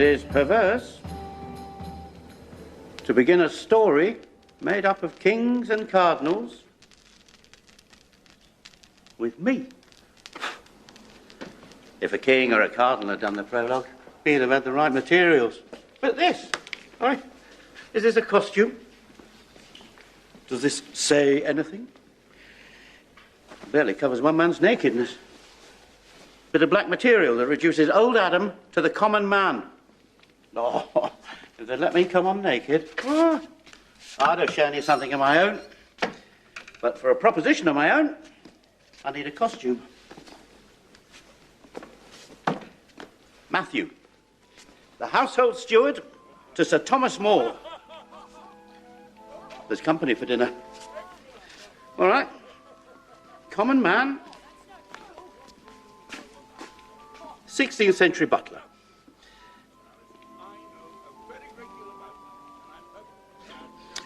is perverse to begin a story made up of kings and cardinals with me. If a king or a cardinal had done the prologue, he'd have had the right materials. But this, right? Is this a costume? Does this say anything? It barely covers one man's nakedness. Bit of black material that reduces old Adam to the common man. Oh, if they'd let me come on naked, I'd have shown you something of my own. But for a proposition of my own, I need a costume. Matthew, the household steward to Sir Thomas More. There's company for dinner. All right. Common man. 16th century butler.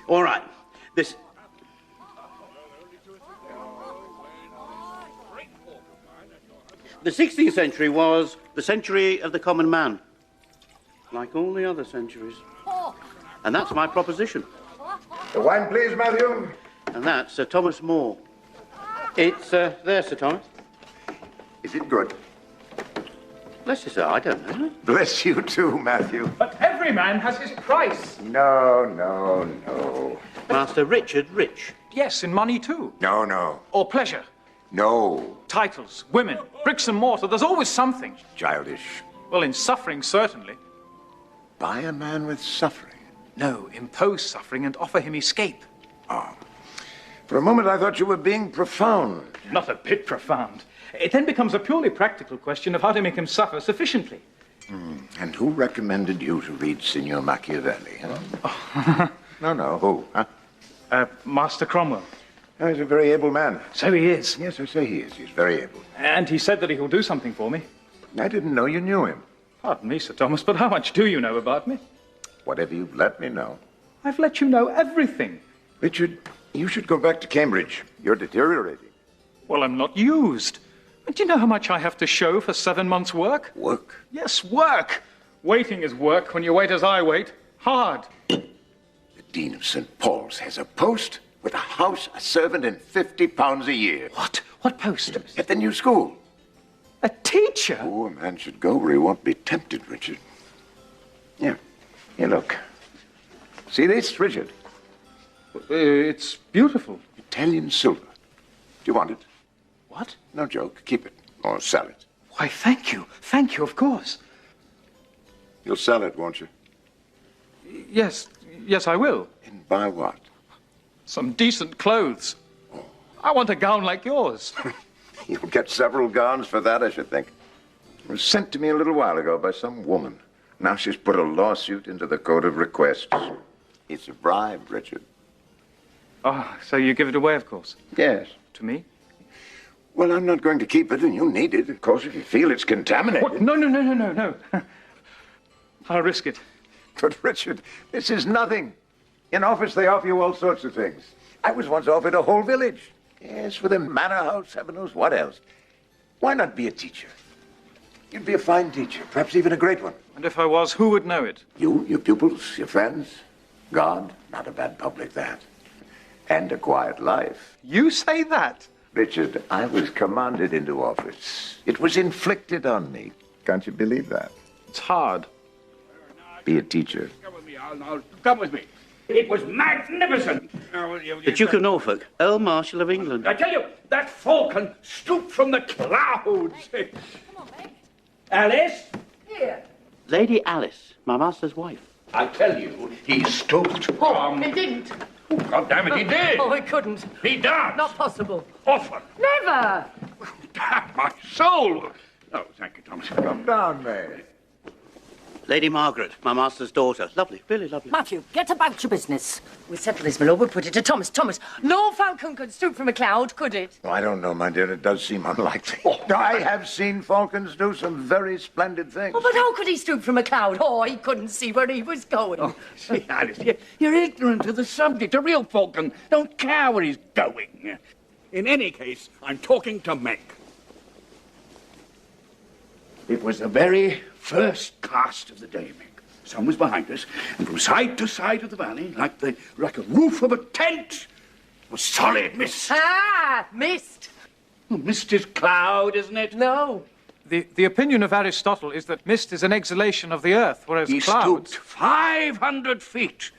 All right. This... The 16th century was the century of the common man, like all the other centuries. And that's my proposition. The wine, please, Matthew. And that's Sir Thomas More. It's there, Sir Thomas. Is it good? Bless you, sir, I don't know. Bless you too, Matthew. But every man has his price. No. Master Richard Rich. Yes, in money too. No. Or pleasure. No. Titles, women, bricks and mortar. There's always something. Childish. Well, in suffering, certainly. Buy a man with suffering? No, impose suffering and offer him escape. Oh. For a moment I thought you were being profound. Not a bit profound. It then becomes a purely practical question of how to make him suffer sufficiently. And who recommended you to read Signor Machiavelli, huh? No, who, huh? Master Cromwell. Oh, he's a very able man. So he is. Yes, I say he is. He's very able. And he said that he will do something for me. I didn't know you knew him. Pardon me, Sir Thomas, but how much do you know about me? Whatever you've let me know. I've let you know everything. Richard, you should go back to Cambridge. You're deteriorating. Well, I'm not used. And do you know how much I have to show for 7 months' work? Work? Yes, work. Waiting is work when you wait as I wait. Hard. The Dean of St. Paul's has a post with a house, a servant, and £50 a year. What? What post? At the new school. A teacher? Oh, a man should go where he won't be tempted, Richard. Here, look. See this, Richard? It's beautiful. Italian silver. Do you want it? What? No joke. Keep it. Or sell it. Why, thank you. Thank you, of course. You'll sell it, won't you? Yes, I will. And buy what? Some decent clothes. Oh. I want a gown like yours. You'll get several gowns for that, I should think. It was sent to me a little while ago by some woman. Now she's put a lawsuit into the Code of Requests. It's a bribe, Richard. Oh, so you give it away, of course? Yes. To me? Well, I'm not going to keep it, and you need it, of course, if you feel it's contaminated. What? No. I'll risk it. But, Richard, this is nothing. In office, they offer you all sorts of things. I was once offered a whole village. Yes, with a manor house, heaven knows what else. Why not be a teacher? You'd be a fine teacher, perhaps even a great one. And if I was, who would know it? You, your pupils, your friends, God. Not a bad public, that. And a quiet life. You say that? Richard, I was commanded into office. It was inflicted on me. Can't you believe that? It's hard. Be a teacher. Come with me, Al. Come with me. It was magnificent. The Duke of Norfolk, Earl Marshal of England. I tell you, that falcon stooped from the clouds. Come on, Meg. Alice? Here. Lady Alice, my master's wife. I tell you, he stooped from... It didn't. Oh, God damn it, he did. Oh, it couldn't. He does. Not possible. Often. Never. Damn my soul. Oh, thank you, Thomas. Come down, May. Lady Margaret, my master's daughter. Lovely, really lovely. Matthew, get about your business. We'll settle this, my lord. We'll put it to Thomas. Thomas, no falcon could stoop from a cloud, could it? Oh, I don't know, my dear. It does seem unlikely. I have seen falcons do some very splendid things. Oh, but how could he stoop from a cloud? Oh, he couldn't see where he was going. Oh, see, Alice, you're ignorant of the subject. A real falcon don't care where he's going. In any case, I'm talking to Meg. It was the very first cast of the day, Mick. Sun was behind us, and from side to side of the valley, like a roof of a tent, was solid mist. Ah, mist. Well, mist is cloud, isn't it? No. The opinion of Aristotle is that mist is an exhalation of the earth, whereas He clouds... stooped 500 feet.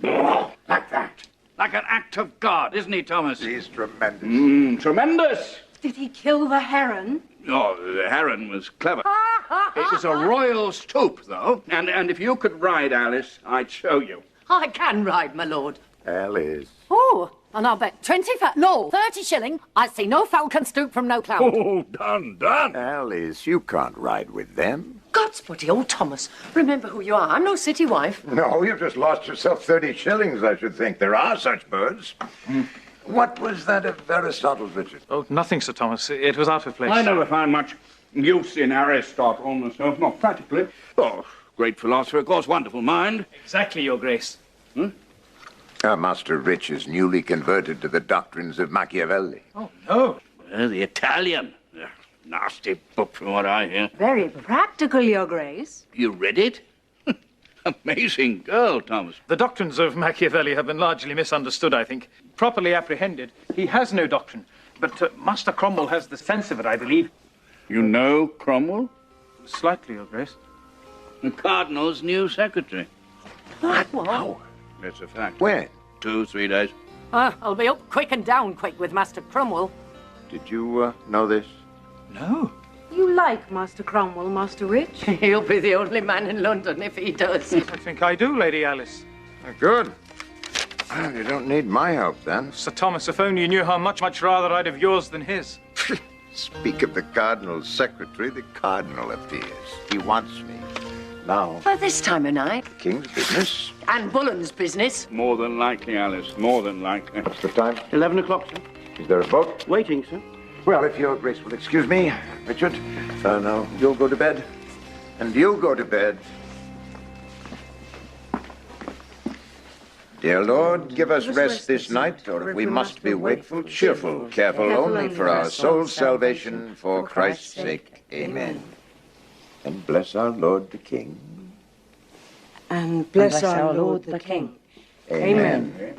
Like that. Like an act of God, isn't he, Thomas? He's tremendous. Tremendous. Did he kill the heron? Oh, the heron was clever. It was a royal stoop, though. And if you could ride, Alice, I'd show you. I can ride, my lord. Alice. Oh, and I'll bet 30 shilling. I see no falcon stoop from no cloud. Oh, done. Alice, you can't ride with them. Godspotty old Thomas. Remember who you are. I'm no city wife. No, you've just lost yourself 30 shillings, I should think. There are such birds. What was that of Aristotle's, Richard? Oh, nothing, Sir Thomas. It was out of place. I never found much use in Aristotle myself, not practically. Oh, great philosopher, of course, wonderful mind. Exactly, Your Grace. Master Rich is newly converted to the doctrines of Machiavelli. Oh, no. The Italian. Nasty book from what I hear. Very practical, Your Grace. You read it? Amazing girl, Thomas. The doctrines of Machiavelli have been largely misunderstood, I think. Properly apprehended, he has no doctrine. But Master Cromwell has the sense of it, I believe. You know Cromwell? Slightly, Your Grace. The Cardinal's new secretary. What? That's a fact. When? 2-3 days. I'll be up quick and down quick with Master Cromwell. Did you know this? No. You like Master Cromwell, Master Rich? He'll be the only man in London if he does. I think I do, Lady Alice. Good. Well, you don't need my help, then. Sir Thomas, if only you knew how much rather I'd have yours than his. Speak of the Cardinal's secretary, the Cardinal appears. He wants me. Now, Well, this time of night. the King's business. And Bullen's business. More than likely, Alice. More than likely. What's the time? 11 o'clock, sir. Is there a boat? Waiting, sir. Well, if your Grace will excuse me, Richard. Now, you'll go to bed. And you go to bed. Dear Lord, give us rest this night, or we must be wakeful, cheerful, careful only for our soul's salvation, for Christ's sake. Amen. And bless our Lord the King. And bless our Lord the King. Amen.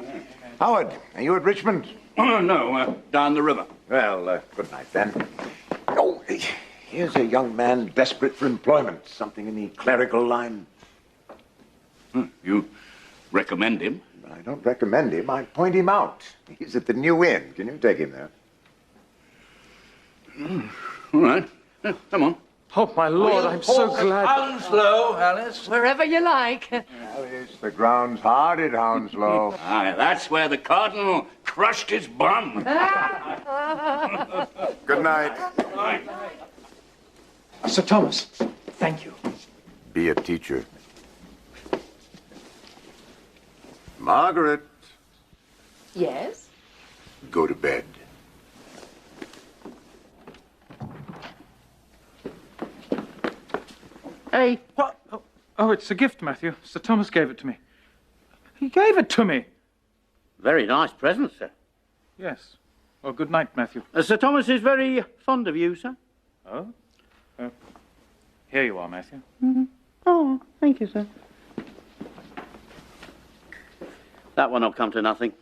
Howard, are you at Richmond? Oh, no, down the river. Well, good night then. Oh, here's a young man desperate for employment. Something in the clerical line. You recommend him? I don't recommend him. I point him out. He's at the New Inn. Can you take him there? All right. Come on. Oh, my lord, I'm so glad. Hounslow, Alice. Wherever you like. Alice, the ground's hard at Hounslow. Aye, that's where the Cardinal crushed his bum. Good night. Sir Thomas, thank you. Be a teacher. Margaret, Yes? go to bed. Hey. What? Oh, it's a gift, Matthew. Sir Thomas gave it to me. He gave it to me. Very nice present, sir. Yes. Well, good night, Matthew. Sir Thomas is very fond of you, sir. Oh? Here you are, Matthew. Oh, thank you, sir. That will not come to nothing.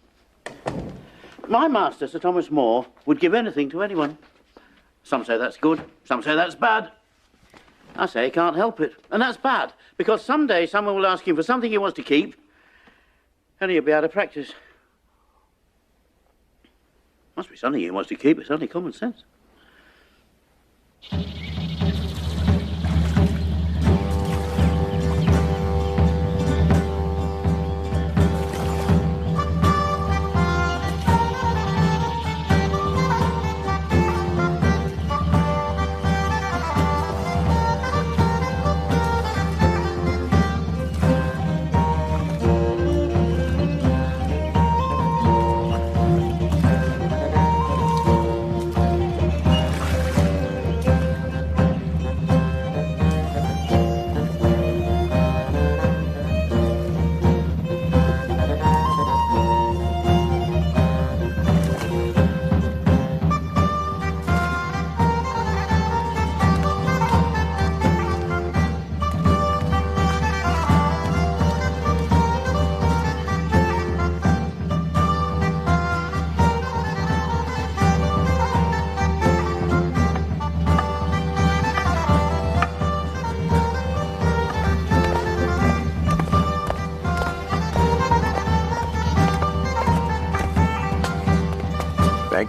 My master, Sir Thomas More, would give anything to anyone. Some say that's good, some say that's bad. I say he can't help it, and that's bad, because someday someone will ask him for something he wants to keep, and he'll be out of practice. Must be something he wants to keep, it's only common sense.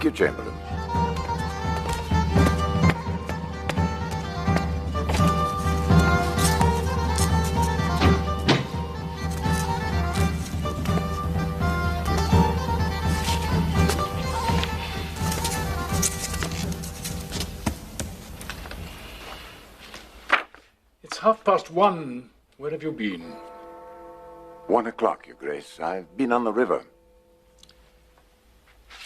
Thank you, Chamberlain. It's 1:30. Where have you been? 1 o'clock, Your Grace. I've been on the river.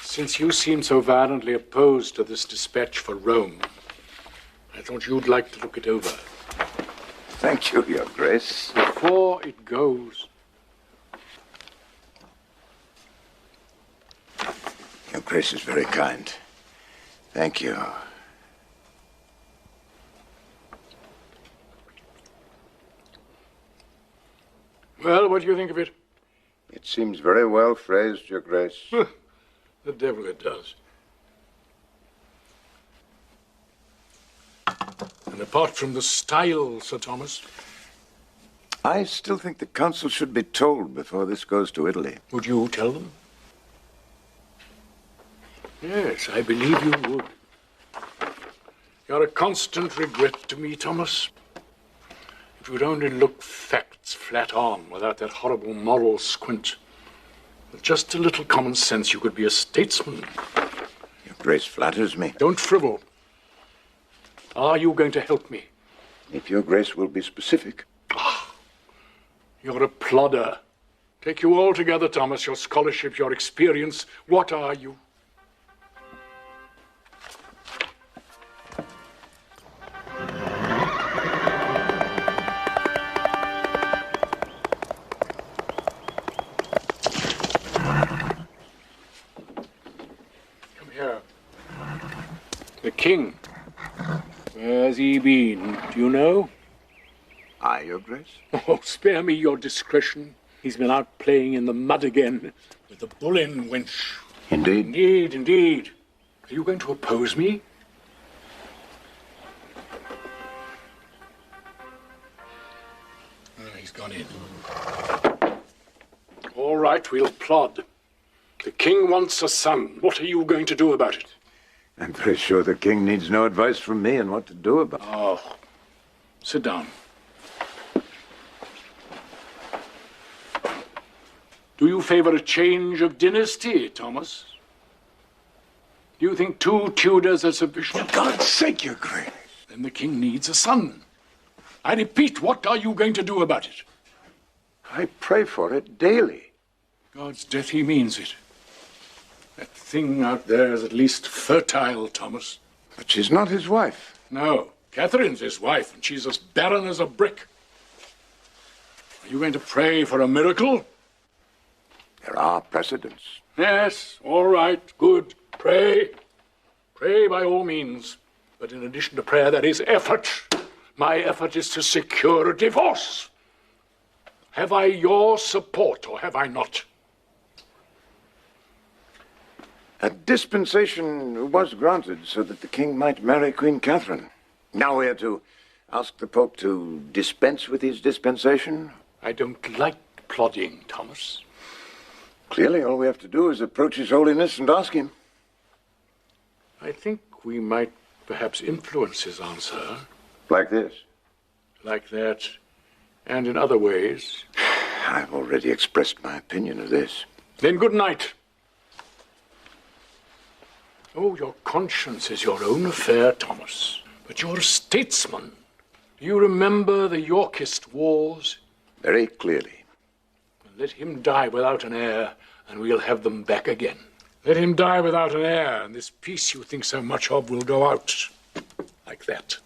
Since you seem so violently opposed to this dispatch for Rome, I thought you'd like to look it over. Thank you, Your Grace. Before it goes, Your Grace is very kind. Thank you. well, what do you think of it? It seems very well phrased, Your Grace. The devil it does. And apart from the style, Sir Thomas, I still think the council should be told before this goes to Italy. would you tell them? Yes, I believe you would. You're a constant regret to me, Thomas. If you'd only look facts flat on without that horrible moral squint. With just a little common sense, you could be a statesman. Your Grace flatters me. Don't frivol. Are you going to help me? If Your Grace will be specific. You're a plodder. Take you all together, Thomas, your scholarship, your experience. What are you? Come here. The king. Where's he been? Do you know? Aye, Your Grace? Oh, spare me your discretion. He's been out playing in the mud again with the bull-in wench. Indeed. Indeed, indeed. Are you going to oppose me? He's gone in. All right, we'll plod. The king wants a son. What are you going to do about it? I'm very sure the king needs no advice from me on what to do about it. Oh, sit down. Do you favor a change of dynasty, Thomas? Do you think 2 Tudors are sufficient? For God's sake, Your Grace. Then the king needs a son. I repeat, what are you going to do about it? I pray for it daily. God's death, he means it. That thing out there is at least fertile, Thomas. But she's not his wife. No, Catherine's his wife, and she's as barren as a brick. Are you going to pray for a miracle? There are precedents. Yes, all right, good. Pray. Pray by all means. But in addition to prayer, there is effort. My effort is to secure a divorce. Have I your support, or have I not? A dispensation was granted so that the king might marry Queen Catherine. Now we are to ask the Pope to dispense with his dispensation? I don't like plodding, Thomas. Clearly, all we have to do is approach His Holiness and ask him. I think we might perhaps influence his answer. Like this? Like that, and in other ways. I've already expressed my opinion of this. Then good night. Oh, your conscience is your own affair, Thomas. But you're a statesman. Do you remember the Yorkist wars? Very clearly. Let him die without an heir, and we'll have them back again. Let him die without an heir, and this peace you think so much of will go out. Like that.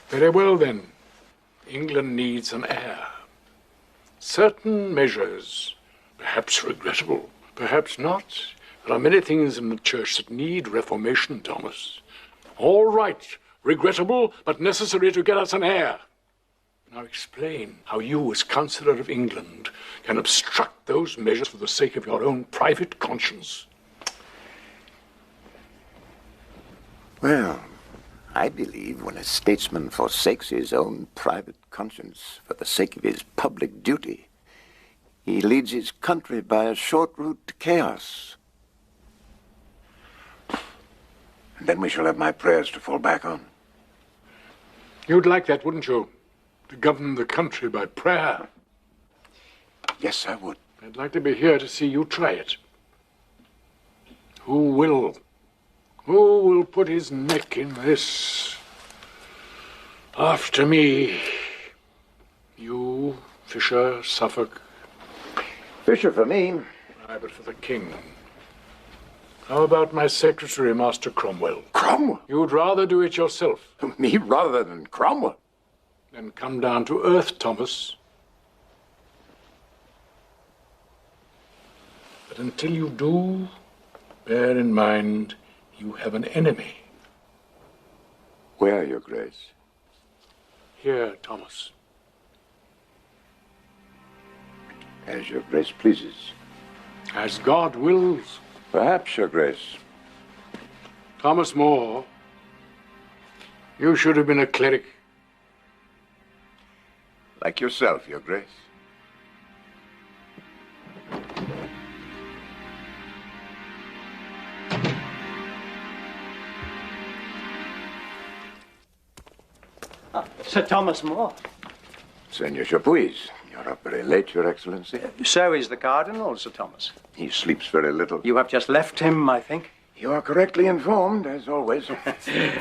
Very well, then. England needs an heir. Certain measures, perhaps regrettable, perhaps not. There are many things in the church that need reformation, Thomas. All right, regrettable, but necessary to get us an heir. Now explain how you, as Councillor of England, can obstruct those measures for the sake of your own private conscience. Well, I believe when a statesman forsakes his own private conscience for the sake of his public duty, he leads his country by a short route to chaos. And then we shall have my prayers to fall back on. You'd like that, wouldn't you? To govern the country by prayer. Yes, I would. I'd like to be here to see you try it. Who will? Who will put his neck in this? After me. You, Fisher, Suffolk. Fisher for me. Aye, but for the king. How about my secretary, Master Cromwell? Cromwell? You'd rather do it yourself. Me rather than Cromwell? Then come down to earth, Thomas. But until you do, bear in mind you have an enemy. Where, Your Grace? Here, Thomas. As Your Grace pleases. As God wills. Perhaps, Your Grace. Thomas More, you should have been a cleric. Like yourself, Your Grace. Sir Thomas More. Senor Chapuis, you're up very late, Your Excellency. So is the Cardinal, Sir Thomas. He sleeps very little. You have just left him, I think. You are correctly informed, as always.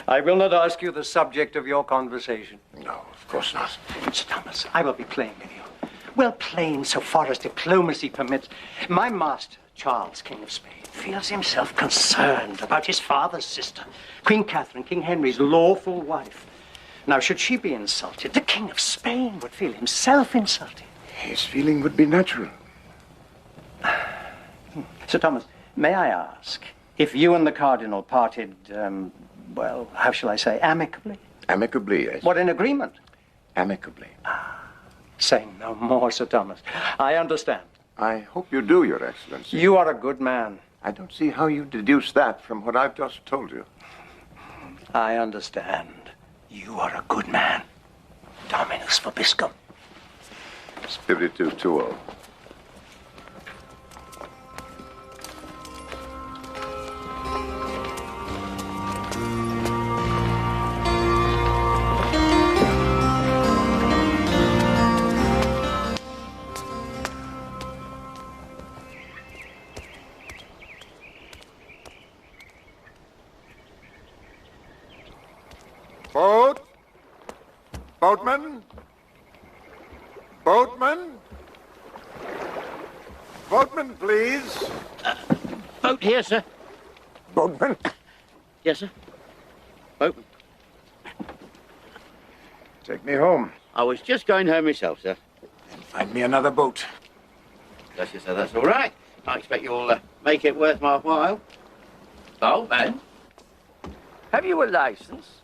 I will not ask you the subject of your conversation. No, of course not. Sir Thomas, I will be plain with you. Well, plain so far as diplomacy permits. My master, Charles, King of Spain, feels himself concerned about his father's sister, Queen Catherine, King Henry's lawful wife. Now, should she be insulted, the King of Spain would feel himself insulted. His feeling would be natural. Sir Thomas, may I ask if you and the Cardinal parted, well, how shall I say, amicably? Amicably, yes. What, in agreement? Amicably. Say no more, Sir Thomas. I understand. I hope you do, Your Excellency. You are a good man. I don't see how you deduce that from what I've just told you. I understand. You are a good man. Dominus vobiscum. Spiritu tuo. Boat? Boatman? Boatman? Boatman, please. Boat here, sir. Boatman? Yes, sir. Boatman. Take me home. I was just going home myself, sir. And find me another boat. Bless you, sir, that's all right. I expect you'll make it worth my while. Boatman? Have you a license?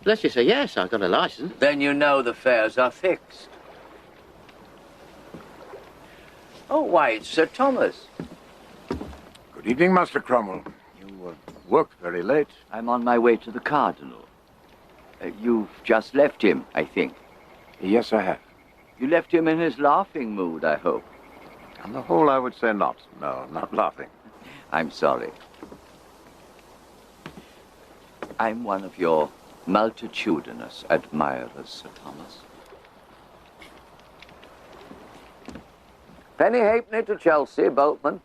Bless you, sir, yes, I've got a license. Then you know the fares are fixed. Oh, why, it's Sir Thomas. Good evening, Master Cromwell. You work very late. I'm on my way to the Cardinal. You've just left him, I think. Yes, I have. You left him in his laughing mood, I hope. On the whole, I would say not. No, not laughing. I'm sorry. I'm one of your multitudinous admirers, Sir Thomas. Penny halfpenny to Chelsea, Boatman.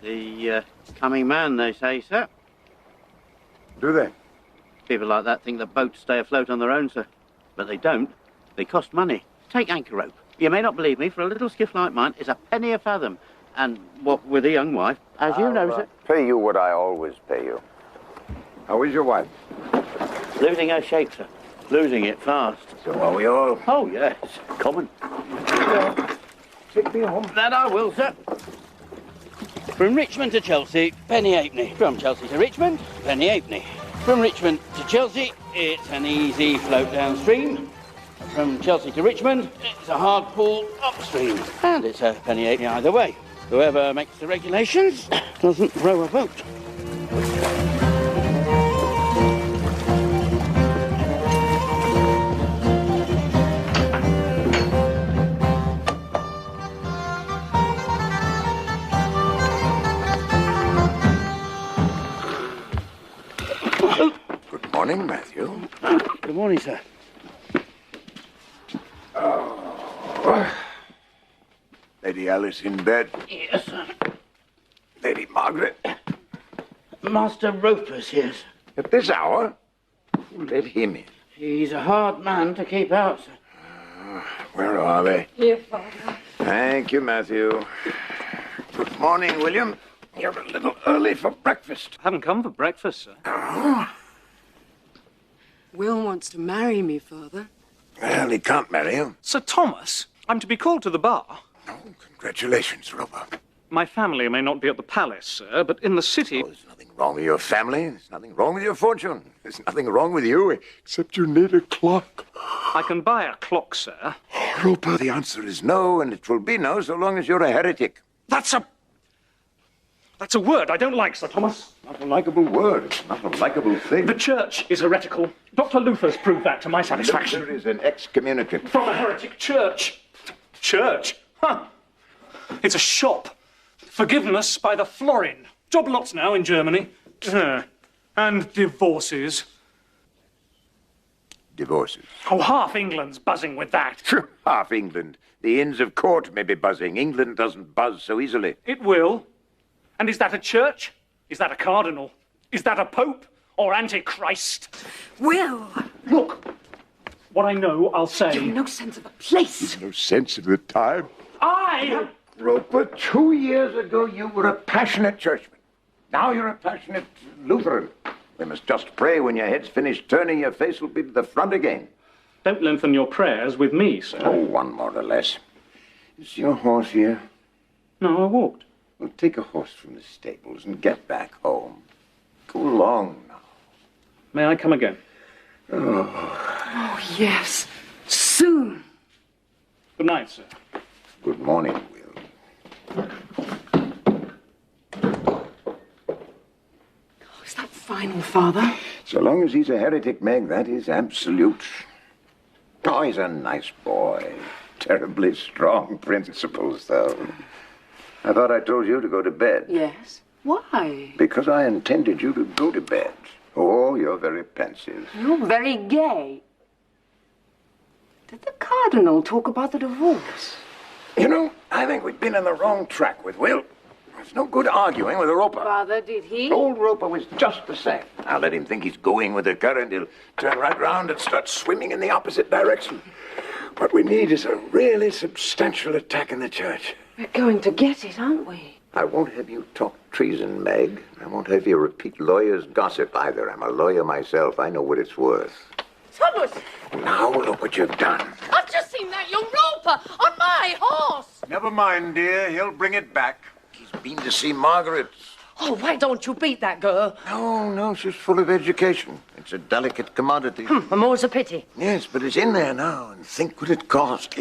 The coming man, they say, sir. Do they? People like that think that boats stay afloat on their own, sir. But they don't. They cost money. Take anchor rope. You may not believe me, for a little skiff like mine is a penny a fathom. And what with a young wife, as you know, sir. Pay you what I always pay you. How is your wife? Losing her shape, sir. Losing it fast. So are we all. Oh, yes. Common. Take me home. That I will, sir. From Richmond to Chelsea, penny halfpenny. From Chelsea to Richmond, penny halfpenny. From Richmond to Chelsea, it's an easy float downstream. From Chelsea to Richmond, it's a hard pull upstream. And it's a penny halfpenny either way. Whoever makes the regulations doesn't row a boat. sir. Lady Alice in bed? Yes, sir. Lady Margaret? Master Roper's here, sir. At this hour? Who let him in? He's a hard man to keep out, sir. Where are they? Here, Father. Thank you, Matthew. Good morning, William. You're a little early for breakfast. Haven't come for breakfast, sir. Oh, Will wants to marry me, Father. well, he can't marry you. Sir Thomas, I'm to be called to the bar. Oh, congratulations, Roper. My family may not be at the palace, sir, but in the city... Oh, there's nothing wrong with your family. There's nothing wrong with your fortune. There's nothing wrong with you, except you need a clock. I can buy a clock, sir. Oh, Roper, the answer is no, and it will be no so long as you're a heretic. That's a word I don't like, Sir Thomas. Not a likable word. It's not a likable thing. The church is heretical. Dr. Luther's proved that to my satisfaction. Luther is an excommunicate. From a heretic church. Church? Huh. It's a shop. Forgiveness by the florin. Job lots now in Germany. And divorces. Divorces. Oh, half England's buzzing with that. Half England. The Inns of Court may be buzzing. England doesn't buzz so easily. It will. And is that a church? Is that a cardinal? Is that a pope? Or Antichrist? Will! Look, what I know, I'll say. You've no sense of a place. No sense of the time. I... Roper, 2 years ago you were a passionate churchman. Now you're a passionate Lutheran. We must just pray when your head's finished turning, your face will be to the front again. Don't lengthen your prayers with me, sir. Oh, one more or less. Is your horse here? No, I walked. Well, take a horse from the stables and get back home. Go along now. May I come again? Oh, yes. Soon. Good night, sir. Good morning, Will. Is that final, Father? So long as he's a heretic, Meg, that is absolute. Oh, he's a nice boy. Terribly strong principles, though. I thought I told you to go to bed. Yes. Why? Because I intended you to go to bed. Oh, you're very pensive. You're very gay. Did the Cardinal talk about the divorce? You know, I think we've been on the wrong track with Will. There's no good arguing with Roper. Father, did he? Old Roper was just the same. I'll let him think he's going with the current. He'll turn right round and start swimming in the opposite direction. What we need is a really substantial attack in the church. We're going to get it, aren't we? I won't have you talk treason, Meg. I won't have you repeat lawyers' gossip either. I'm a lawyer myself. I know what it's worth. Thomas! Now look what you've done. I've just seen that young Roper on my horse! Never mind, dear. He'll bring it back. He's been to see Margaret. Oh, why don't you beat that girl? No, she's full of education. It's a delicate commodity. The more's a pity. Yes, but it's in there now, and think what it cost.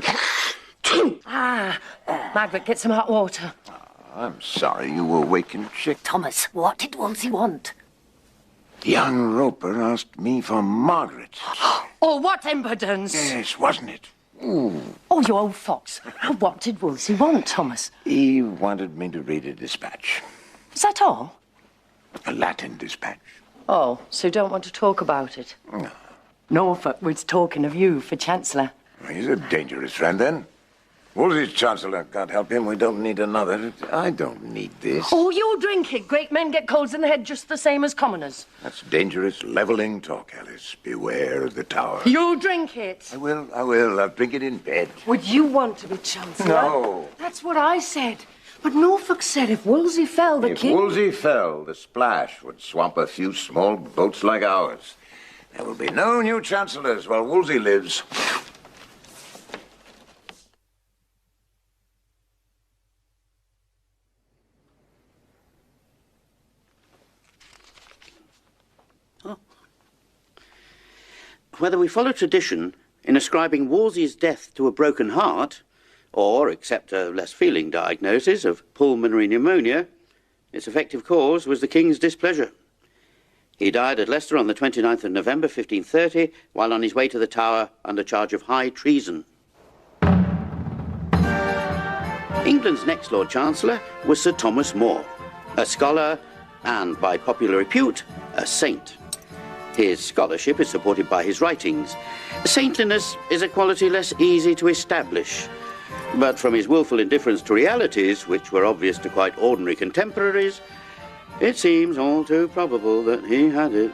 Margaret, get some hot water. I'm sorry you were waking chick. Thomas, what did Wolsey want? Young Roper asked me for Margaret. Oh, what impudence! Yes, wasn't it? Ooh. Oh, you old fox. What did Wolsey want, Thomas? He wanted me to read a dispatch. Is that all? A Latin dispatch. Oh, so you don't want to talk about it? No. Norfolk was talking of you for Chancellor. He's a dangerous friend, then. Wolsey's Chancellor. God help him, we don't need another. I don't need this. Oh, you drink it. Great men get colds in the head just the same as commoners. That's dangerous, leveling talk, Alice. Beware of the tower. You drink it. I will. I'll drink it in bed. Would you want to be Chancellor? No. That's what I said. But Norfolk said if Wolsey fell, the If king... Wolsey fell, the splash would swamp a few small boats like ours. There will be no new chancellors while Wolsey lives. Whether we follow tradition in ascribing Wolsey's death to a broken heart, or accept a less feeling diagnosis of pulmonary pneumonia, its effective cause was the king's displeasure. He died at Leicester on the 29th of November 1530 while on his way to the Tower under charge of high treason. England's next Lord Chancellor was Sir Thomas More, a scholar and, by popular repute, a saint. His scholarship is supported by his writings. Saintliness is a quality less easy to establish. But from his willful indifference to realities, which were obvious to quite ordinary contemporaries, it seems all too probable that he had it.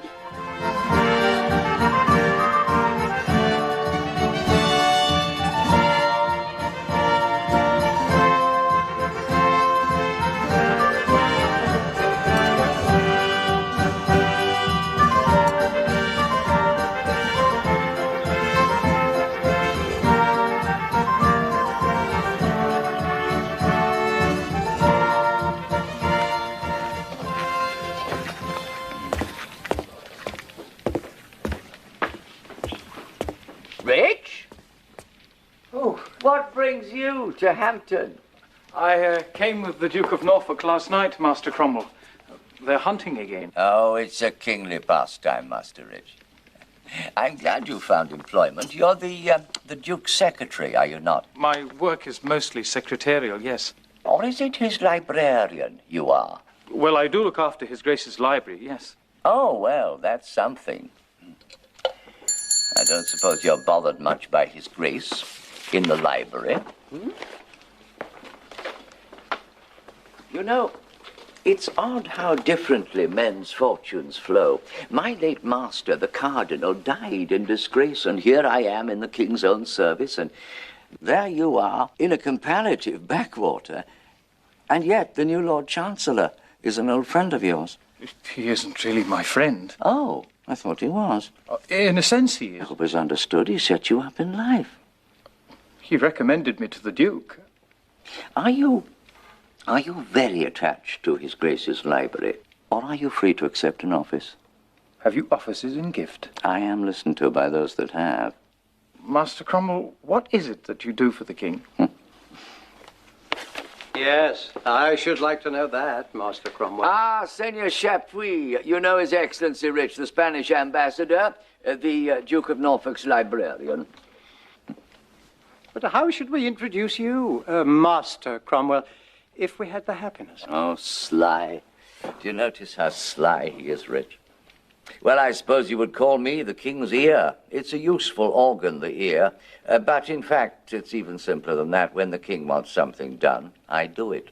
Rich? Oh, what brings you to Hampton? I came with the Duke of Norfolk last night, Master Cromwell. They're hunting again. Oh, it's a kingly pastime, Master Rich. I'm glad you found employment. You're the Duke's secretary, are you not? My work is mostly secretarial, yes. Or is it his librarian you are? Well, I do look after His Grace's library, yes. Oh, well, that's something. I don't suppose you're bothered much by His Grace in the library. You know, it's odd how differently men's fortunes flow. My late master, the Cardinal, died in disgrace, and here I am in the King's own service, and there you are in a comparative backwater. And yet the new Lord Chancellor is an old friend of yours. He isn't really my friend. Oh, I thought he was. In a sense, he is. I always understood he set you up in life. He recommended me to the Duke. Are you very attached to His Grace's library, or are you free to accept an office? Have you offices in gift? I am listened to by those that have. Master Cromwell, what is it that you do for the King? Yes, I should like to know that, Master Cromwell. Ah, Senor Chapuis, you know His Excellency Rich, the Spanish ambassador, the Duke of Norfolk's librarian. But how should we introduce you, Master Cromwell, if we had the happiness? Oh, sly. Do you notice how sly he is, Rich? Well, I suppose you would call me the King's ear. It's a useful organ, the ear. But in fact, it's even simpler than that. When the King wants something done, I do it.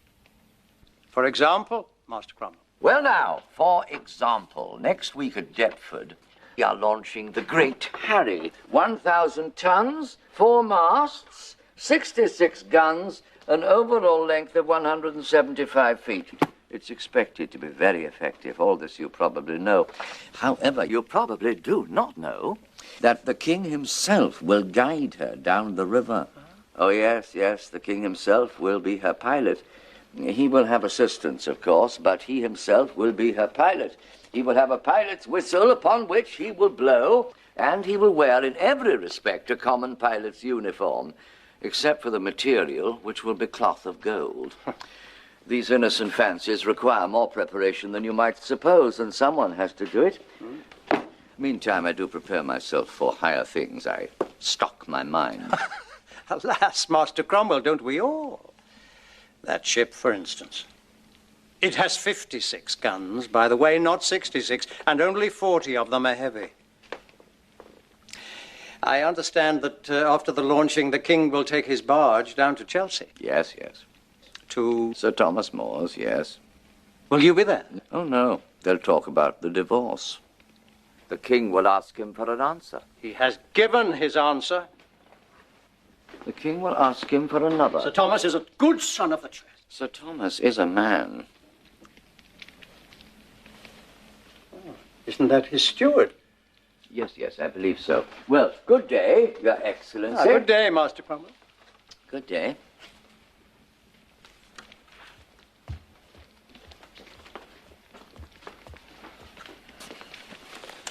For example, Master Cromwell? Well, now, for example, next week at Deptford, we are launching the Great Harry. 1,000 tons, 4 masts, 66 guns, an overall length of 175 feet. It's expected to be very effective. All this you probably know. However, you probably do not know that the King himself will guide her down the river. Oh, yes, the King himself will be her pilot. He will have assistance, of course, but he himself will be her pilot. He will have a pilot's whistle upon which he will blow, and he will wear in every respect a common pilot's uniform, except for the material, which will be cloth of gold. These innocent fancies require more preparation than you might suppose, and someone has to do it. Meantime, I do prepare myself for higher things. I stock my mind. Alas, Master Cromwell, don't we all? That ship, for instance. It has 56 guns, by the way, not 66, and only 40 of them are heavy. I understand that after the launching, the King will take his barge down to Chelsea. Yes. To Sir Thomas More's, yes. Will you be there? Oh, no. They'll talk about the divorce. The King will ask him for an answer. He has given his answer. The King will ask him for another. Sir Thomas is a good son of the church. Sir Thomas is a man. Oh, isn't that his steward? Yes, I believe so. Well, good day, Your Excellency. Good day, Master Cromwell. Good day.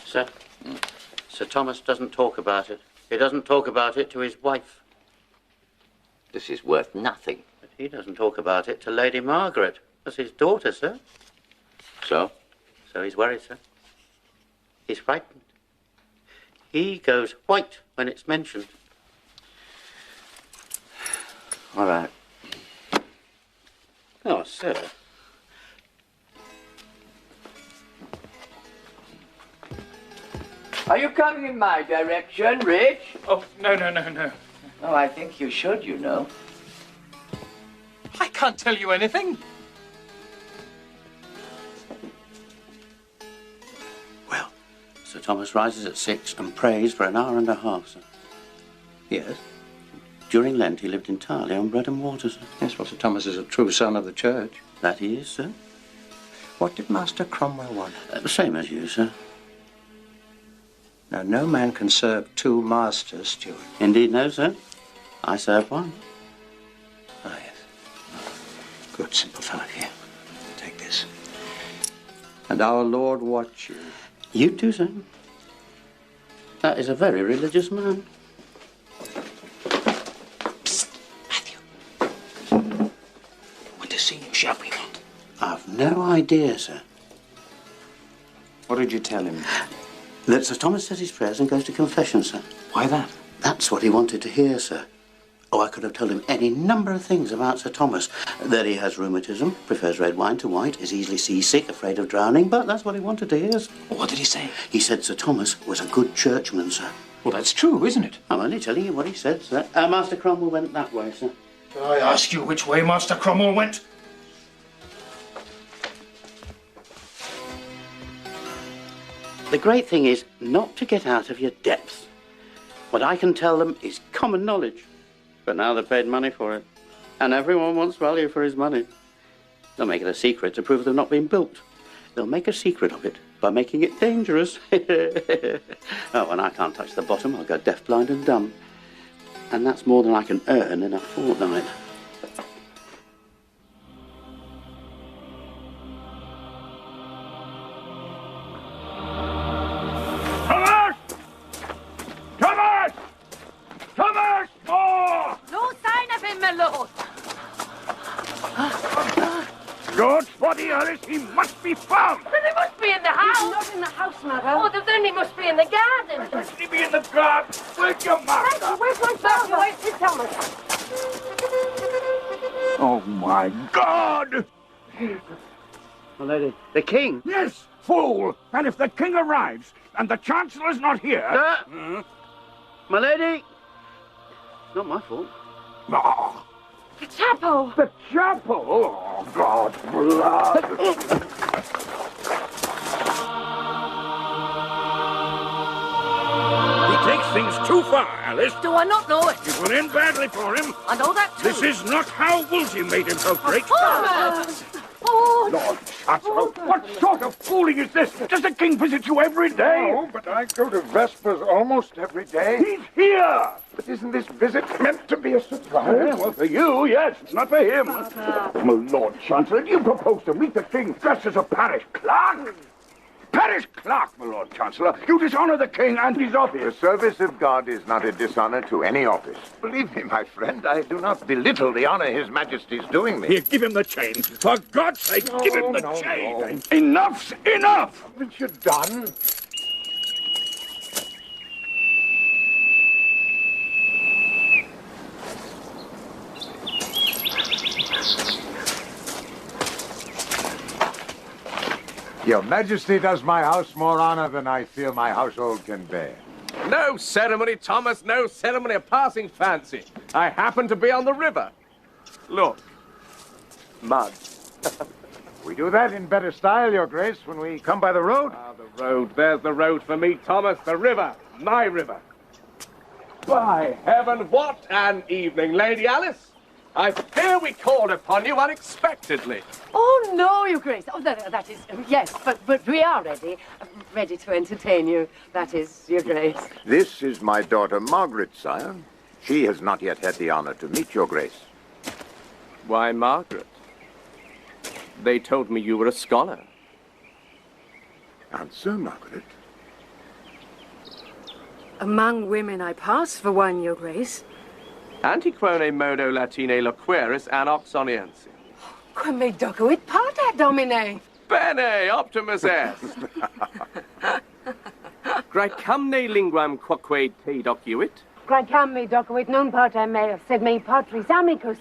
Sir, Sir Thomas doesn't talk about it. He doesn't talk about it to his wife. This is worth nothing. But he doesn't talk about it to Lady Margaret. That's his daughter, sir. So? So he's worried, sir. He's frightened. He goes white when it's mentioned. All right. Oh, sir. Are you coming in my direction, Rich? Oh, no. Oh, I think you should, you know. I can't tell you anything. Well, Sir Thomas rises at 6 and prays for an hour and a half, sir. Yes? During Lent, he lived entirely on bread and water, sir. Yes, well, Sir Thomas is a true son of the church. That he is, sir. What did Master Cromwell want? The same as you, sir. Now, no man can serve two masters, Stuart. Indeed, no, sir. I serve one. Ah, yes. Good, simple fellow. Here, take this. And our Lord watch you. You too, sir. That is a very religious man. Psst, Matthew. Want to see you, shall we not? I've no idea, sir. What did you tell him? That Sir Thomas says his prayers and goes to confession, sir. Why that? That's what he wanted to hear, sir. Oh, I could have told him any number of things about Sir Thomas. That he has rheumatism, prefers red wine to white, is easily seasick, afraid of drowning, but that's what he wanted to hear, sir. What did he say? He said Sir Thomas was a good churchman, sir. Well, that's true, isn't it? I'm only telling you what he said, sir. Master Cromwell went that way, sir. I ask you which way Master Cromwell went? The great thing is not to get out of your depth. What I can tell them is common knowledge. But now they've paid money for it. And everyone wants value for his money. They'll make it a secret to prove they've not been built. They'll make a secret of it by making it dangerous. Oh, and I can't touch the bottom. I'll go deaf, blind and dumb. And that's more than I can earn in a fortnight. Thomas! More! No sign of him, my lord. Lord Spotty Alice, he must be found! But he must be in the house. Not in the house, madam. Oh, then he must be in the garden. Must he be in the garden? Where's your master? Where's my father? Where's Sir Thomas? Oh, my God! My lady, the king. Yes, fool! And if the king arrives and the chancellor's not here... My lady! It's not my fault. Oh, The chapel. the chapel! Oh, God's blood! He takes things too far, Alice. Do I not know it? It went in badly for him. I know that too. This is not how Wolsey made himself great. Oh, Lord Chancellor, what sort of fooling is this? Does the king visit you every day? No, but I go to Vespers almost every day. He's here! But isn't this visit meant to be a surprise? Well, for you, yes, not for him. My Lord Chancellor, do you propose to meet the king dressed as a parish clerk? Parish clerk, my Lord Chancellor. You dishonor the king and his The office. service of God is not a dishonor to any office. Believe me, my friend, I do not belittle the honor His Majesty's doing me. Here, give him the chain. For God's sake, give him the chain. Enough's enough! Haven't you done? Your Majesty does my house more honor than I feel my household can bear. No ceremony, Thomas, no ceremony, a passing fancy. I happen to be on the river. Look, mud. We do that in better style, Your Grace, when we come by the road. Ah, the road, there's the road for me, Thomas, the river, my river. By heaven, what an evening, Lady Alice. I fear we called upon you unexpectedly. Oh, no, Your Grace. Oh, that is, yes, but we are ready to entertain you. That is, Your Grace. This is my daughter Margaret, sire. She has not yet had the honor to meet Your Grace. Why, Margaret? They told me you were a scholar. Answer, Margaret. Among women I pass for one, Your Grace. Antiquone modo Latine loqueris anox oniensi. Quem me docuit parta, Domine. Bene, optimus est. Graecamne linguam quoque te docuit. Graecam me docuit non parta mea, sed me patris amicus.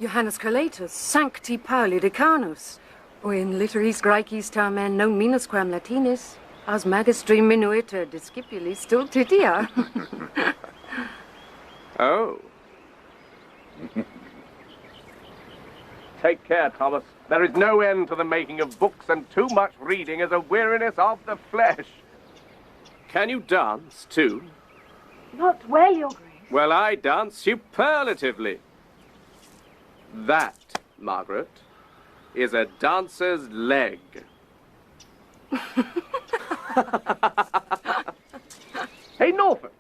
Johannes Collatus, Sancti Pauli Decanus. O in litteris Graecis tamen non minusquam Latinis. As magistri minuiter discipuli stultitia. Oh. Take care, Thomas. There is no end to the making of books, and too much reading is a weariness of the flesh. Can you dance, too? Not well, Your Grace. Well, I dance superlatively. That, Margaret, is a dancer's leg. Hey, Norfolk.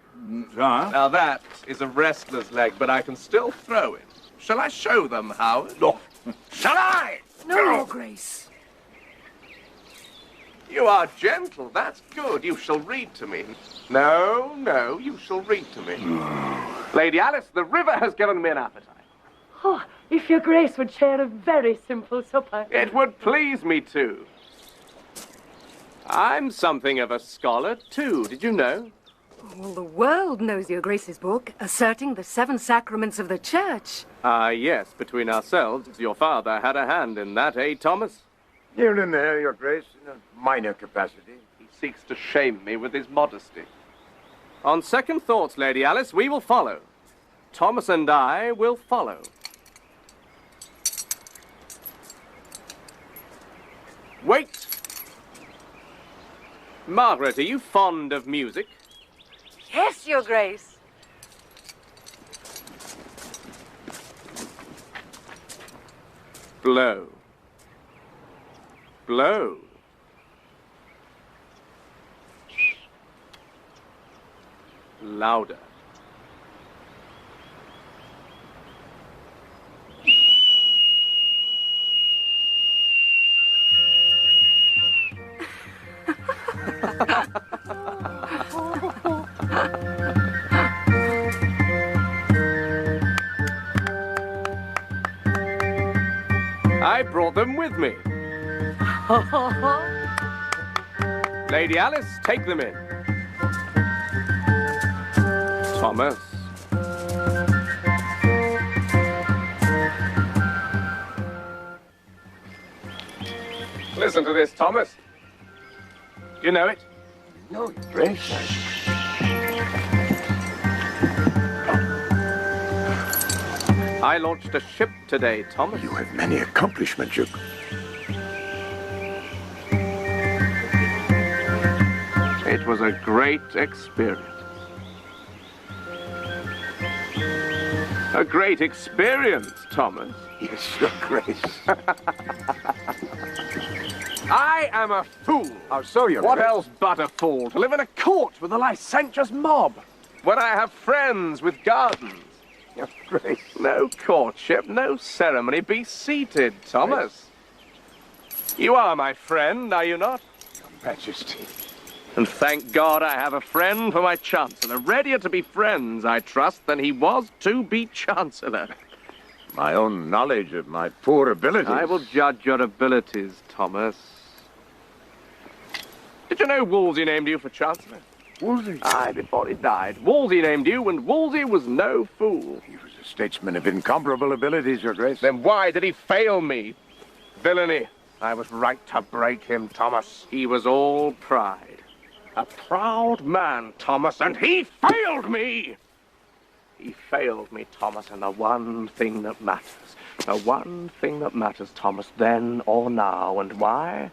Now that is a wrestler's leg, but I can still throw it. Shall I show them, Howard? No. Shall I? No, Your Grace. You are gentle. That's good. You shall read to me. No, you shall read to me. Lady Alice, the river has given me an appetite. Oh, if Your Grace would share a very simple supper. It would please me to. I'm something of a scholar, too. Did you know? Well, the world knows Your Grace's book, asserting the 7 sacraments of the Church. Ah, yes, between ourselves, your father had a hand in that, eh, Thomas? Here and there, Your Grace, in a minor capacity. He seeks to shame me with his modesty. On second thoughts, Lady Alice, we will follow. Thomas and I will follow. Wait! Margaret, are you fond of music? Yes, Your Grace. Blow. Blow. Louder. I brought them with me. Lady Alice, take them in. Thomas. Listen to this, Thomas. Do you know it? No, Your Grace. I launched a ship today, Thomas. You have many accomplishments, Your... It was a great experience. A great experience, Thomas. Yes, Your Grace. I am a fool. How so, Your What Grace? else but a fool? To live in a court with a licentious mob, when I have friends with gardens. Your Grace. No courtship, no ceremony. Be seated, Thomas. You are my friend, are you not? Your Majesty. And thank God I have a friend for my Chancellor. Readier to be friends, I trust, than he was to be Chancellor. My own knowledge of my poor abilities. I will judge your abilities, Thomas. Did you know Wolsey named you for Chancellor? Wolsey? Aye, before he died. Wolsey named you, and Wolsey was no fool. He was a statesman of incomparable abilities, Your Grace. Then why did he fail me? Villainy. I was right to break him, Thomas. He was all pride. A proud man, Thomas, and he failed me! He failed me, Thomas, in the one thing that matters. The one thing that matters, Thomas, then or now. And why?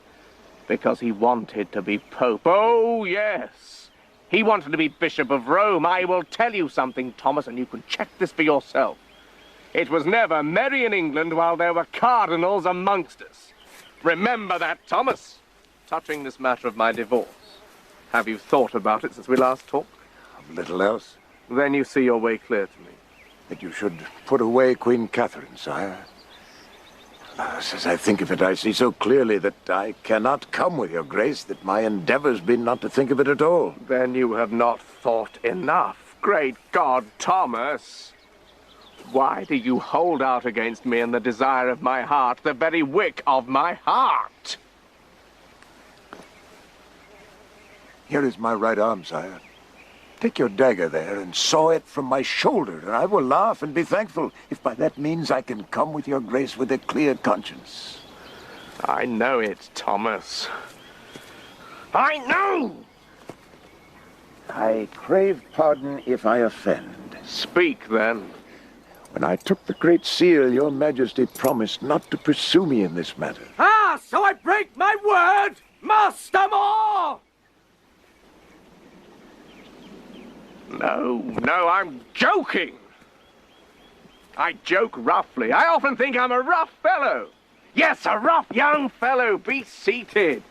Because he wanted to be Pope. Oh, yes. He wanted to be Bishop of Rome. I will tell you something, Thomas, and you can check this for yourself. It was never merry in England while there were cardinals amongst us. Remember that, Thomas. Touching this matter of my divorce. Have you thought about it since we last talked? Of little else. Then you see your way clear to me. That you should put away Queen Catherine, sire. Alas, as I think of it, I see so clearly that I cannot come with your grace, that my endeavors be not to think of it at all. Then you have not thought enough. Great God, Thomas! Why do you hold out against me in the desire of my heart, the very wick of my heart? Here is my right arm, sire. Take your dagger there and saw it from my shoulder, and I will laugh and be thankful if by that means I can come with your grace with a clear conscience. I know it, Thomas. I know! I crave pardon if I offend. Speak, then. When I took the Great Seal, your Majesty promised not to pursue me in this matter. Ah, so I break my word, Master Moore! No, I'm joking. I joke roughly. I often think I'm a rough fellow. Yes, a rough young fellow. Be seated.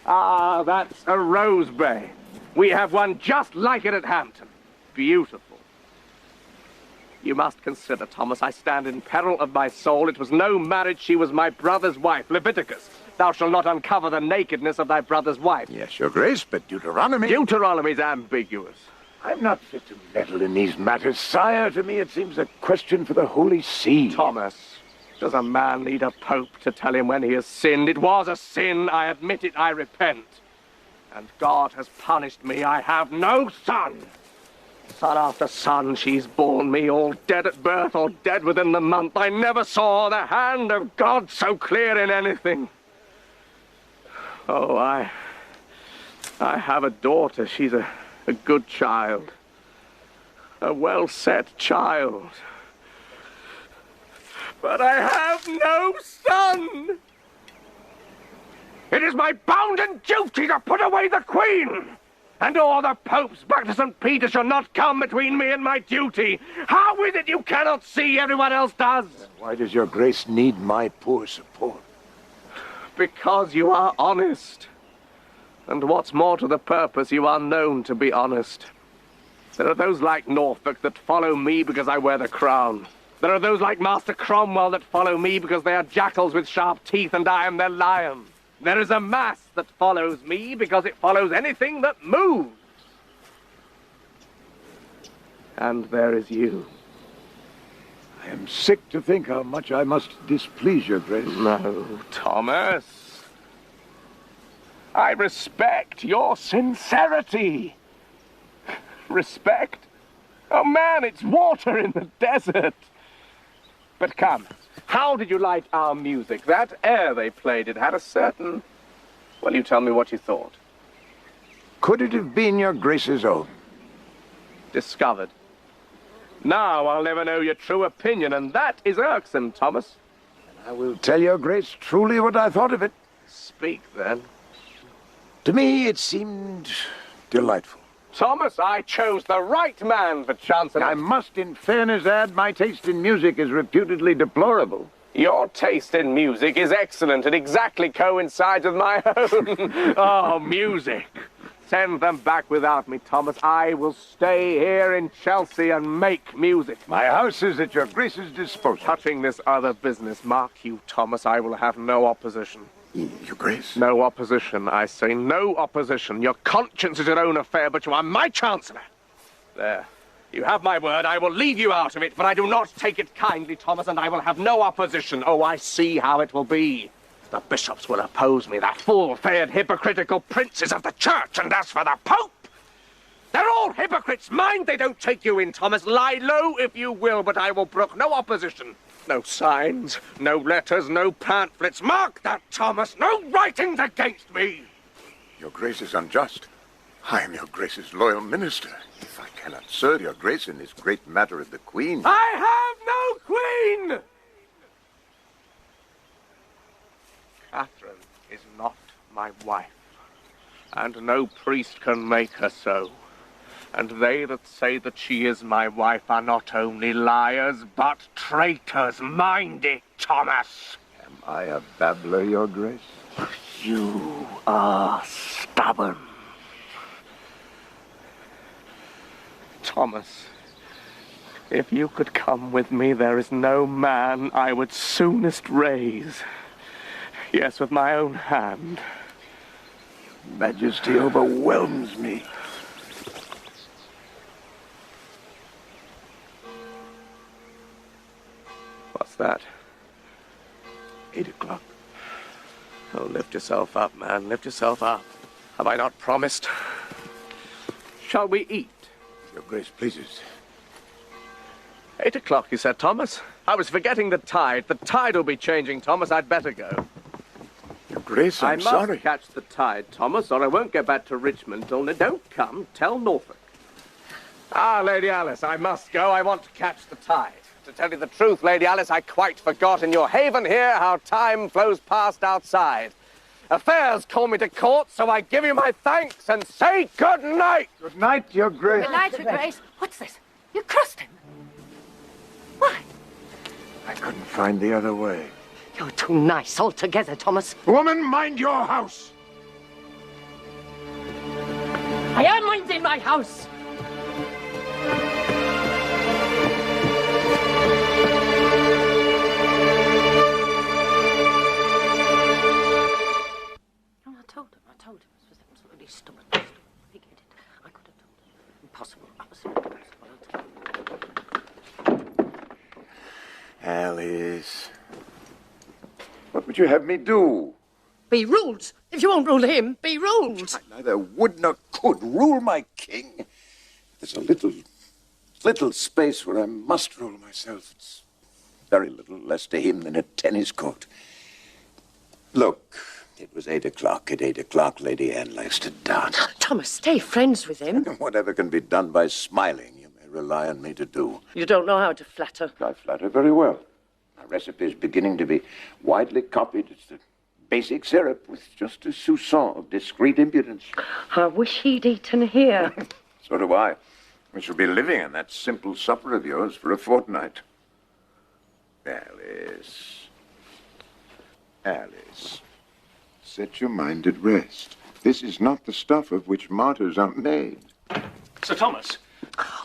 Ah, that's a rose bay. We have one just like it at Hampton. Beautiful. You must consider, Thomas, I stand in peril of my soul. It was no marriage. She was my brother's wife. Leviticus, thou shalt not uncover the nakedness of thy brother's wife. Yes, your grace, but Deuteronomy... Deuteronomy's ambiguous. I'm not fit to meddle in these matters, sire. To me it seems a question for the Holy See. Thomas, does a man need a pope to tell him when he has sinned? It was a sin. I admit it. I repent. And God has punished me. I have no son. Son after son, she's borne me, all dead at birth or dead within the month. I never saw the hand of God so clear in anything. Oh, I have a daughter. She's a good child. A well-set child. But I have no son. It is my bounden duty to put away the Queen. And all the popes back to St. Peter shall not come between me and my duty. How is it you cannot see everyone else does? Why does your grace need my poor support? Because you are honest. And what's more to the purpose, you are known to be honest. There are those like Norfolk that follow me because I wear the crown. There are those like Master Cromwell that follow me because they are jackals with sharp teeth and I am their lion. There is a mass that follows me because it follows anything that moves. And there is you. I am sick to think how much I must displease your grace. No, Thomas. I respect your sincerity. Respect? Oh, man, it's water in the desert. But come, how did you like our music? That air they played, it had a certain... Well, you tell me what you thought. Could it have been your grace's own? Discovered. Now I'll never know your true opinion, and that is irksome, Thomas. I will tell your grace truly what I thought of it. Speak, then. To me, it seemed delightful. Thomas, I chose the right man for Chancellor. I must, in fairness, add my taste in music is reputedly deplorable. Your taste in music is excellent. It exactly coincides with my own. Oh, music. Send them back without me, Thomas. I will stay here in Chelsea and make music. My house is at your grace's disposal. Touching this other business, mark you, Thomas, I will have no opposition. Your grace? No opposition, I say. No opposition. Your conscience is your own affair, but you are my chancellor. There. You have my word. I will leave you out of it, but I do not take it kindly, Thomas, and I will have no opposition. Oh, I see how it will be. The bishops will oppose me, the full-fed, hypocritical princes of the church, and as for the Pope, they're all hypocrites. Mind they don't take you in, Thomas. Lie low if you will, but I will brook no opposition. No signs, no letters, no pamphlets. Mark that, Thomas. No writings against me. Your grace is unjust. I am your grace's loyal minister. If I cannot serve your grace in this great matter of the Queen... I have no Queen! Catherine is not my wife, and no priest can make her so. And they that say that she is my wife are not only liars, but traitors. Mind it, Thomas. Am I a babbler, your grace? You are stubborn. Thomas, if you could come with me, there is no man I would soonest raise. Yes, with my own hand. Your Majesty overwhelms me. What's that? 8 o'clock. Oh, lift yourself up, man. Lift yourself up. Have I not promised? Shall we eat? Your grace pleases. 8 o'clock, you said, Thomas? I was forgetting the tide. The tide will be changing, Thomas. I'd better go. Your Grace, I'm sorry. I must catch the tide, Thomas, or I won't get back to Richmond till... Don't come, tell Norfolk. Ah, Lady Alice, I must go. I want to catch the tide. To tell you the truth, Lady Alice, I quite forgot in your haven here how time flows past outside. Affairs call me to court, so I give you my thanks and say good night. Good night, Your Grace. Good night, Your Grace. What's this? You crossed him? Why? I couldn't find the other way. You're too nice altogether, Thomas. Woman, mind your house. I am minding my house. I told him. This was absolutely stupid. Beheaded. I could have told him. Impossible. Absolutely impossible. Alice. What would you have me do? Be ruled. If you won't rule him, be ruled. I neither would nor could rule my king. There's a little space where I must rule myself. It's very little less to him than a tennis court. Look, it was 8 o'clock. At 8 o'clock, Lady Anne likes to dance. Thomas, stay friends with him. Whatever can be done by smiling, you may rely on me to do. You don't know how to flatter. I flatter very well. My recipe is beginning to be widely copied. It's the basic syrup with just a soupçon of discreet impudence. I wish he'd eaten here. So do I. We shall be living on that simple supper of yours for a fortnight. Alice. Alice. Set your mind at rest. This is not the stuff of which martyrs are made. Sir Thomas.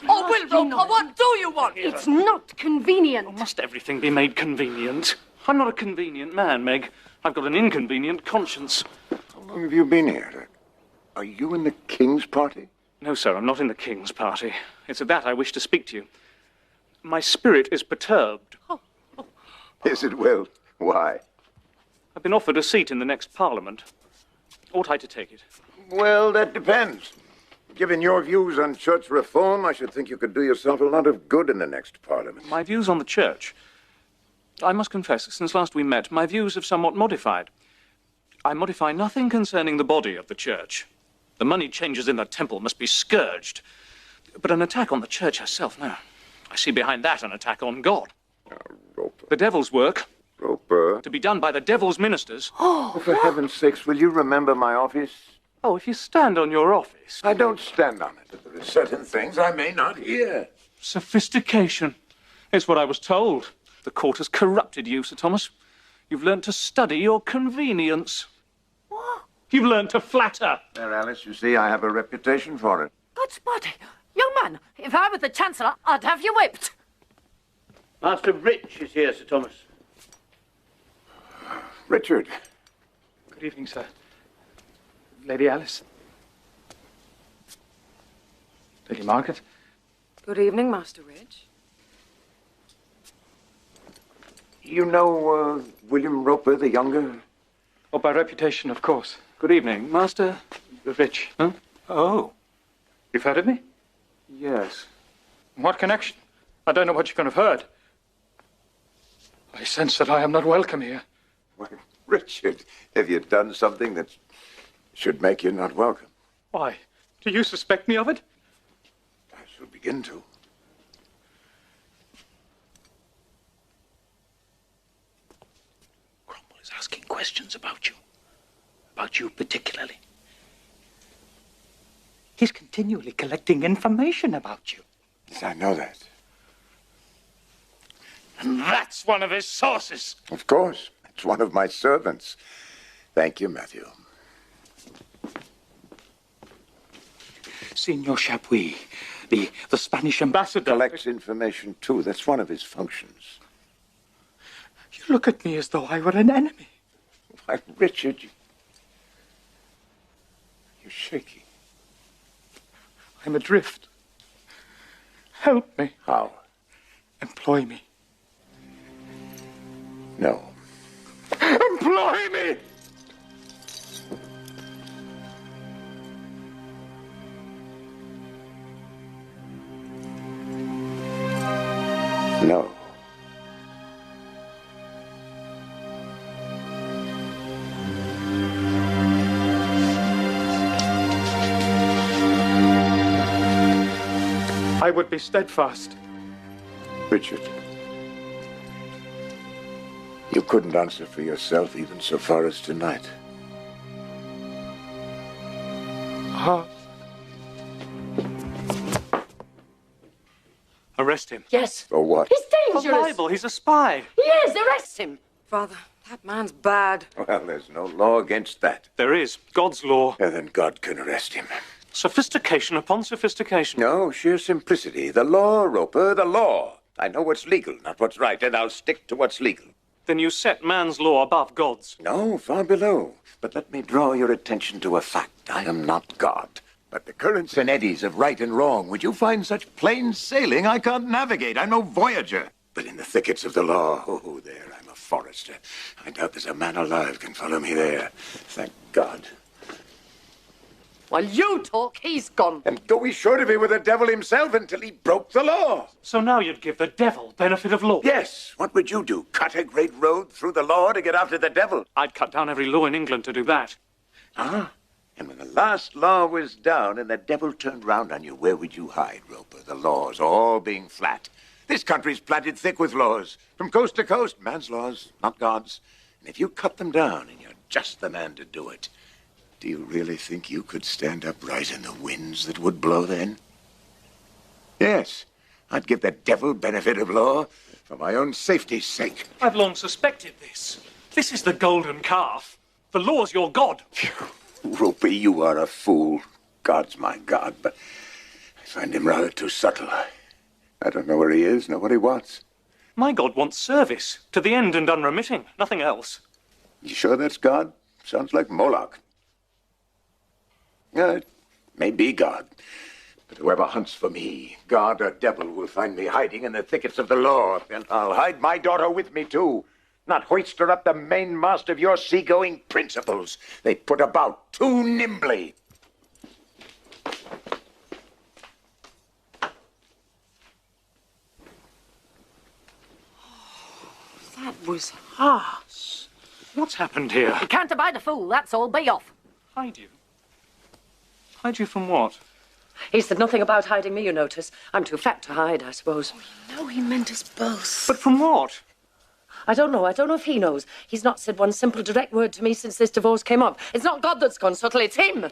Oh, Will Roper, what do you want? It's not convenient. Oh, must everything be made convenient? I'm not a convenient man, Meg. I've got an inconvenient conscience. How long have you been here? Are you in the King's party? No, sir, I'm not in the King's party. It's of that I wish to speak to you. My spirit is perturbed. Is it, Will? Why? I've been offered a seat in the next Parliament. Ought I to take it? Well, that depends. Given your views on church reform, I should think you could do yourself a lot of good in the next Parliament. My views on the church? I must confess, since last we met, my views have somewhat modified. I modify nothing concerning the body of the church. The money changers in the temple must be scourged. But an attack on the church herself, no. I see behind that an attack on God. Roper. The devil's work. Roper. To be done by the devil's ministers. Oh, for heaven's sakes, will you remember my office? Oh, if you stand on your office. I don't stand on it. There are certain things I may not hear. Sophistication. It's what I was told. The court has corrupted you, Sir Thomas. You've learnt to study your convenience. What? You've learnt to flatter. There, Alice, you see, I have a reputation for it. God's body. Young man, if I were the Chancellor, I'd have you whipped. Master Rich is here, Sir Thomas. Richard. Good evening, sir. Lady Alice. Lady Margaret. Good evening, Master Ridge. You know William Roper the Younger? Oh, by reputation, of course. Good evening, Master Rich. Huh? Oh. You've heard of me? Yes. In what connection? I don't know what you can have heard. I sense that I am not welcome here. Well, Richard, have you done something that should make you not welcome? Why? Do you suspect me of it? I shall begin to. Cromwell is asking questions about you. About you particularly. He's continually collecting information about you. Yes, I know that. And that's one of his sources. Of course. It's one of my servants. Thank you, Matthew. Signor Chapuis, the Spanish ambassador... Collects information, too. That's one of his functions. You look at me as though I were an enemy. Why, Richard, you're shaking. I'm adrift. Help me. How? Employ me. No. Employ me! No. I would be steadfast. Richard, you couldn't answer for yourself even so far as tonight. Arrest him. Yes. For what? He's dangerous. A libel. He's a spy. He is. Arrest him. Father, that man's bad. Well, there's no law against that. There is. God's law. And then God can arrest him. Sophistication upon sophistication. No, sheer simplicity. The law, Roper, the law. I know what's legal, not what's right, and I'll stick to what's legal. Then you set man's law above God's. No, far below. But let me draw your attention to a fact. I am not God. But the currents and eddies of right and wrong, would you find such plain sailing I can't navigate? I'm no voyager. But in the thickets of the law, oh, there, I'm a forester. I doubt there's a man alive can follow me there. Thank God. While you talk, he's gone. And go he sure to be with the devil himself until he broke the law. So now you'd give the devil benefit of law? Yes. What would you do? Cut a great road through the law to get after the devil? I'd cut down every law in England to do that. Ah. And when the last law was down and the devil turned round on you, where would you hide, Roper? The laws all being flat. This country's planted thick with laws. From coast to coast, man's laws, not God's. And if you cut them down, and you're just the man to do it, do you really think you could stand upright in the winds that would blow then? Yes, I'd give the devil benefit of law for my own safety's sake. I've long suspected this. This is the golden calf. The law's your God. Roper, you are a fool. God's my God, but I find him rather too subtle. I don't know where he is, nor what he wants. My God wants service, to the end and unremitting, nothing else. You sure that's God? Sounds like Moloch. It may be God, but whoever hunts for me, God or devil, will find me hiding in the thickets of the law, and I'll hide my daughter with me, too. Not hoist her up the mainmast of your seagoing principles. They put about too nimbly. That was harsh. What's happened here? You can't abide a fool, that's all. Be off. Hide you? Hide you from what? He said nothing about hiding me, you notice. I'm too fat to hide, I suppose. No, he meant us both. But from what? I don't know. I don't know if he knows. He's not said one simple, direct word to me since this divorce came up. It's not God that's gone subtle, it's him.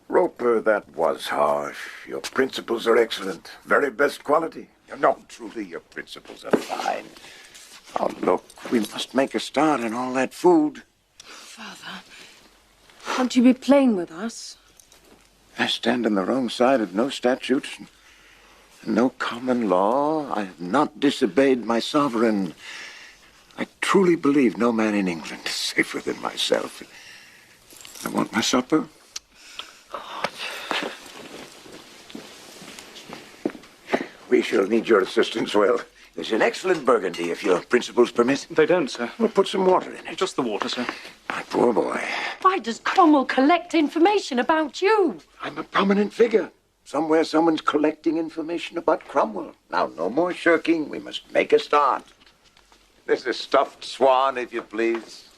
Roper, that was harsh. Your principles are excellent. Very best quality. No, truly, your principles are fine. Oh, look, we must make a start on all that food. Father, won't you be plain with us? I stand on the wrong side of no statutes, no common law. I have not disobeyed my sovereign. I truly believe no man in England is safer than myself. I want my supper. We shall need your assistance, Will. There's an excellent burgundy, if your principles permit. They don't, sir. We'll put some water in it. Just the water, sir. My poor boy. Why does Cromwell collect information about you? I'm a prominent figure. Somewhere someone's collecting information about Cromwell. Now, no more shirking. We must make a start. There's a stuffed swan, if you please.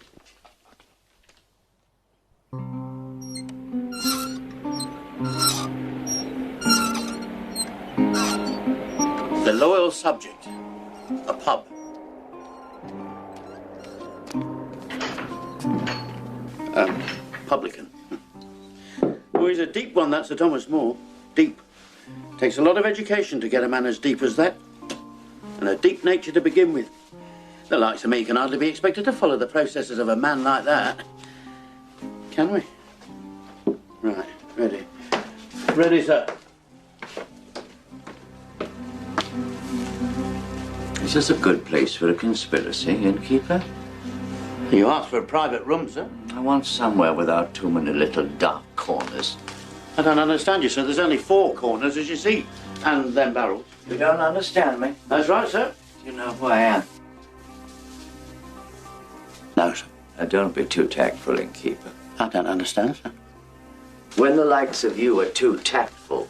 The Loyal Subject. A pub. Publican. Oh, he's a deep one, that's Sir Thomas More. Deep. Takes a lot of education to get a man as deep as that. And a deep nature to begin with. The likes of me can hardly be expected to follow the processes of a man like that. Can we? Right, ready. Ready, sir. Is this a good place for a conspiracy, innkeeper? You asked for a private room, sir. I want somewhere without too many little dark corners. I don't understand you, sir. There's only 4 corners, as you see. And them barrels. You don't understand me? That's right, sir. You know who I am? No, sir. Now, don't be too tactful, innkeeper. I don't understand, sir. When the likes of you are too tactful,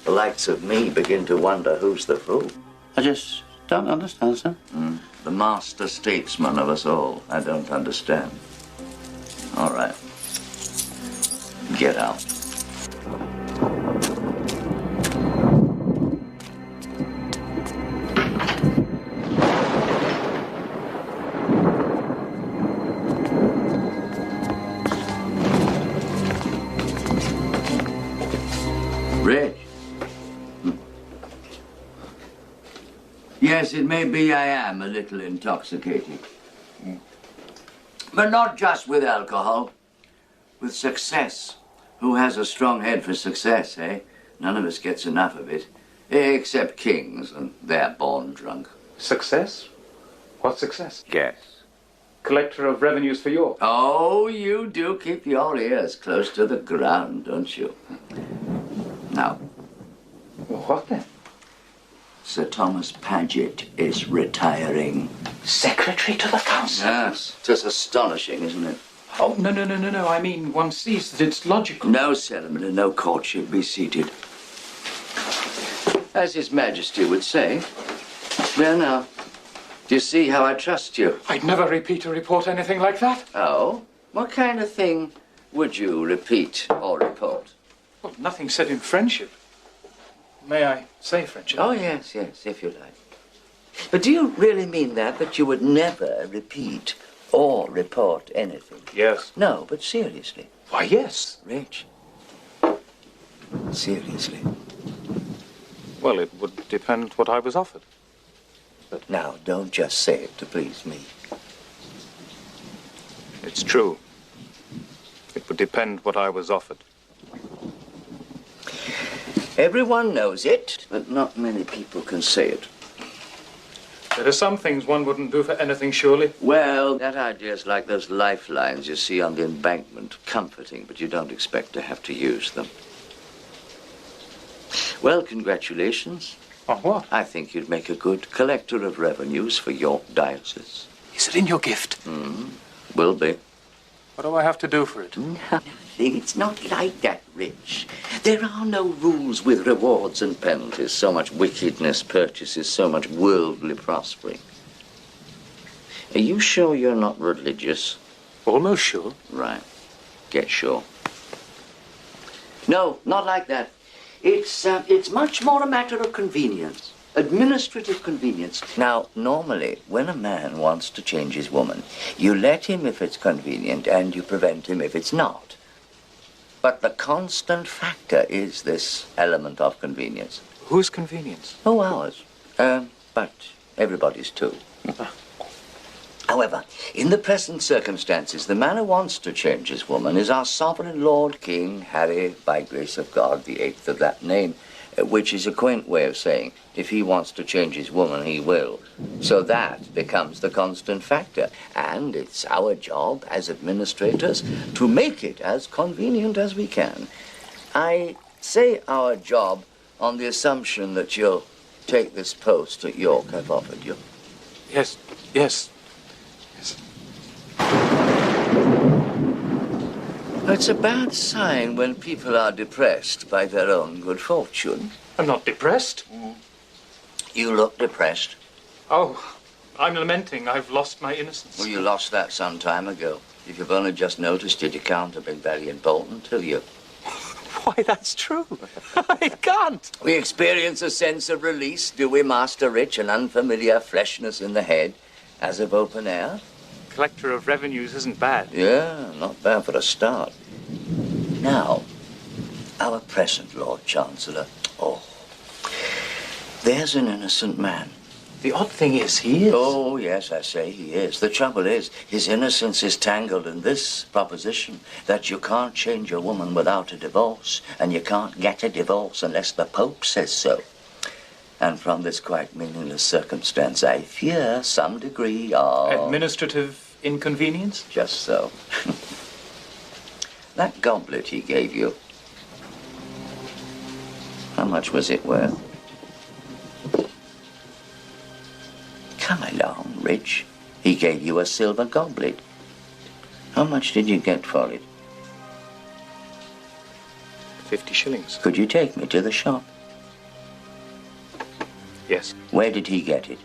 the likes of me begin to wonder who's the fool. I just don't understand, sir. The master statesman of us all. I don't understand. All right. Get out. Yes, it may be I am a little intoxicated. But not just with alcohol. With success. Who has a strong head for success, eh? None of us gets enough of it. Except kings, and they're born drunk. Success? What success? Guess. Collector of revenues for York. Oh, you do keep your ears close to the ground, don't you? Now. What then? Sir Thomas Paget is retiring. Secretary to the council? Yes. Just astonishing, isn't it? Oh, no. I mean, one sees that it's logical. No ceremony, no courtship. Be seated. As His Majesty would say. There now. Do you see how I trust you? I'd never repeat or report anything like that. Oh? What kind of thing would you repeat or report? Well, nothing said in friendship. May I say friendship? Oh, yes, if you like. But do you really mean that you would never repeat or report anything? Yes. No, but seriously. Why, yes. Rich. Seriously. Well, it would depend what I was offered. But now, don't just say it to please me. It's true. It would depend what I was offered. Everyone knows it, but not many people can say it. There are some things one wouldn't do for anything, surely. Well, that idea's like those lifelines you see on the embankment. Comforting, but you don't expect to have to use them. Well, congratulations. On what? I think you'd make a good collector of revenues for York Diocese. Is it in your gift? Will be. What do I have to do for it? Nothing. It's not like that, Rich. There are no rules with rewards and penalties. So much wickedness purchases so much worldly prospering. Are you sure you're not religious? Almost sure. Right. Get sure. No, not like that. It's much more a matter of convenience. Administrative convenience. Now, normally, when a man wants to change his woman, you let him if it's convenient and you prevent him if it's not. But the constant factor is this element of convenience. Whose convenience? Oh, ours. But everybody's too. However, in the present circumstances, the man who wants to change his woman is our sovereign Lord King Harry, by grace of God, the 8th of that name, which is a quaint way of saying, if he wants to change his woman, he will. So that becomes the constant factor. And it's our job as administrators to make it as convenient as we can. I say our job on the assumption that you'll take this post at York I've offered you. Yes. It's a bad sign when people are depressed by their own good fortune. I'm not depressed. You look depressed. Oh, I'm lamenting I've lost my innocence. Well, you lost that some time ago. If you've only just noticed it, you can't have been very important, till you. Why, that's true. I can't. We experience a sense of release, do we, Master Rich? An unfamiliar freshness in the head, as of open air. Collector of revenues isn't bad. Yeah, not bad for a start. Now, our present Lord Chancellor. Oh, there's an innocent man. The odd thing is, he is. Oh, yes, I say he is. The trouble is, his innocence is tangled in this proposition that you can't change a woman without a divorce, and you can't get a divorce unless the Pope says so. And from this quite meaningless circumstance, I fear some degree of... Administrative inconvenience? Just so. That goblet he gave you, how much was it worth? Come along, Rich. He gave you a silver goblet. How much did you get for it? 50 shillings. Could you take me to the shop? Yes. Where did he get it?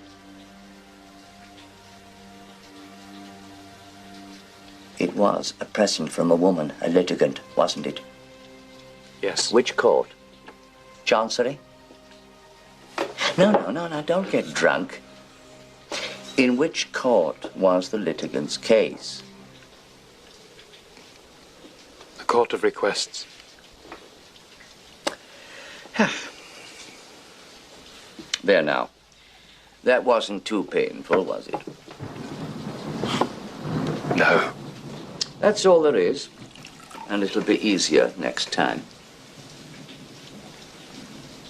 It was a present from a woman, a litigant, wasn't it? Yes. Which court? Chancery? No, don't get drunk. In which court was the litigant's case? The Court of Requests. There now. That wasn't too painful, was it? No. That's all there is. And it'll be easier next time.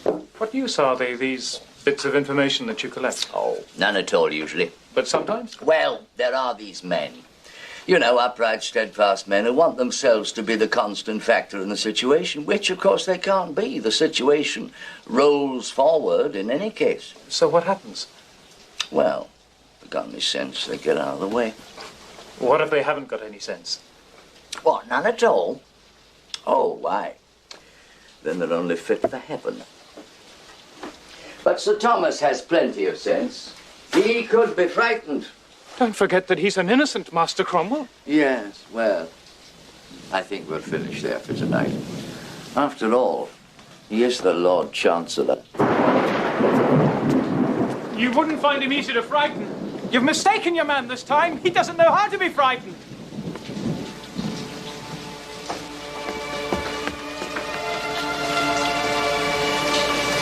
What use are they, these bits of information that you collect? Oh, none at all, usually. But sometimes? Well, there are these men. You know, upright, steadfast men who want themselves to be the constant factor in the situation, which, of course, they can't be. The situation rolls forward in any case. So what happens? Well, if they've got any sense, they get out of the way. What if they haven't got any sense? What, none at all? Oh, why? Then they're only fit for heaven. But Sir Thomas has plenty of sense. He could be frightened. Don't forget that he's an innocent, Master Cromwell. Yes, well, I think we'll finish there for tonight. After all, he is the Lord Chancellor. You wouldn't find him easy to frighten. You've mistaken your man this time. He doesn't know how to be frightened.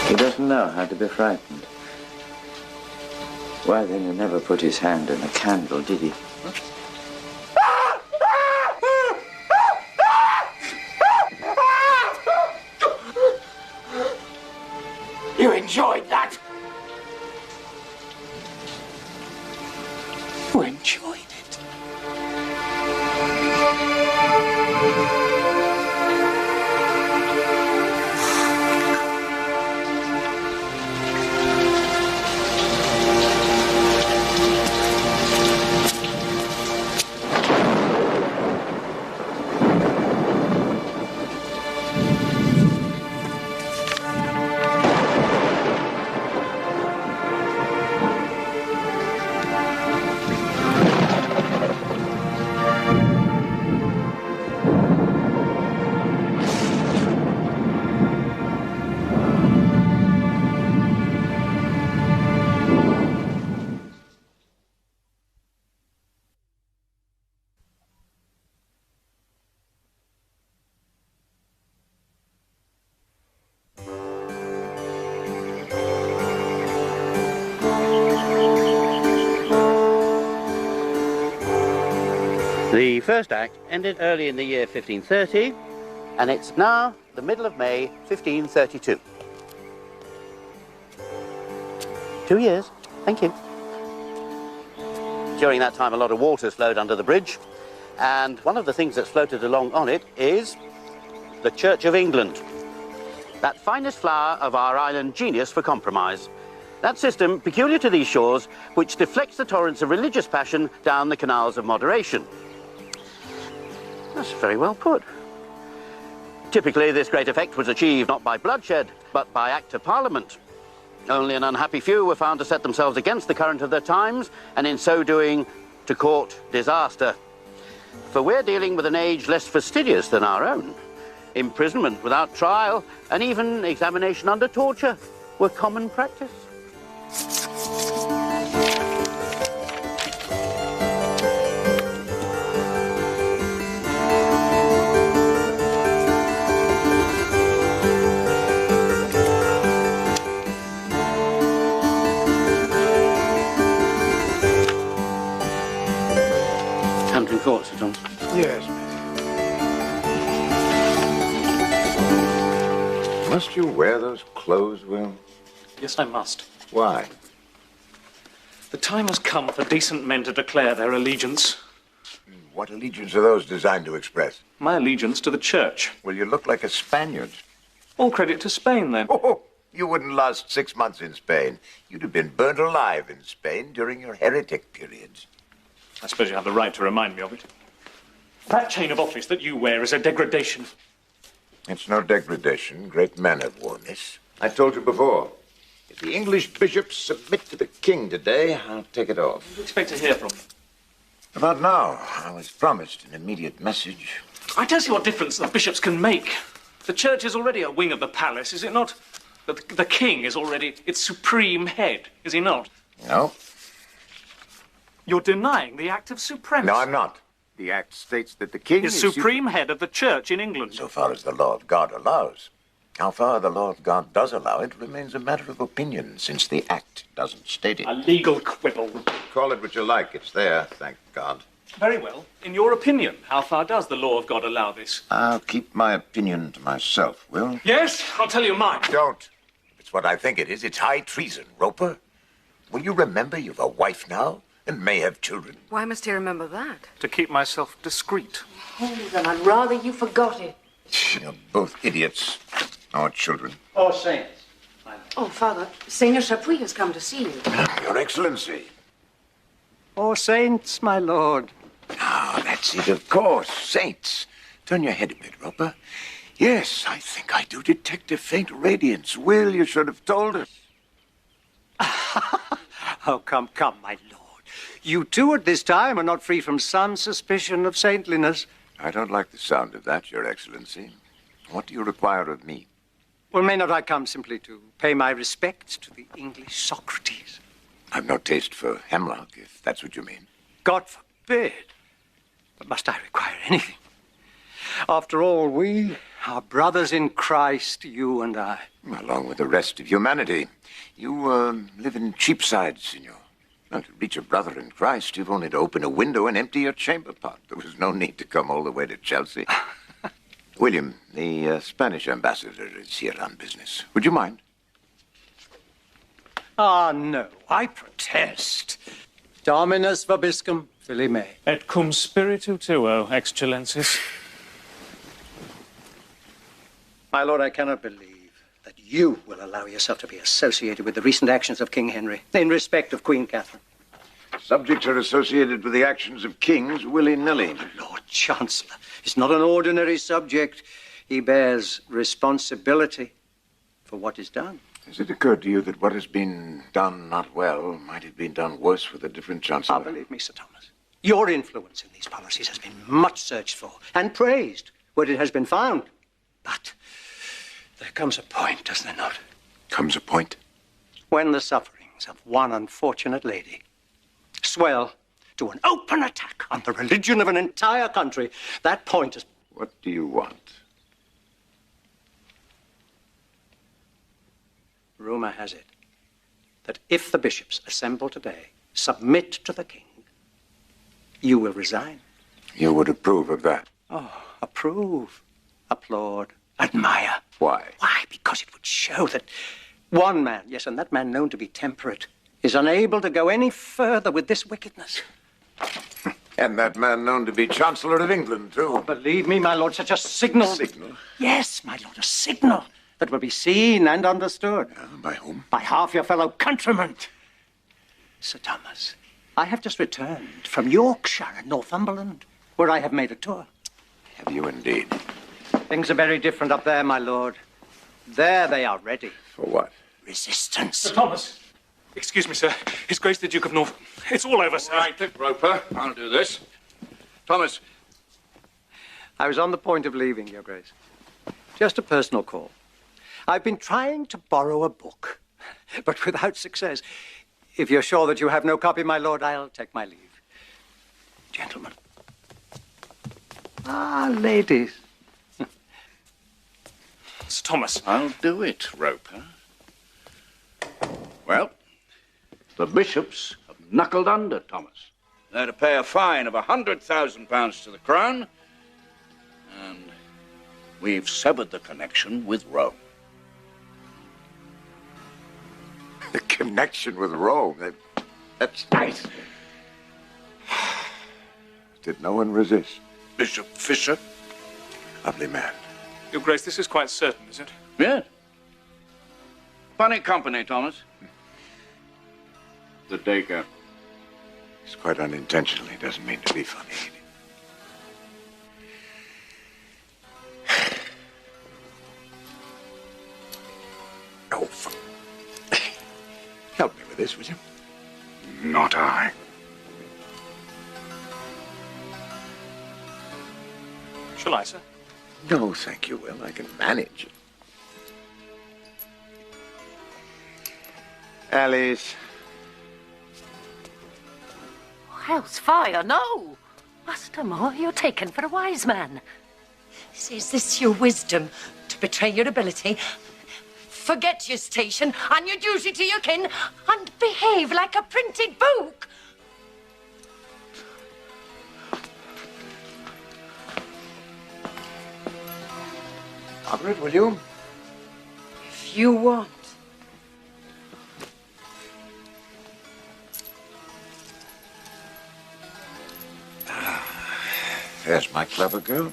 He doesn't know how to be frightened. Why, then he never put his hand in a candle, did he? You enjoyed that? You enjoyed it. The first act ended early in the year 1530, and it's now the middle of May 1532. 2 years. Thank you. During that time, a lot of water's flowed under the bridge, and one of the things that's floated along on it is the Church of England, that finest flower of our island genius for compromise. That system, peculiar to these shores, which deflects the torrents of religious passion down the canals of moderation. That's very well put. Typically, this great effect was achieved not by bloodshed, but by Act of Parliament. Only an unhappy few were found to set themselves against the current of their times, and in so doing, to court disaster. For we're dealing with an age less fastidious than our own. Imprisonment without trial, and even examination under torture, were common practice. Hampton Court, Sir Thomas. Yes. Must you wear those clothes, Will? Yes, I must. Why? The time has come for decent men to declare their allegiance. What allegiance are those designed to express? My allegiance to the church. Well, you look like a Spaniard. All credit to Spain, then. Oh, you wouldn't last 6 months in Spain. You'd have been burnt alive in Spain during your heretic periods. I suppose you have the right to remind me of it. That chain of office that you wear is a degradation. It's no degradation. Great men have worn this. I told you before. If the English bishops submit to the king today, I'll take it off. What do you expect to hear from them? About now. I was promised an immediate message. I don't see what difference the bishops can make. The church is already a wing of the palace, is it not? The king is already its supreme head, is he not? No. You're denying the act of supremacy. No, I'm not. The act states that the king is supreme head of the church in England. So far as the law of God allows. How far the Lord God does allow it remains a matter of opinion, since the Act doesn't state it. A legal quibble. Call it what you like. It's there, thank God. Very well. In your opinion, how far does the law of God allow this? I'll keep my opinion to myself, Will. Yes, I'll tell you mine. Don't. It's what I think it is. It's high treason, Roper. Will you remember you've a wife now and may have children? Why must he remember that? To keep myself discreet. Oh, then I'd rather you forgot it. You're both idiots. Our children. All saints. Oh, Father, Senior Chapuis has come to see you. Your Excellency. All saints, my lord. Ah, that's it, of course. Saints. Turn your head a bit, Roper. Yes, I think I do detect a faint radiance. Will, you should have told us. Oh, come, my lord. You too at this time are not free from some suspicion of saintliness. I don't like the sound of that, Your Excellency. What do you require of me? Well, may not I come simply to pay my respects to the English Socrates? I've no taste for hemlock, if that's what you mean. God forbid. But must I require anything? After all, we are brothers in Christ, you and I. Along with the rest of humanity. You live in Cheapside, Signor. Well, to reach a brother in Christ, you've only to open a window and empty your chamber pot. There was no need to come all the way to Chelsea. William, the Spanish ambassador is here on business. Would you mind? Ah, no, I protest. Dominus vobiscum, Fili me. Et cum spiritu tuo, excellencies. My lord, I cannot believe that you will allow yourself to be associated with the recent actions of King Henry in respect of Queen Catherine. Subjects are associated with the actions of kings willy-nilly. The Lord Chancellor is not an ordinary subject. He bears responsibility for what is done. Has it occurred to you that what has been done not well might have been done worse with a different chancellor? Ah, believe me, Sir Thomas, your influence in these policies has been much searched for and praised where it has been found. But there comes a point, does there not? Comes a point? When the sufferings of one unfortunate lady swell to an open attack on the religion of an entire country, that point is... What do you want? Rumor has it that if the bishops assemble today submit to the king, you will resign. You would approve of that? Oh, approve, applaud, admire. Why? Why? Because it would show that one man, yes, and that man known to be temperate, is unable to go any further with this wickedness. And that man known to be Chancellor of England, too. Oh, believe me, my lord, such a signal... Signal? Yes, my lord, a signal that will be seen and understood. By whom? By half your fellow countrymen. Sir Thomas, I have just returned from Yorkshire and Northumberland, where I have made a tour. Have you indeed? Things are very different up there, my lord. There they are ready. For what? Resistance. Sir Thomas. Excuse me, sir. His Grace the Duke of Norfolk. It's all over, sir. All right, Roper. I'll do this. Thomas. I was on the point of leaving, Your Grace. Just a personal call. I've been trying to borrow a book, but without success. If you're sure that you have no copy, my lord, I'll take my leave. Gentlemen. Ah, ladies. Sir Thomas. I'll do it, Roper. Well, the bishops have knuckled under, Thomas. They're to pay a fine of £100,000 to the crown, and we've severed the connection with Rome. The connection with Rome? That's nice. Did no one resist? Bishop Fisher? Lovely man. Your Grace, this is quite certain, is it? Yes. Funny company, Thomas. The Dacre. It's quite unintentional. He doesn't mean to be funny. Oh, help me with this, would you? Not I. Shall I, sir? No, thank you, Will. I can manage. Alice. Hell's fire, no! Master Moore, you're taken for a wise man. Is this your wisdom? not betray your ability, forget your station and your duty to your kin, and behave like a printed book. Margaret, will you? If you want. There's my clever girl.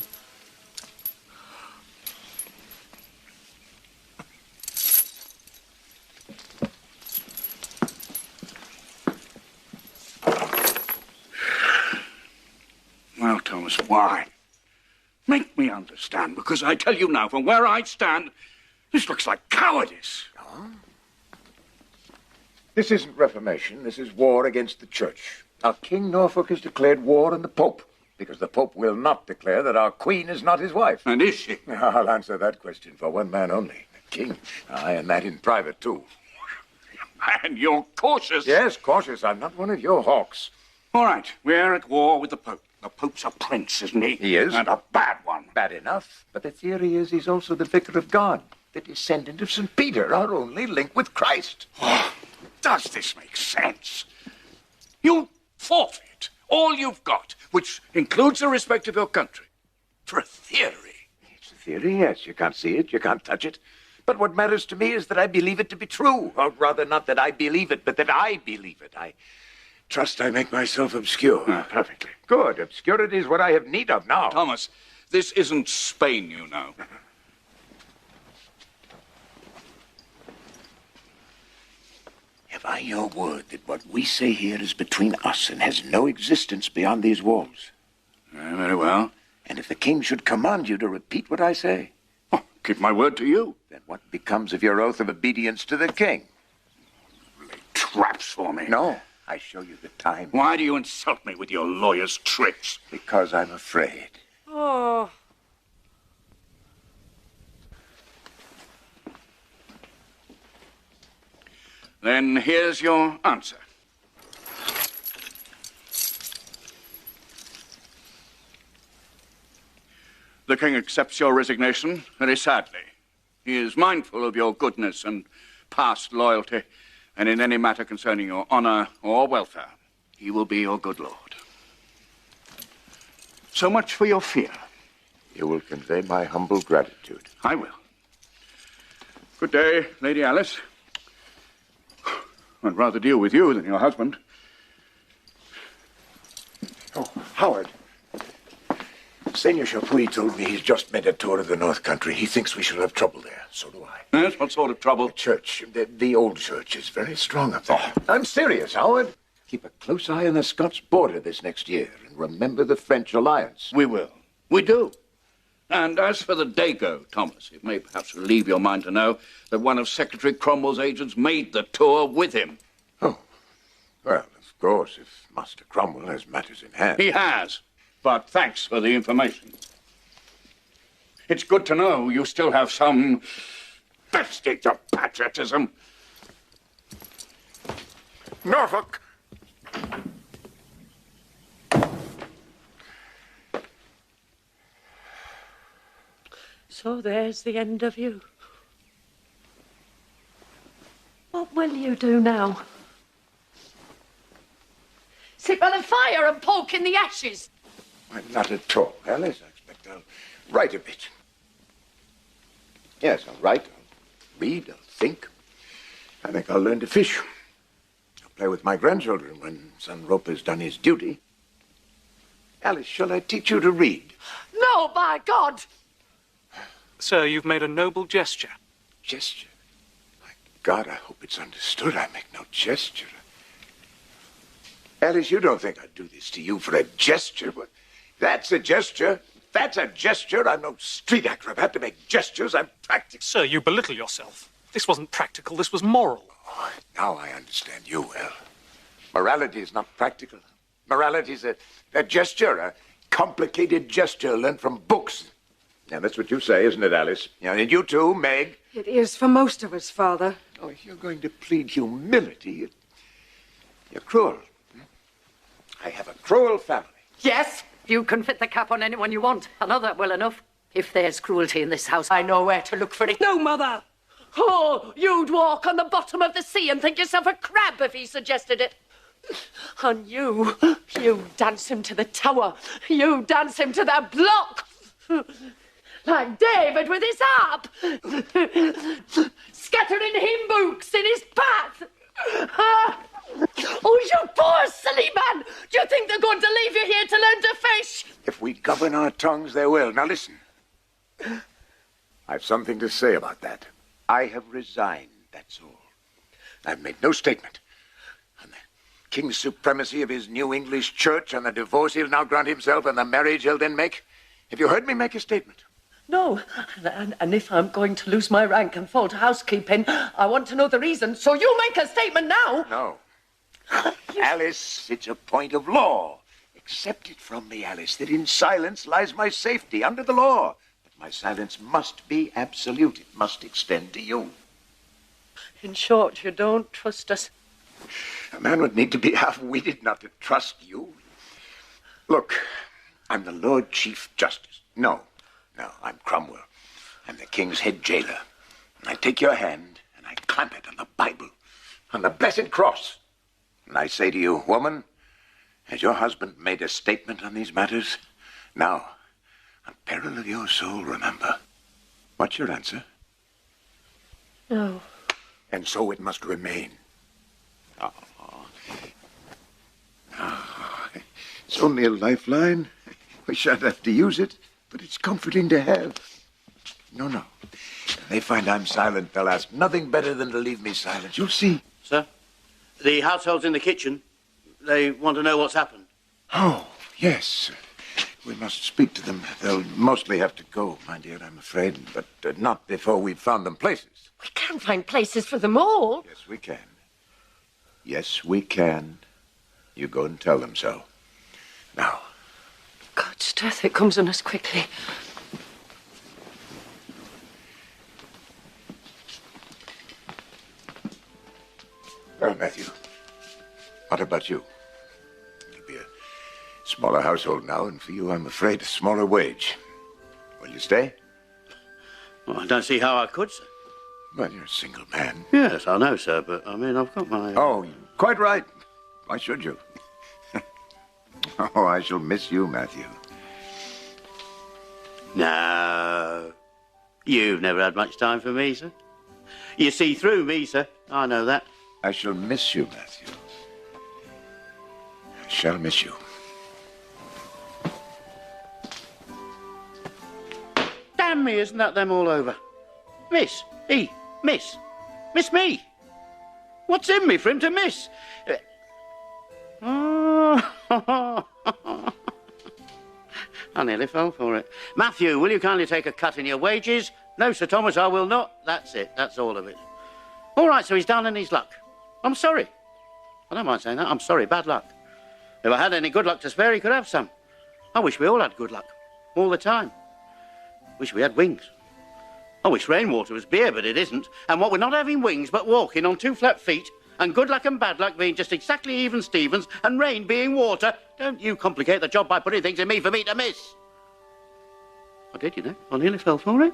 Well, Thomas, why? Make me understand, because I tell you now, from where I stand, this looks like cowardice. This isn't Reformation. This is war against the Church. Our King Norfolk has declared war on the Pope, because the Pope will not declare that our Queen is not his wife. And is she? I'll answer that question for one man only, the King. Aye, and that in private, too. And you're cautious. Yes, cautious. I'm not one of your hawks. All right, we're at war with the Pope. The Pope's a prince, isn't he? He is. And a bad one. Bad enough. But the theory is he's also the vicar of God, the descendant of St. Peter, our only link with Christ. Oh, does this make sense? You forfeit all you've got, which includes the respect of your country, for a theory. It's a theory, yes. You can't see it, you can't touch it. But what matters to me is that I believe it to be true. Or rather, not that I believe it, but that I believe it. I trust I make myself obscure. Perfectly. Good. Obscurity is what I have need of now. Thomas, this isn't Spain, you know. Have I your word that what we say here is between us and has no existence beyond these walls? Very well. And if the king should command you to repeat what I say? Oh, keep my word to you. Then what becomes of your oath of obedience to the king? Lay traps for me. No, I show you the time. Why do you insult me with your lawyer's tricks? Because I'm afraid. Oh. Then here's your answer. The king accepts your resignation very sadly. He is mindful of your goodness and past loyalty, and in any matter concerning your honor or welfare, he will be your good lord. So much for your fear. You will convey my humble gratitude. I will. Good day, Lady Alice. I'd rather deal with you than your husband. Oh, Howard. Senor Chapuis told me he's just made a tour of the North Country. He thinks we shall have trouble there. So do I. Yes, what sort of trouble? The church, the old church, is very strong up there. Oh. I'm serious, Howard. Keep a close eye on the Scots border this next year, and remember the French alliance. We will. We do. And as for the Dago, Thomas, it may perhaps relieve your mind to know that one of Secretary Cromwell's agents made the tour with him. Oh. Well, of course, if Master Cromwell has matters in hand. He has. But thanks for the information. It's good to know you still have some vestige of patriotism. Norfolk! So there's the end of you. What will you do now? Sit by the fire and poke in the ashes? I'm not at all, Alice. I expect I'll write a bit. Yes, I'll write, I'll read, I'll think. I think I'll learn to fish. I'll play with my grandchildren when son Roper's done his duty. Alice, shall I teach you to read? No, by God! Sir, you've made a noble gesture. Gesture? My God, I hope it's understood. I make no gesture. Alice, you don't think I'd do this to you for a gesture, but that's a gesture. That's a gesture. I'm no street acrobat to make gestures. I'm practical. Sir, you belittle yourself. This wasn't practical, this was moral. Oh, now I understand you well. Morality is not practical. Morality is a gesture, a complicated gesture learned from books. Now, that's what you say, isn't it, Alice? Yeah, and you too, Meg? It is for most of us, Father. Oh, if you're going to plead humility, you're cruel. I have a cruel family. Yes, you can fit the cap on anyone you want. Another well enough. If there's cruelty in this house, I know where to look for it. No, Mother! Oh, you'd walk on the bottom of the sea and think yourself a crab if he suggested it. And you dance him to the tower. You dance him to the block. Like David with his harp. Scattering hymn books in his path. Oh, you poor silly man. Do you think they're going to leave you here to learn to fish? If we govern our tongues, they will. Now listen. I've something to say about that. I have resigned, that's all. I've made no statement. On the king's supremacy of his new English church, and the divorce he'll now grant himself, and the marriage he'll then make. Have you heard me make a statement? No, and if I'm going to lose my rank and fall to housekeeping, I want to know the reason, so you make a statement now. No. Alice, it's a point of law. Accept it from me, Alice, that in silence lies my safety under the law. But my silence must be absolute. It must extend to you. In short, you don't trust us. A man would need to be half-witted not to trust you. Look, I'm the Lord Chief Justice. No, I'm Cromwell. I'm the king's head jailer. And I take your hand and I clamp it on the Bible, on the blessed cross. And I say to you, woman, has your husband made a statement on these matters? Now, on peril of your soul, remember. What's your answer? No. And so it must remain. It's only a lifeline. We shan't have to use it, but it's comforting to have. No. When they find I'm silent, they'll ask nothing better than to leave me silent. You'll see. Sir, the household's in the kitchen. They want to know what's happened. Oh, yes. We must speak to them. They'll mostly have to go, my dear, I'm afraid, but not before we've found them places. We can't find places for them all. Yes, we can. Yes, we can. You go and tell them so. Now. God's death, it comes on us quickly. Well, Matthew, what about you? It'll be a smaller household now, and for you, I'm afraid, a smaller wage. Will you stay? Well, I don't see how I could, sir. Well, you're a single man. Yes, I know, sir, but, I mean, I've got my... Oh, quite right. Why should you? Oh, I shall miss you, Matthew. No. You've never had much time for me, sir. You see through me, sir. I know that. I shall miss you, Matthew. I shall miss you. Damn me, isn't that them all over? Miss me. What's in me for him to miss? I nearly fell for it. Matthew, will you kindly take a cut in your wages? No, Sir Thomas, I will not. That's it. That's all of it. All right, so he's down in his luck. I'm sorry. I don't mind saying that. I'm sorry. Bad luck. If I had any good luck to spare, he could have some. I wish we all had good luck. All the time. Wish we had wings. I wish rainwater was beer, but it isn't. And what with not having wings, but walking on 2 flat feet, and good luck and bad luck being just exactly even Stevens, and rain being water, don't you complicate the job by putting things in me for me to miss. I did, you know. I nearly fell for it.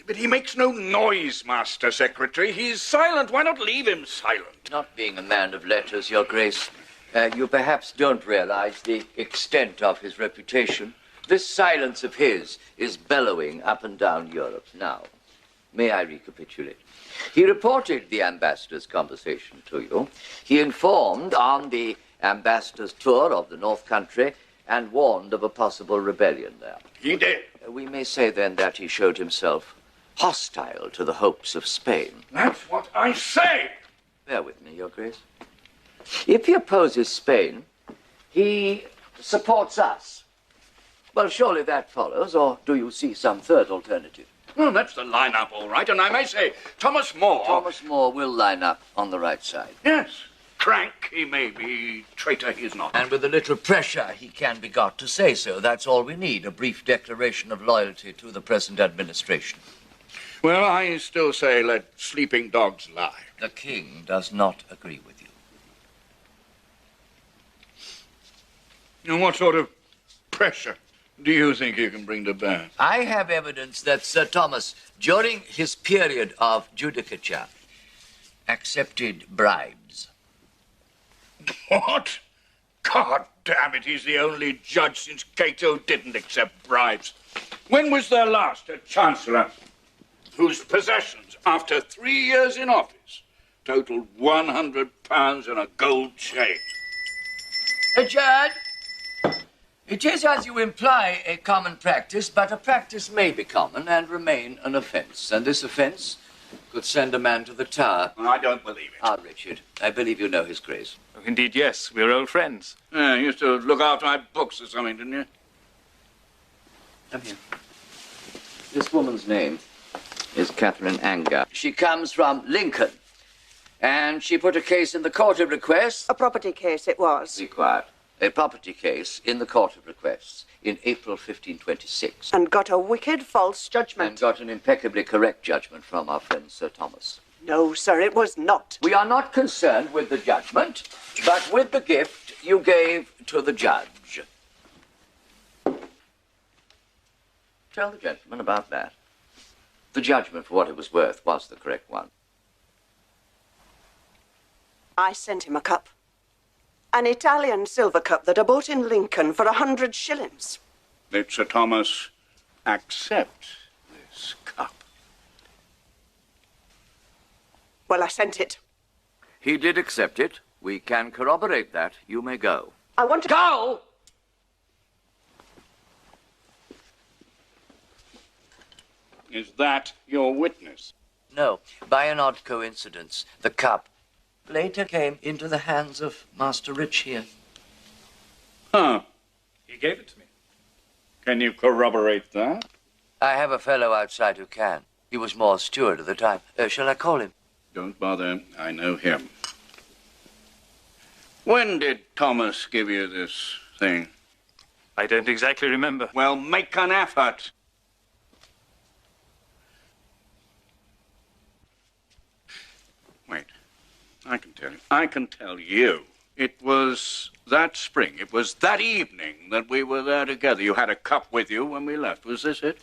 But he makes no noise, Master Secretary. He's silent. Why not leave him silent? Not being a man of letters, Your Grace, you perhaps don't realize the extent of his reputation. This silence of his is bellowing up and down Europe now. May I recapitulate? He reported the ambassador's conversation to you. He informed on the ambassador's tour of the North Country and warned of a possible rebellion there. He did. We may say then that he showed himself hostile to the hopes of Spain. That's what I say. Bear with me, Your Grace. If he opposes Spain, he supports us. Well, surely that follows, or do you see some third alternative? Well, that's the line-up, all right, and I may say, Thomas More... Thomas More will line up on the right side. Yes. Crank he may be, traitor he is not. And with a little pressure, he can be got to say so. That's all we need, a brief declaration of loyalty to the present administration. Well, I still say let sleeping dogs lie. The king does not agree with you. And what sort of pressure do you think you can bring to bear? I have evidence that Sir Thomas, during his period of judicature, accepted bribes. What? God damn it, he's the only judge since Cato didn't accept bribes. When was there last a chancellor whose possessions, after 3 years in office, totaled £100 and a gold chain? Judge, it is, as you imply, a common practice, but a practice may be common and remain an offence. And this offence could send a man to the Tower. I don't believe it. Ah, Richard, I believe you know his grace. Oh, indeed, yes. We're old friends. Yeah, you used to look after my books or something, didn't you? Come here. This woman's name is Catherine Anger. She comes from Lincoln. And she put a case in the Court of Requests. A property case it was. Be quiet. A property case in the Court of Requests in April 1526. And got a wicked false judgment. And got an impeccably correct judgment from our friend Sir Thomas. No, sir, it was not. We are not concerned with the judgment, but with the gift you gave to the judge. Tell the gentleman about that. The judgment, for what it was worth, was the correct one. I sent him a cup. An Italian silver cup that I bought in Lincoln for 100 shillings. Did Sir Thomas accept this cup? Well, I sent it. He did accept it. We can corroborate that. You may go. I want to... Go! Is that your witness? No. By an odd coincidence, the cup later came into the hands of Master Rich here. Huh. He gave it to me. Can you corroborate that? I have a fellow outside who can. He was more steward at the time. Shall I call him? Don't bother. I know him. When did Thomas give you this thing? I don't exactly remember. Well, make an effort. Wait. I can tell you. I can tell you. It was that spring. It was that evening that we were there together. You had a cup with you when we left. Was this it?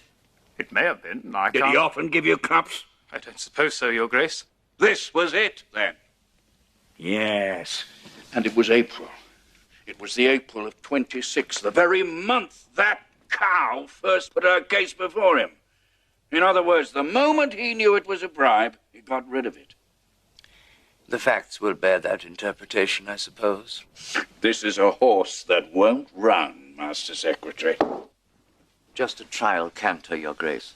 It may have been. Did he often give you cups? I don't suppose so, Your Grace. This was it, then? Yes. And it was April. It was the April of 26, the very month that cow first put her case before him. In other words, the moment he knew it was a bribe, he got rid of it. The facts will bear that interpretation, I suppose. This is a horse that won't run, Master Secretary. Just a trial canter, Your Grace.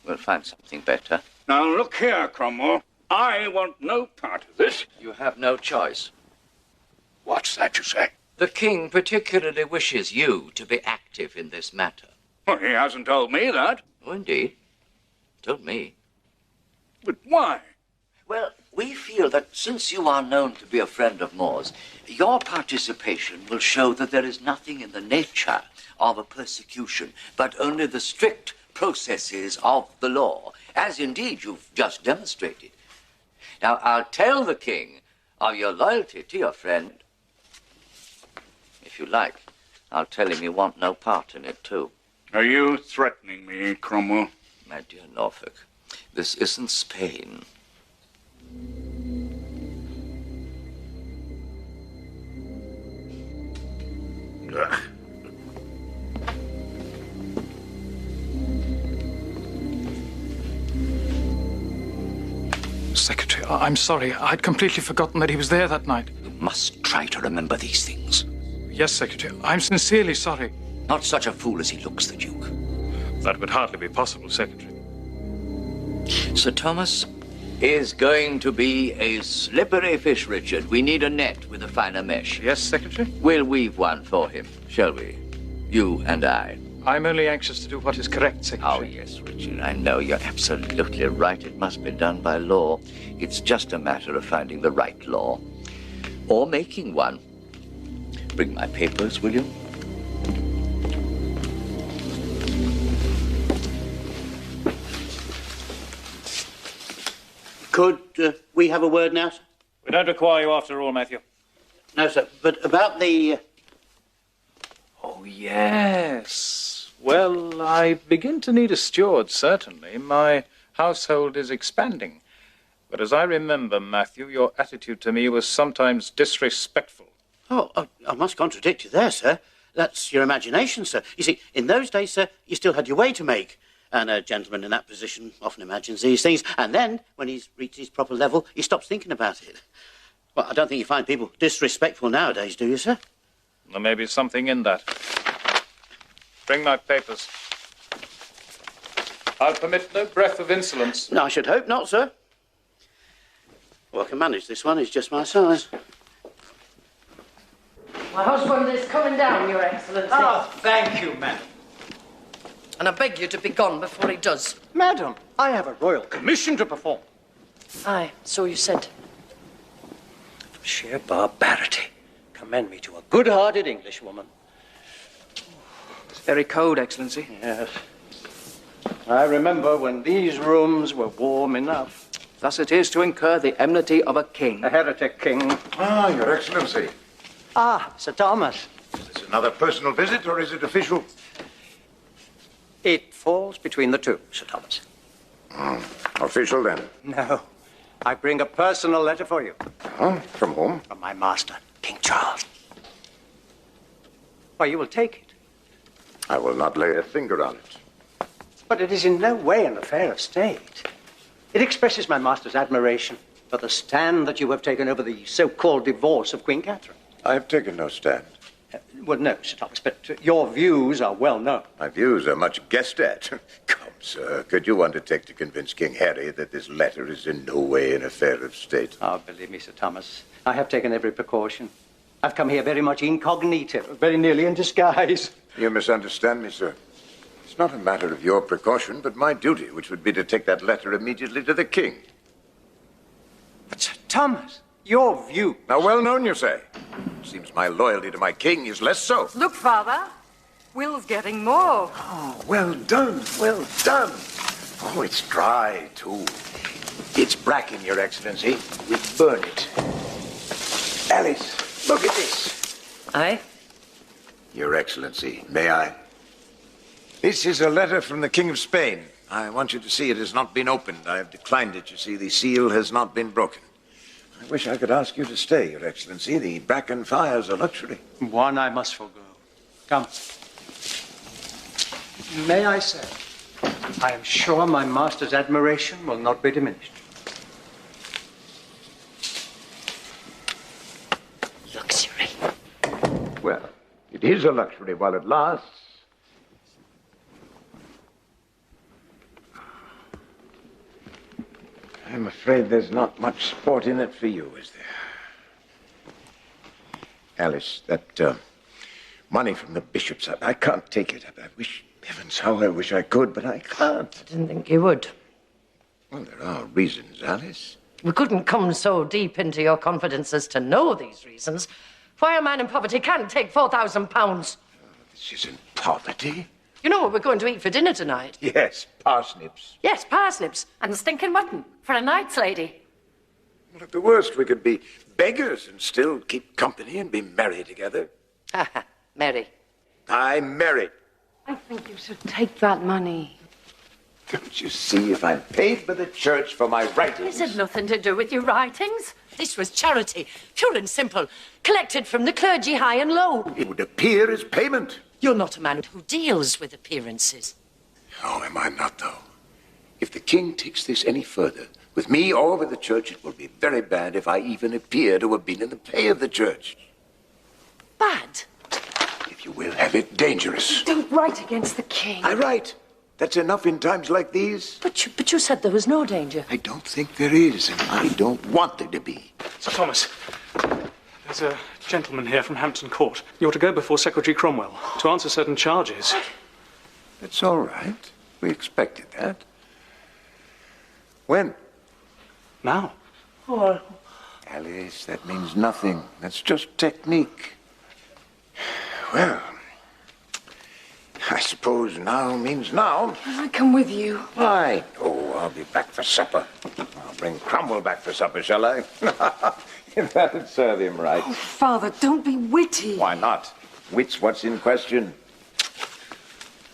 We'll find something better. Now, look here, Cromwell. I want no part of this. You have no choice. What's that you say? The King particularly wishes you to be active in this matter. Well, he hasn't told me that. Oh, indeed. Told me. But why? Well, we feel that since you are known to be a friend of Moore's, your participation will show that there is nothing in the nature of a persecution, but only the strict processes of the law, as indeed you've just demonstrated. Now, I'll tell the King of your loyalty to your friend. If you like, I'll tell him you want no part in it, too. Are you threatening me, Cromwell? My dear Norfolk, this isn't Spain. Ugh. Secretary, I'm sorry. I'd completely forgotten that he was there that night. You must try to remember these things. Yes, Secretary. I'm sincerely sorry. Not such a fool as he looks, the Duke. That would hardly be possible, Secretary. Sir Thomas is going to be a slippery fish, Richard. We need a net with a finer mesh. Yes, Secretary? We'll weave one for him, shall we? You and I. I'm only anxious to do what is correct, Secretary. Oh, yes, Richard. I know you're absolutely right. It must be done by law. It's just a matter of finding the right law. Or making one. Bring my papers, will you? Could we have a word now, sir? We don't require you after all, Matthew. No, sir. But about the... Oh, yes. Well, I begin to need a steward, certainly. My household is expanding. But as I remember, Matthew, your attitude to me was sometimes disrespectful. Oh, I must contradict you there, sir. That's your imagination, sir. You see, in those days, sir, you still had your way to make. And a gentleman in that position often imagines these things. And then, when he's reached his proper level, he stops thinking about it. Well, I don't think you find people disrespectful nowadays, do you, sir? There may be something in that. Bring my papers. I'll permit no breath of insolence. No, I should hope not, sir. Well, I can manage this one. It's just my size. My husband is coming down, Your Excellency. Ah, thank you, madam. And I beg you to be gone before he does. Madam, I have a royal commission to perform. Aye, so you said. For sheer barbarity, commend me to a good-hearted Englishwoman. It's very cold, Excellency. Yes. I remember when these rooms were warm enough. Thus it is to incur the enmity of a king. A heretic king. Ah, Your Excellency. Ah, Sir Thomas. Is this another personal visit, or is it official? It falls between the two, Sir Thomas. Official, then? No. I bring a personal letter for you. Oh, from whom? From my master, King Charles. Why, you will take it. I will not lay a finger on it. But it is in no way an affair of state. It expresses my master's admiration for the stand that you have taken over the so-called divorce of Queen Catherine. I have taken no stand. Well, no, Sir Thomas, but your views are well known. My views are much guessed at. Come, sir, could you undertake to convince King Harry that this letter is in no way an affair of state? Oh, believe me, Sir Thomas, I have taken every precaution. I've come here very much incognito, very nearly in disguise. You misunderstand me, sir. It's not a matter of your precaution, but my duty, which would be to take that letter immediately to the king. But, Sir Thomas, your view... Now, well known, you say. Seems my loyalty to my king is less so. Look, Father. Will's getting more. Oh, well done, well done. Oh, it's dry, too. It's bracken, Your Excellency. We burn it. Alice, look at this. Aye? Your Excellency, may I? This is a letter from the King of Spain. I want you to see it has not been opened. I have declined it. You see, the seal has not been broken. I wish I could ask you to stay, Your Excellency. The bracken fire's a luxury. One I must forego. Come. May I say, I am sure my master's admiration will not be diminished. Luxury. Well, it is a luxury while it lasts. I'm afraid there's not much sport in it for you, is there? Alice, that money from the bishops, I can't take it. I wish, heavens, how I wish I could, but I can't. I didn't think you would. Well, there are reasons, Alice. We couldn't come so deep into your confidence as to know these reasons. Why a man in poverty can't take £4,000. This isn't poverty. You know what we're going to eat for dinner tonight? Yes, parsnips. Yes, parsnips. And stinking mutton for a knight's lady. Well, at the worst, we could be beggars and still keep company and be merry together. Ha ha, merry. I'm merry. I think you should take that money. Don't you see, if I'm paid by the church for my writings... This had nothing to do with your writings. This was charity, pure and simple, collected from the clergy high and low. It would appear as payment. You're not a man who deals with appearances. Oh, am I not, though? If the king takes this any further, with me or with the church, it will be very bad if I even appear to have been in the pay of the church. Bad? If you will have it, dangerous. Don't write against the king. I write. That's enough in times like these. But you said there was no danger. I don't think there is, and I don't want there to be. Sir Thomas, there's a gentleman here from Hampton Court. You're to go before Secretary Cromwell to answer certain charges. That's all right. We expected that. When? Now. Oh. Alice, that means nothing. That's just technique. Well, I suppose now means now. I'll come with you. Why? Oh, I'll be back for supper. I'll bring Cromwell back for supper, shall I? If that'd serve him right. Oh, Father, don't be witty. Why not? Wit's what's in question.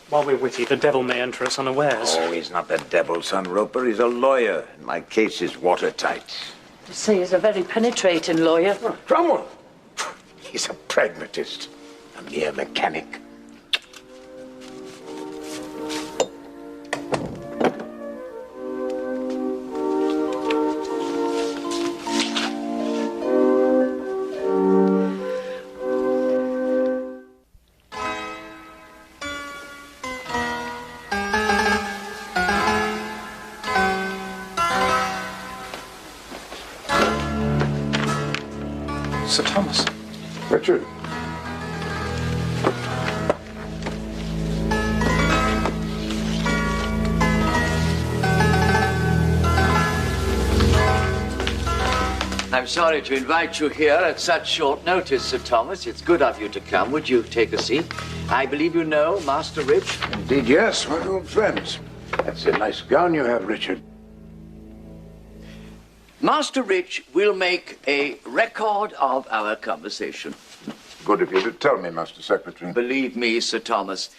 While we're with you, the devil may enter us unawares. Oh, he's not the devil, son Roper. He's a lawyer. And my case is watertight. You see, he's a very penetrating lawyer. Cromwell. He's a pragmatist. A mere mechanic. Sir Thomas. Richard. I'm sorry to invite you here at such short notice, Sir Thomas. It's good of you to come. Would you take a seat? I believe you know Master Rich. Indeed, yes. We're old friends. That's a nice gown you have, Richard. Master Rich will make a record of our conversation. Good of you to tell me, Master Secretary. Believe me, Sir Thomas.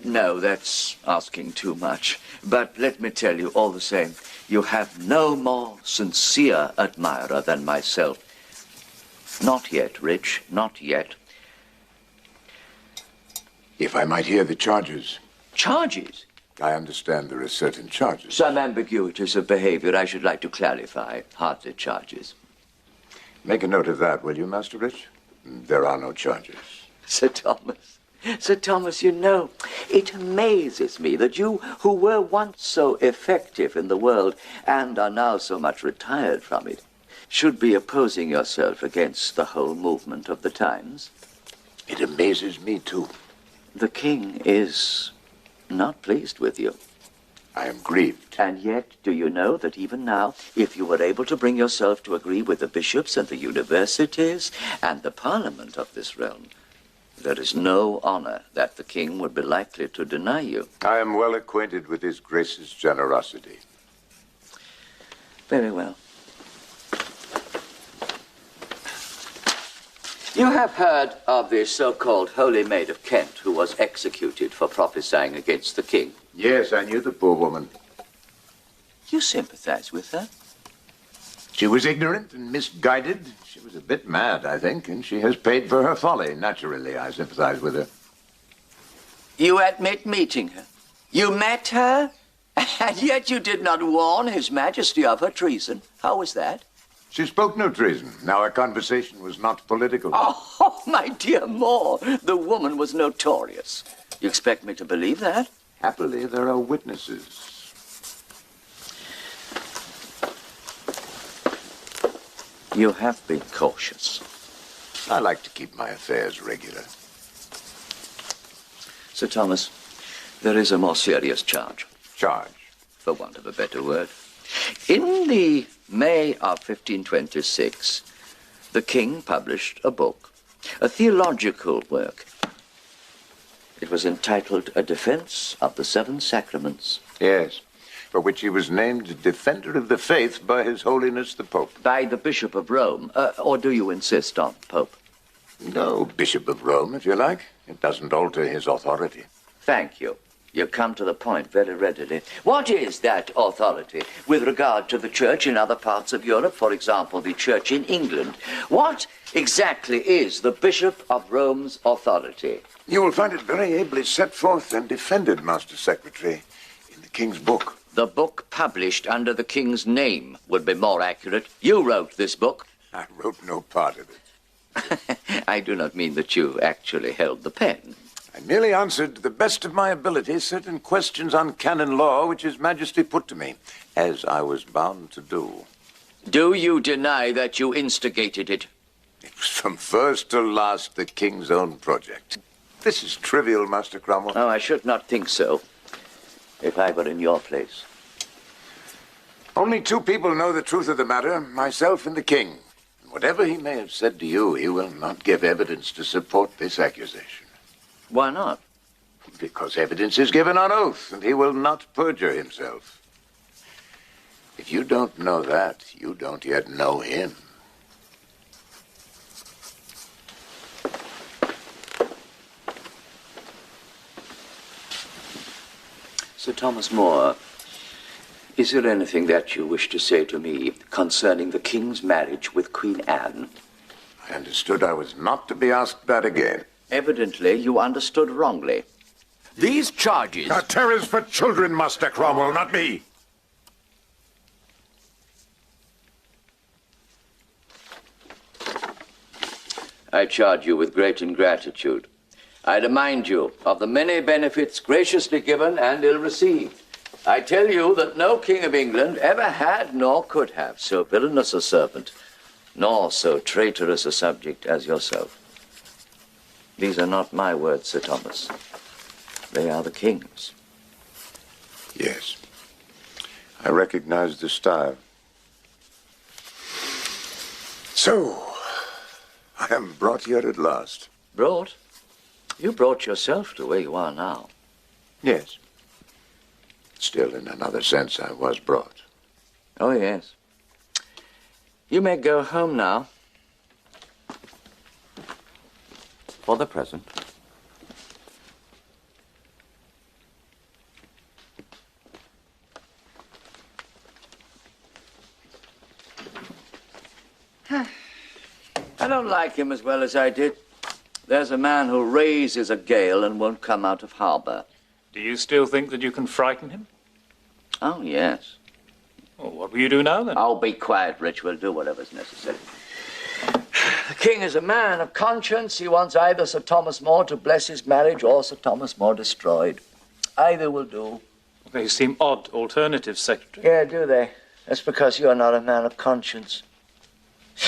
No, that's asking too much. But let me tell you all the same, you have no more sincere admirer than myself. Not yet, Rich, not yet. If I might hear the charges. Charges? I understand there are certain charges. Some ambiguities of behavior I should like to clarify. Hardly charges. Make a note of that, will you, Master Rich? There are no charges. Sir Thomas, you know, it amazes me that you, who were once so effective in the world and are now so much retired from it, should be opposing yourself against the whole movement of the times. It amazes me, too. The king is not pleased with you. I am grieved. And yet, do you know that even now, if you were able to bring yourself to agree with the bishops and the universities and the parliament of this realm, there is no honor that the king would be likely to deny you. I am well acquainted with His Grace's generosity. Very well. You have heard of the so-called Holy Maid of Kent who was executed for prophesying against the king. Yes, I knew the poor woman. You sympathize with her? She was ignorant and misguided. She was a bit mad, I think, and she has paid for her folly. Naturally, I sympathize with her. You admit meeting her. You met her, and yet you did not warn His Majesty of her treason. How was that? She spoke no treason. Our conversation was not political. Oh, my dear Moore, the woman was notorious. You expect me to believe that? Happily, there are witnesses. You have been cautious. I like to keep my affairs regular. Sir Thomas, there is a more serious charge. Charge? For want of a better word. In the May of 1526, the king published a book, a theological work. It was entitled A Defense of the Seven Sacraments. Yes, for which he was named Defender of the Faith by His Holiness the Pope. By the Bishop of Rome, or do you insist on Pope? No, Bishop of Rome, if you like. It doesn't alter his authority. Thank you. You come to the point very readily. What is that authority with regard to the church in other parts of Europe, for example, the church in England? What exactly is the Bishop of Rome's authority? You will find it very ably set forth and defended, Master Secretary, in the King's book. The book published under the King's name would be more accurate. You wrote this book. I wrote no part of it. I do not mean that you actually held the pen. I merely answered, to the best of my ability, certain questions on canon law which His Majesty put to me, as I was bound to do. Do you deny that you instigated it? It was from first to last the King's own project. This is trivial, Master Cromwell. Oh, I should not think so, if I were in your place. Only two people know the truth of the matter, myself and the King. Whatever he may have said to you, he will not give evidence to support this accusation. Why not? Because evidence is given on oath, and he will not perjure himself. If you don't know that, you don't yet know him. Sir Thomas More, is there anything that you wish to say to me concerning the King's marriage with Queen Anne? I understood I was not to be asked that again. Evidently, you understood wrongly. These charges... A terror's for children, Master Cromwell, not me. I charge you with great ingratitude. I remind you of the many benefits graciously given and ill received. I tell you that no King of England ever had nor could have so villainous a servant, nor so traitorous a subject as yourself. These are not my words, Sir Thomas. They are the King's. Yes. I recognize the style. So, I am brought here at last. Brought? You brought yourself to where you are now. Yes. Still, in another sense, I was brought. Oh, yes. You may go home now. For the present. I don't like him as well as I did. There's a man who raises a gale and won't come out of harbor. Do you still think that you can frighten him? Oh, yes. Well, what will you do now, then? Oh, be quiet, Rich. We'll do whatever's necessary. The King is a man of conscience. He wants either Sir Thomas More to bless his marriage or Sir Thomas More destroyed. Either will do. They seem odd alternatives, Secretary. Yeah, do they? That's because you're not a man of conscience.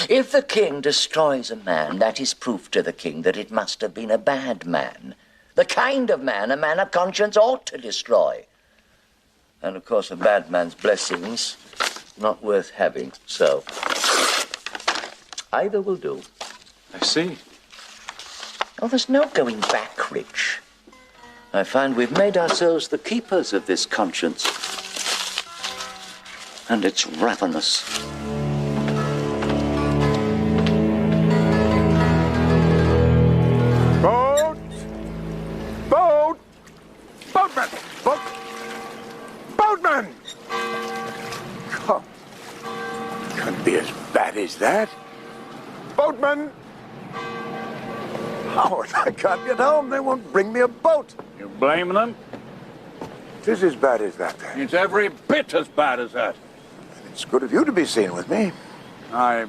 If the King destroys a man, that is proof to the King that it must have been a bad man. The kind of man a man of conscience ought to destroy. And, of course, a bad man's blessings, not worth having. So, either will do. I see. Oh, there's no going back, Rich. I find we've made ourselves the keepers of this conscience. And it's ravenous. Boat! Boat! Boatman! Boatman! Come. Couldn't be as bad as that. Boatman! Howard, I can't get home. They won't bring me a boat. You blaming them? It is as bad as that, then. It's every bit as bad as that. It's good of you to be seen with me. I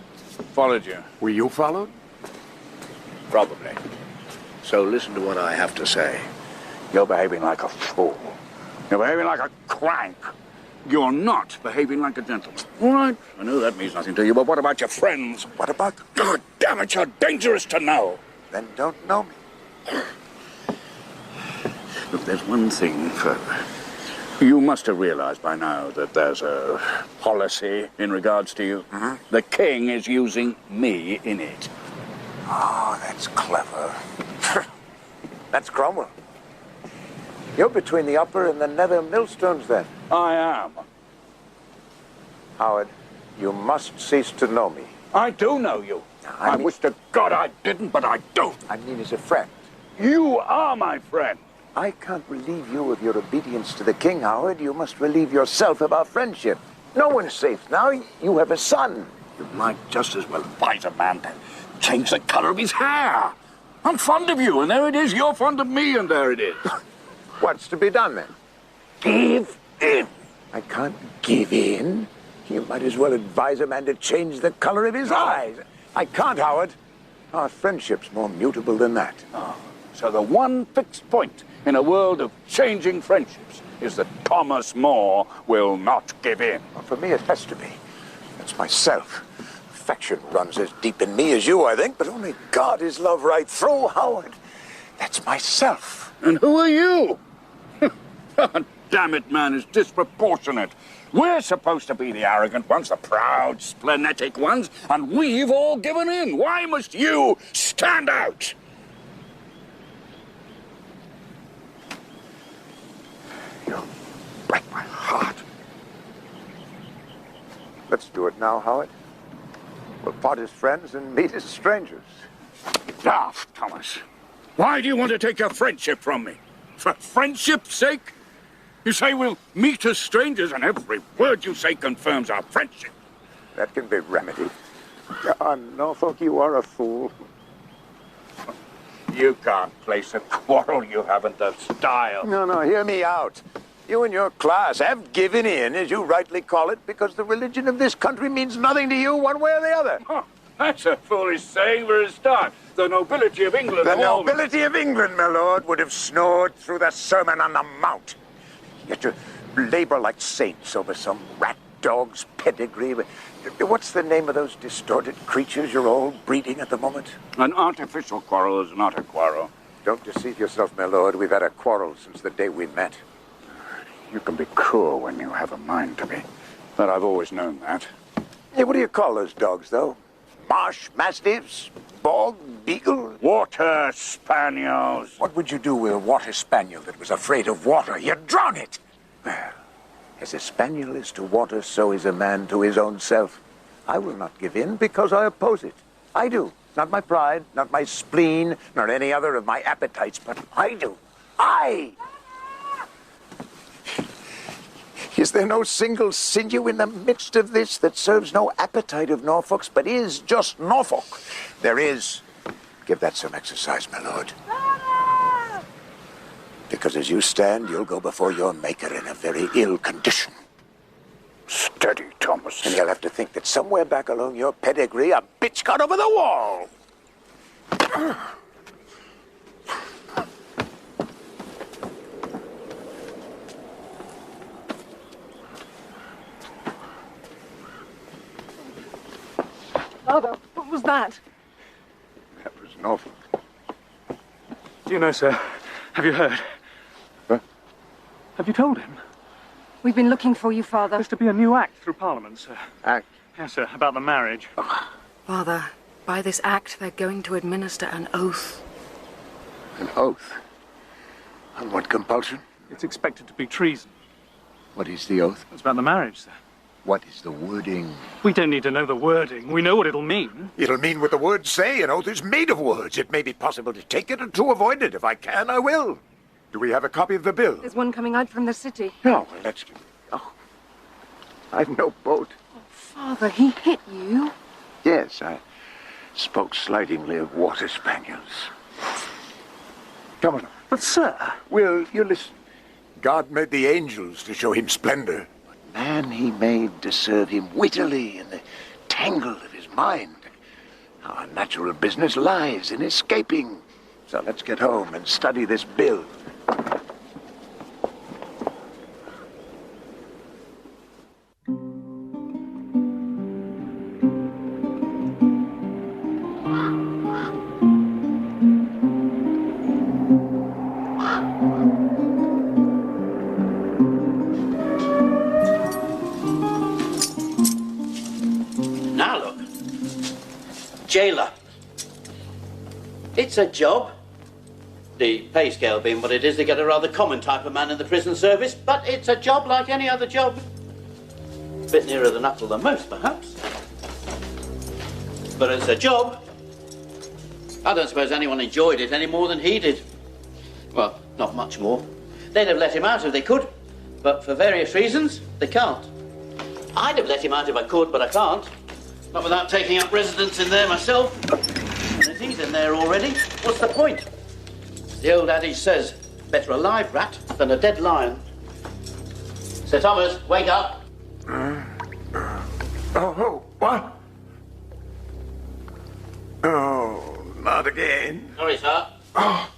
followed you. Were you followed? Probably. So listen to what I have to say. You're behaving like a fool. You're behaving like a crank. You're not behaving like a gentleman. All right, I know that means nothing to you, but what about your friends? What about them? God damn it, you're dangerous to know. Then don't know me. Look, there's one thing further. You must have realized by now that there's a policy in regards to you. Mm-hmm. The King is using me in it. Oh, that's clever. That's Cromwell. You're between the upper and the nether millstones, then. I am. Howard, you must cease to know me. I do know you. I wish to God I didn't, but I don't. I mean as a friend. You are my friend. I can't relieve you of your obedience to the king, Howard. You must relieve yourself of our friendship. No one's safe now. You have a son. You might just as well advise a man to change the color of his hair. I'm fond of you, and there it is. You're fond of me, and there it is. What's to be done, then? Give in. I can't give in. You might as well advise a man to change the color of his eyes. I can't, Howard. Our friendship's more mutable than that. Oh. So the one fixed point in a world of changing friendships is that Thomas More will not give in. Well, for me, it has to be. That's myself. Affection runs as deep in me as you, I think, but only God is love right through, Howard. That's myself. And who are you? Oh, damn it, man, it's disproportionate. We're supposed to be the arrogant ones, the proud, splenetic ones, and we've all given in. Why must you stand out? You break my heart. Let's do it now, Howard. We'll part as friends and meet as strangers. Ah, Thomas, why do you want to take your friendship from me? For friendship's sake? You say we'll meet as strangers, and every word you say confirms our friendship. That can be remedied. God, Norfolk, you are a fool. You can't place a quarrel. You haven't the style. No, hear me out. You and your class have given in, as you rightly call it, because the religion of this country means nothing to you one way or the other. Oh, that's a foolish saying for a start. The nobility of England... The nobility of England, my lord, would have snored through the Sermon on the Mount. Yet you labor like saints over some rat dog's pedigree. What's the name of those distorted creatures you're all breeding at the moment? An artificial quarrel is not a quarrel. Don't deceive yourself, my lord. We've had a quarrel since the day we met. You can be cool when you have a mind to be. But I've always known that. Yeah, what do you call those dogs, though? Marsh mastiffs? Bog beagle? Water spaniels. What would you do with a water spaniel that was afraid of water? You'd drown it. Well, as a spaniel is to water, so is a man to his own self. I will not give in because I oppose it. I do. Not my pride, not my spleen, nor any other of my appetites, but I do. I! Is there no single sinew in the midst of this that serves no appetite of Norfolk's, but is just Norfolk? There is. Give that some exercise, my lord. Because as you stand, you'll go before your maker in a very ill condition. Steady, Thomas. And you'll have to think that somewhere back along your pedigree, a bitch got over the wall. Father, what was that? That was Norfolk. Do you know, sir? Have you heard? Huh? Have you told him? We've been looking for you, Father. There's to be a new act through Parliament, sir. Act? Yes, sir, about the marriage. Father, by this act, they're going to administer an oath. An oath? On what compulsion? It's expected to be treason. What is the oath? It's about the marriage, sir. What is the wording? We don't need to know the wording. We know what it'll mean. It'll mean what the words say. An oath is made of words. It may be possible to take it or to avoid it. If I can, I will. Do we have a copy of the bill? There's one coming out from the city. No, well, let's... Oh, I've no boat. Oh, Father, he hit you. Yes, I spoke slightingly of water spaniels. Come on. But, sir... Will you listen? God made the angels to show him splendor. Man he made to serve him wittily in the tangle of his mind. Our natural business lies in escaping. So let's get home and study this bill. Jailer. It's a job. The pay scale being what it is, they get a rather common type of man in the prison service, but it's a job like any other job. A bit nearer the knuckle than most, perhaps. But it's a job. I don't suppose anyone enjoyed it any more than he did. Well, not much more. They'd have let him out if they could, but for various reasons, they can't. I'd have let him out if I could, but I can't. Not without taking up residence in there myself. And if he's in there already, what's the point? The old adage says, better a live rat than a dead lion. Sir Thomas, wake up. Oh, what? Oh, not again. Sorry, sir. Oh,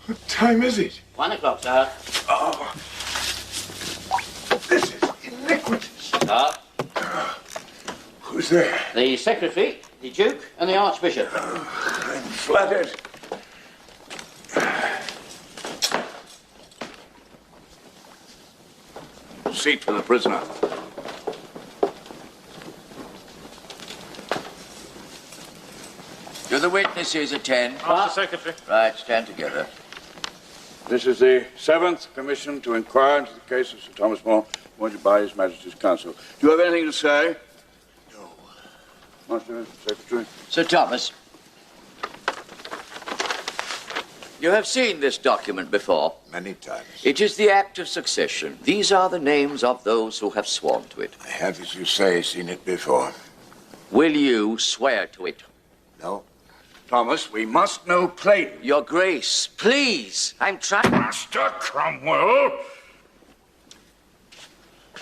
what time is it? 1 o'clock, sir. Oh, this is iniquitous. Sir. Who's there? The secretary, the duke, and the archbishop. I'm flattered. Seat for the prisoner. Do the witnesses attend? Master Secretary. Right, stand together. This is the 7th commission to inquire into the case of Sir Thomas More, appointed by His Majesty's Council. Do you have anything to say? No. Master Secretary. Sir Thomas. You have seen this document before. Many times. It is the Act of Succession. These are the names of those who have sworn to it. I have, as you say, seen it before. Will you swear to it? No. Thomas, we must know plainly. Your Grace, please. I'm trying... Master Cromwell!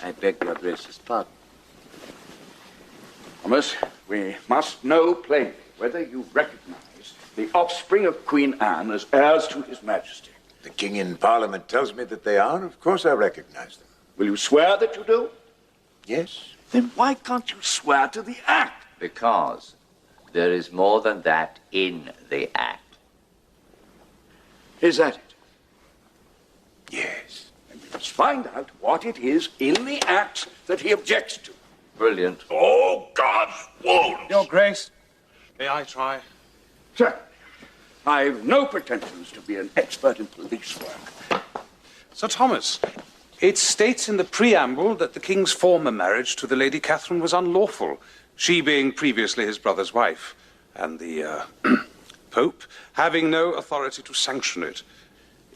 I beg your Grace's pardon. Thomas, we must know plainly whether you recognize the offspring of Queen Anne as heirs to His Majesty. The King in Parliament tells me that they are. Of course I recognize them. Will you swear that you do? Yes. Then why can't you swear to the Act? Because there is more than that in the Act. Is that it? Yes. And we must find out what it is in the Act that he objects to. Brilliant. Oh, God's wounds! Your Grace, may I try? Sir, I've no pretensions to be an expert in police work. Sir Thomas, it states in the preamble that the King's former marriage to the Lady Catherine was unlawful, she being previously his brother's wife, and the Pope having no authority to sanction it.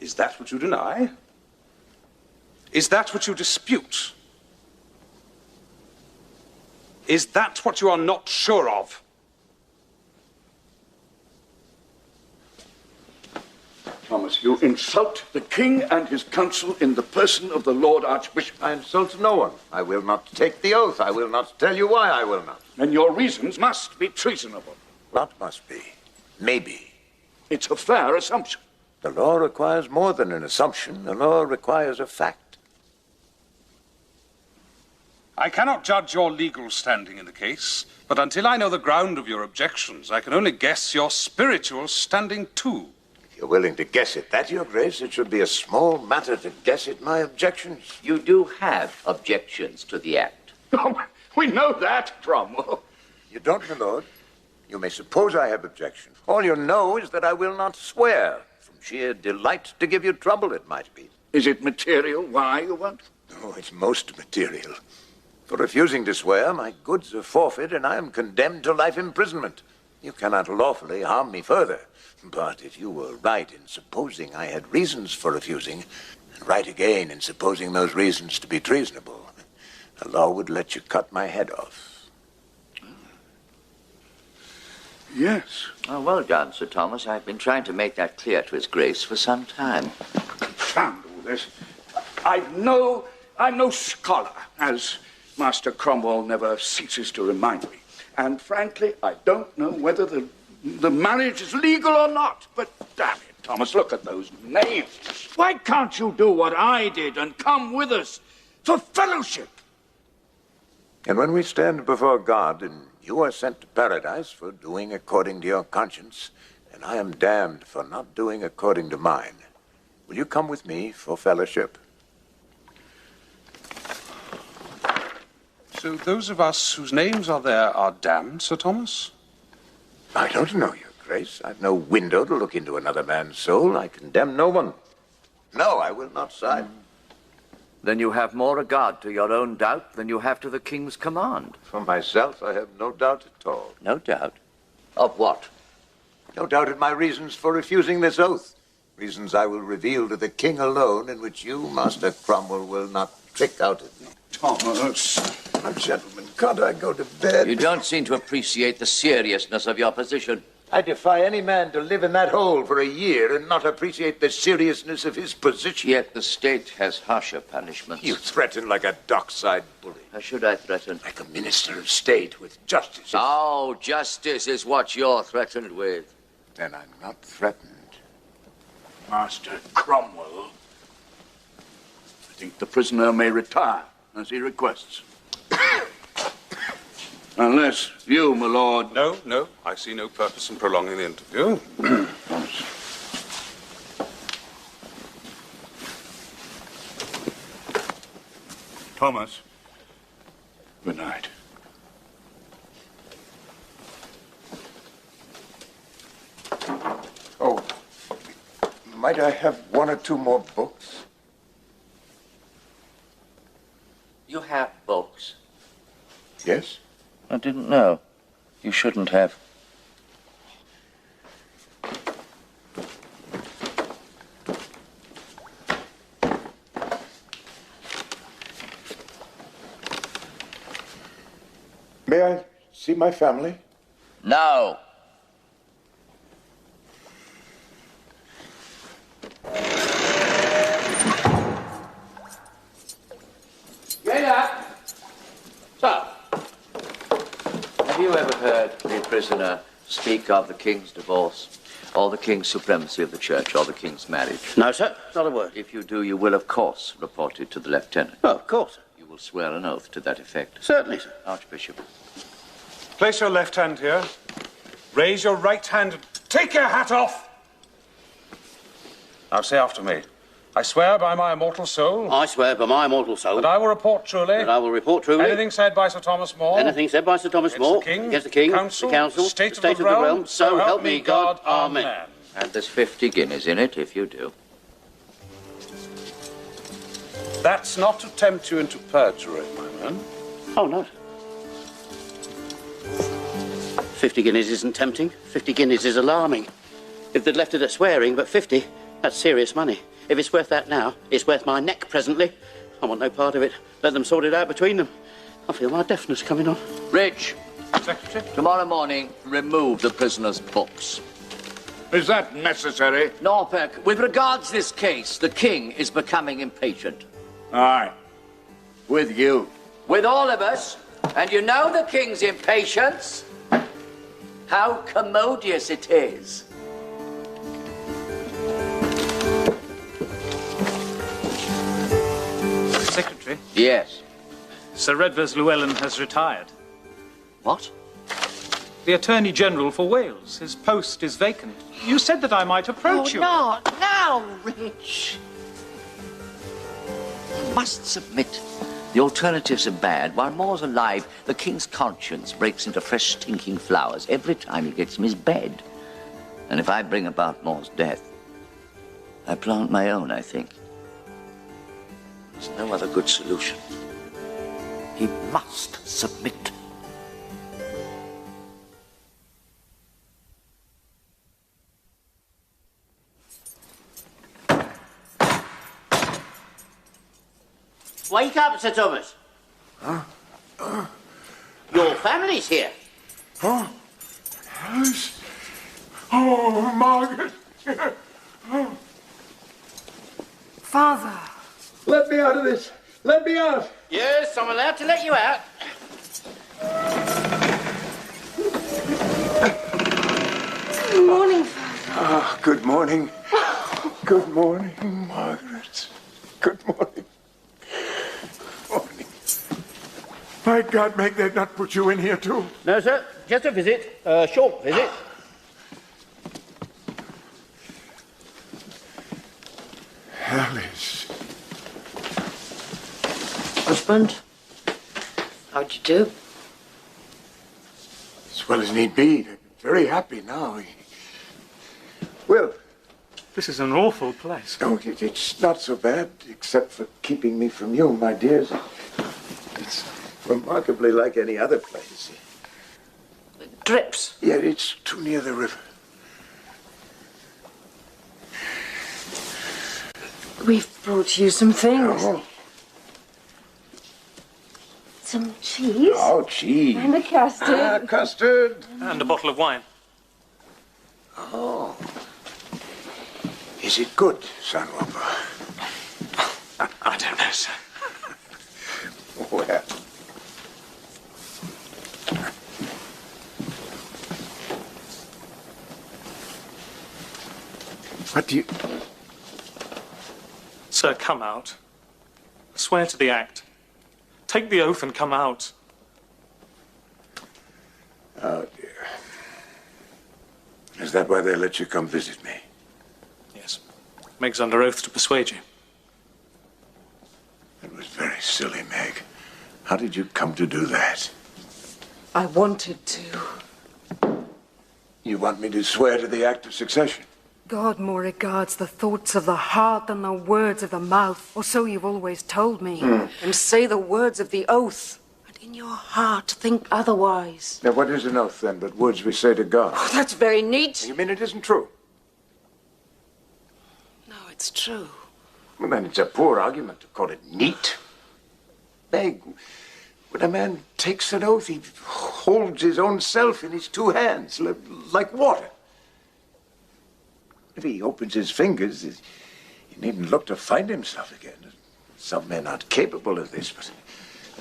Is that what you deny? Is that what you dispute? Is that what you are not sure of? Thomas, you insult the king and his council in the person of the Lord Archbishop. I insult no one. I will not take the oath. I will not tell you why I will not. And your reasons must be treasonable. What must be? Maybe. It's a fair assumption. The law requires more than an assumption. The law requires a fact. I cannot judge your legal standing in the case, but until I know the ground of your objections, I can only guess your spiritual standing too. If you're willing to guess it, that, Your Grace, it should be a small matter to guess at my objections. You do have objections to the Act. Oh, we know that, Cromwell. You don't, my lord. You may suppose I have objections. All you know is that I will not swear. From sheer delight to give you trouble, it might be. Is it material why you won't? Oh, it's most material. For refusing to swear, my goods are forfeit, and I am condemned to life imprisonment. You cannot lawfully harm me further. But if you were right in supposing I had reasons for refusing, and right again in supposing those reasons to be treasonable, the law would let you cut my head off. Yes. Oh, well done, Sir Thomas. I've been trying to make that clear to His Grace for some time. Confound all this. I'm no scholar, as Master Cromwell never ceases to remind me. And frankly, I don't know whether the marriage is legal or not. But damn it, Thomas, look at those names. Why can't you do what I did and come with us for fellowship? And when we stand before God, and you are sent to paradise for doing according to your conscience, and I am damned for not doing according to mine, will you come with me for fellowship? So those of us whose names are there are damned, Sir Thomas? I don't know, Your Grace. I've no window to look into another man's soul. I condemn no one. No, I will not side. Then you have more regard to your own doubt than you have to the King's command. For myself, I have no doubt at all. No doubt? Of what? No doubt at my reasons for refusing this oath. Reasons I will reveal to the King alone, in which you, Master Cromwell, will not trick out at me. Thomas. Oh, gentlemen, can't I go to bed? You don't seem to appreciate the seriousness of your position. I defy any man to live in that hole for a year and not appreciate the seriousness of his position. Yet the state has harsher punishments. You threaten like a dockside bully. How should I threaten? Like a minister of state with justice. Oh, justice is what you're threatened with. Then I'm not threatened. Master Cromwell, I think the prisoner may retire as he requests. Unless you, my lord... No, I see no purpose in prolonging the interview. Thomas, good night. Oh, might I have one or two more books? You have books? Yes? I didn't know. You shouldn't have. May I see my family? No. Get up! Sir, have you ever heard the prisoner speak of the king's divorce, or the king's supremacy of the church, or the king's marriage? No, sir. Not a word. If you do, you will, of course, report it to the lieutenant. Oh, of course. You will swear an oath to that effect. Certainly, sir. Archbishop. Place your left hand here. Raise your right hand. Take your hat off! Now say after me. I swear by my immortal soul. I swear by my immortal soul. That I will report truly. That I will report truly. Anything said by Sir Thomas More. Anything said by Sir Thomas More. Against the King. The council. The state of the realm. So help me God. Amen. And there's 50 guineas in it, if you do. That's not to tempt you into perjury, my man. Oh, no. 50 guineas isn't tempting. 50 guineas is alarming. If they'd left it at swearing, but 50, that's serious money. If it's worth that now, it's worth my neck presently. I want no part of it. Let them sort it out between them. I feel my deafness coming on. Rich. Secretary. Tomorrow morning, remove the prisoner's books. Is that necessary? Norfolk, with regards to this case, the king is becoming impatient. Aye. With you. With all of us. And you know the king's impatience. How commodious it is. Secretary? Yes. Sir Redvers Llewellyn has retired. What? The Attorney General for Wales. His post is vacant. You said that I might approach you. Not now, Rich. You must submit. The alternatives are bad. While Moore's alive, the king's conscience breaks into fresh stinking flowers every time he gets from his bed. And if I bring about Moore's death, I plant my own, I think. There's no other good solution. He must submit. Wake up, Sir Thomas. Your family's here. Yes. Oh, Margaret. Oh. Father. Let me out of this. Let me out. Yes, I'm allowed to let you out. Good morning, Father. Ah, good morning. Good morning, Margaret. Good morning. Morning. My God, Meg, they've not put you in here, too. No, sir. Just a visit. A short visit. Alice. Husband, how'd you do? As well as need be. They're very happy now. Well, This is an awful place. no, it's not so bad, except for keeping me from you, my dears. It's remarkably like any other place. It drips. Yeah, it's too near the river. We've brought you some things. Oh, Some cheese. oh cheese. And a custard. Ah, custard. And a bottle of wine. Oh. Is it good, Sunwalker? I don't know, sir. Well. What do you... Sir, come out. Swear to the act. Take the oath and come out. Oh, dear. Is that why they let you come visit me? Yes. Meg's under oath to persuade you. It was very silly, Meg. How did you come to do that? I wanted to. You want me to swear to the act of succession? God more regards the thoughts of the heart than the words of the mouth, or so you've always told me. And say the words of the oath, and in your heart think otherwise. Now, what is an oath, then, but words we say to God? Oh, that's very neat. You mean it isn't true? No, it's true. Well, then it's a poor argument to call it neat. Meg, When a man takes an oath, he holds his own self in his two hands, like water. If he opens his fingers, he needn't look to find himself again. Some men aren't capable of this, but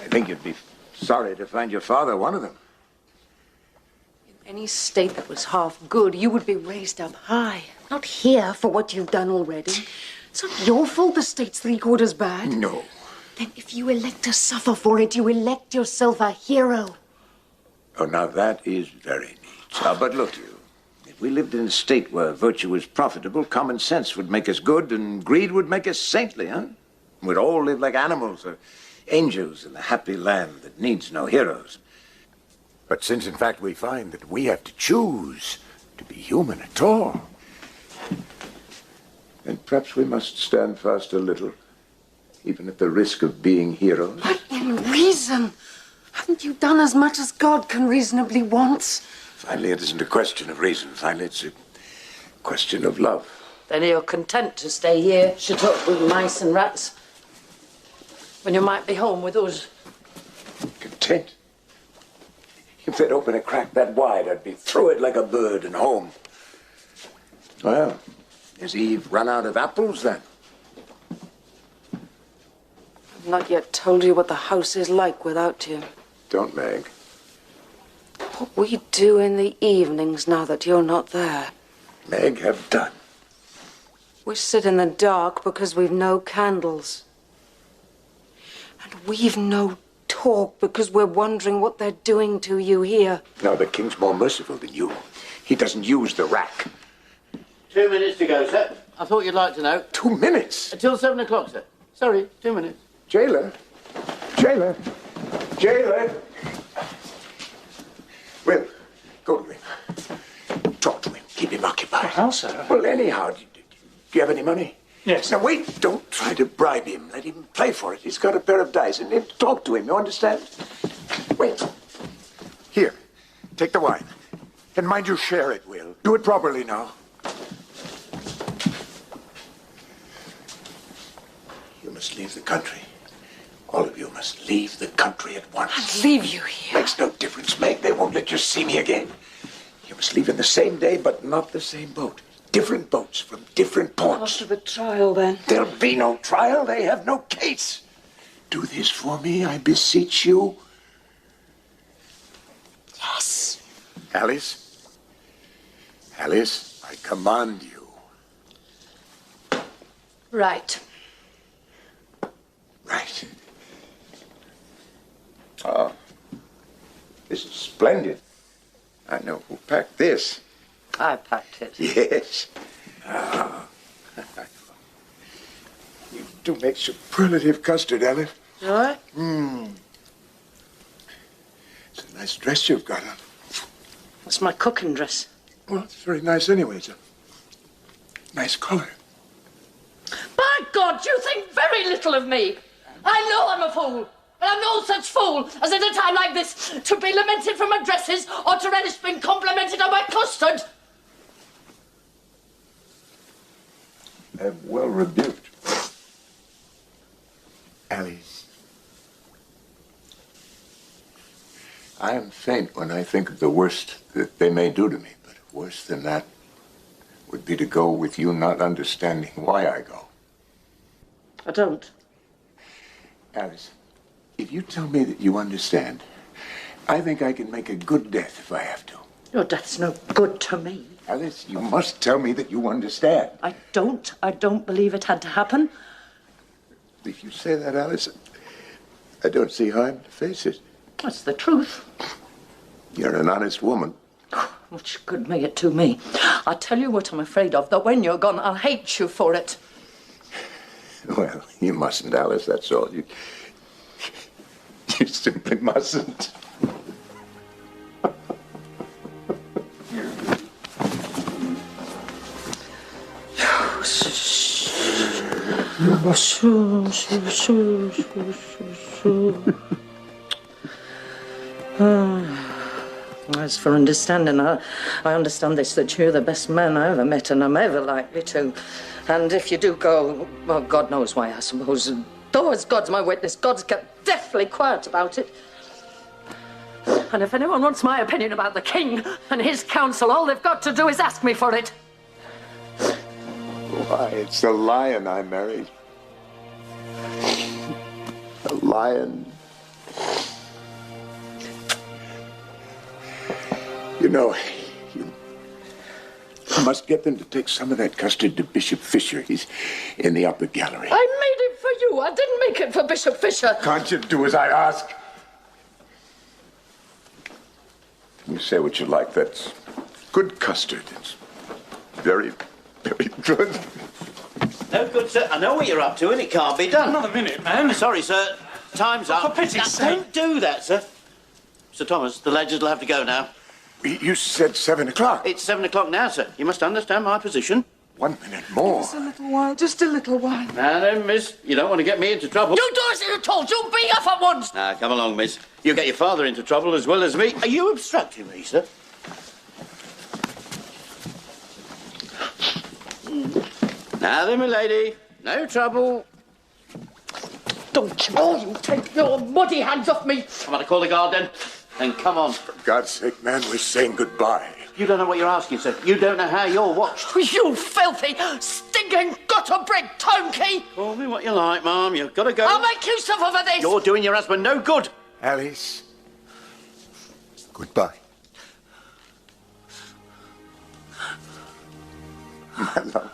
I think you'd be sorry to find your father one of them. In any state that was half good, you would be raised up high. Not here for what you've done already. It's not your fault the state's three-quarters bad. No. Then if you elect to suffer for it, you elect yourself a hero. Oh, now that is very neat. But look, you. If we lived in a state where virtue was profitable, common sense would make us good and greed would make us saintly, huh? We'd all live like animals or angels in a happy land that needs no heroes. But since, in fact, we find that we have to choose to be human at all, then perhaps we must stand fast a little, even at the risk of being heroes. But in reason, haven't you done as much as God can reasonably want? Finally, it isn't a question of reason. Finally, it's a question of love. Then you're content to stay here, shut up with mice and rats, when you might be home with us. Content? If they'd open a crack that wide, I'd be through it like a bird and home. Well, has Eve run out of apples, then? I've not yet told you what the house is like without you. Don't, Meg. What we do in the evenings now that you're not there. Meg, have done. We sit in the dark because we've no candles. And we've no talk because we're wondering what they're doing to you here. No, the king's more merciful than you. He doesn't use the rack. 2 minutes to go, sir. I thought you'd like to know. 2 minutes? Until 7 o'clock, sir. Sorry, 2 minutes. Jailer? Jailer? Jailer? Will, go to him. Talk to him. Keep him occupied. How, sir? Well, anyhow, do you have any money? Yes. Now, wait. Don't try to bribe him. Let him play for it. He's got a pair of dice. And talk to him. You understand? Wait. Here. Take the wine. And mind you share it, Will. Do it properly now. You must leave the country. All of you must leave the country at once. I'd leave you here. Makes no difference, Meg. They won't let you see me again. You must leave in the same day, but not the same boat. Different boats from different ports. After the trial, then. There'll be no trial. They have no case. Do this for me, I beseech you. Yes. Alice? Alice, I command you. Right. Right. Oh, this is splendid. I know who packed this. I packed it. Yes. Ah. You do make superlative custard, Alice. Do I? It's a nice dress you've got on. That's my cooking dress. Well, it's very nice anyway. It's a nice color. By God, you think very little of me. I know I'm a fool. But I'm no such fool as at a time like this to be lamented for my dresses or to relish being complimented on my custard. I'm well rebuked. Alice. I am faint when I think of the worst that they may do to me, but worse than that would be to go with you not understanding why I go. I don't. Alice, if you tell me that you understand, I think I can make a good death if I have to. Your death's no good to me. Alice, you must tell me that you understand. I don't. I don't believe it had to happen. If you say that, Alice, I don't see how I'm to face it. That's the truth. You're an honest woman. Much good may it do me. I tell you what I'm afraid of, that when you're gone, I'll hate you for it. Well, you mustn't, Alice, that's all. You simply mustn't. As for understanding, I understand this, that you're the best man I ever met and I'm ever likely to. And if you do go, well, God knows why, I suppose. Though as God's my witness, God's kept deathly quiet about it. And if anyone wants my opinion about the king and his council, all they've got to do is ask me for it. Why, it's the lion I married. The lion. You know, you must get them to take some of that custard to Bishop Fisher. He's in the upper gallery. I made it for you. I didn't make it for Bishop Fisher. Can't you do as I ask? You say what you like. That's good custard. It's very, very good. No good, sir. I know what you're up to, and it can't be done. Another minute, man. Sorry, sir. Time's up. For pity's sake. Don't do that, sir. Sir Thomas, the ledgers will have to go now. You said 7 o'clock. It's 7 o'clock now, sir. You must understand my position. 1 minute more. Just a little while, just a little while. Now then, miss, you don't want to get me into trouble. You do as you're told. You be off at once. Now, come along, miss. You get your father into trouble as well as me. Are you obstructing me, sir? Now then, my lady. No trouble. Don't you take your muddy hands off me. I'm going to call the guard then. Then come on. For God's sake, man, we're saying goodbye. You don't know what you're asking, sir. You don't know how you're watched. You filthy, stinking, gutter-bred turnkey. Call me what you like, Ma'am. You've got to go. I'll make you suffer for this. You're doing your husband no good. Alice, goodbye. My love.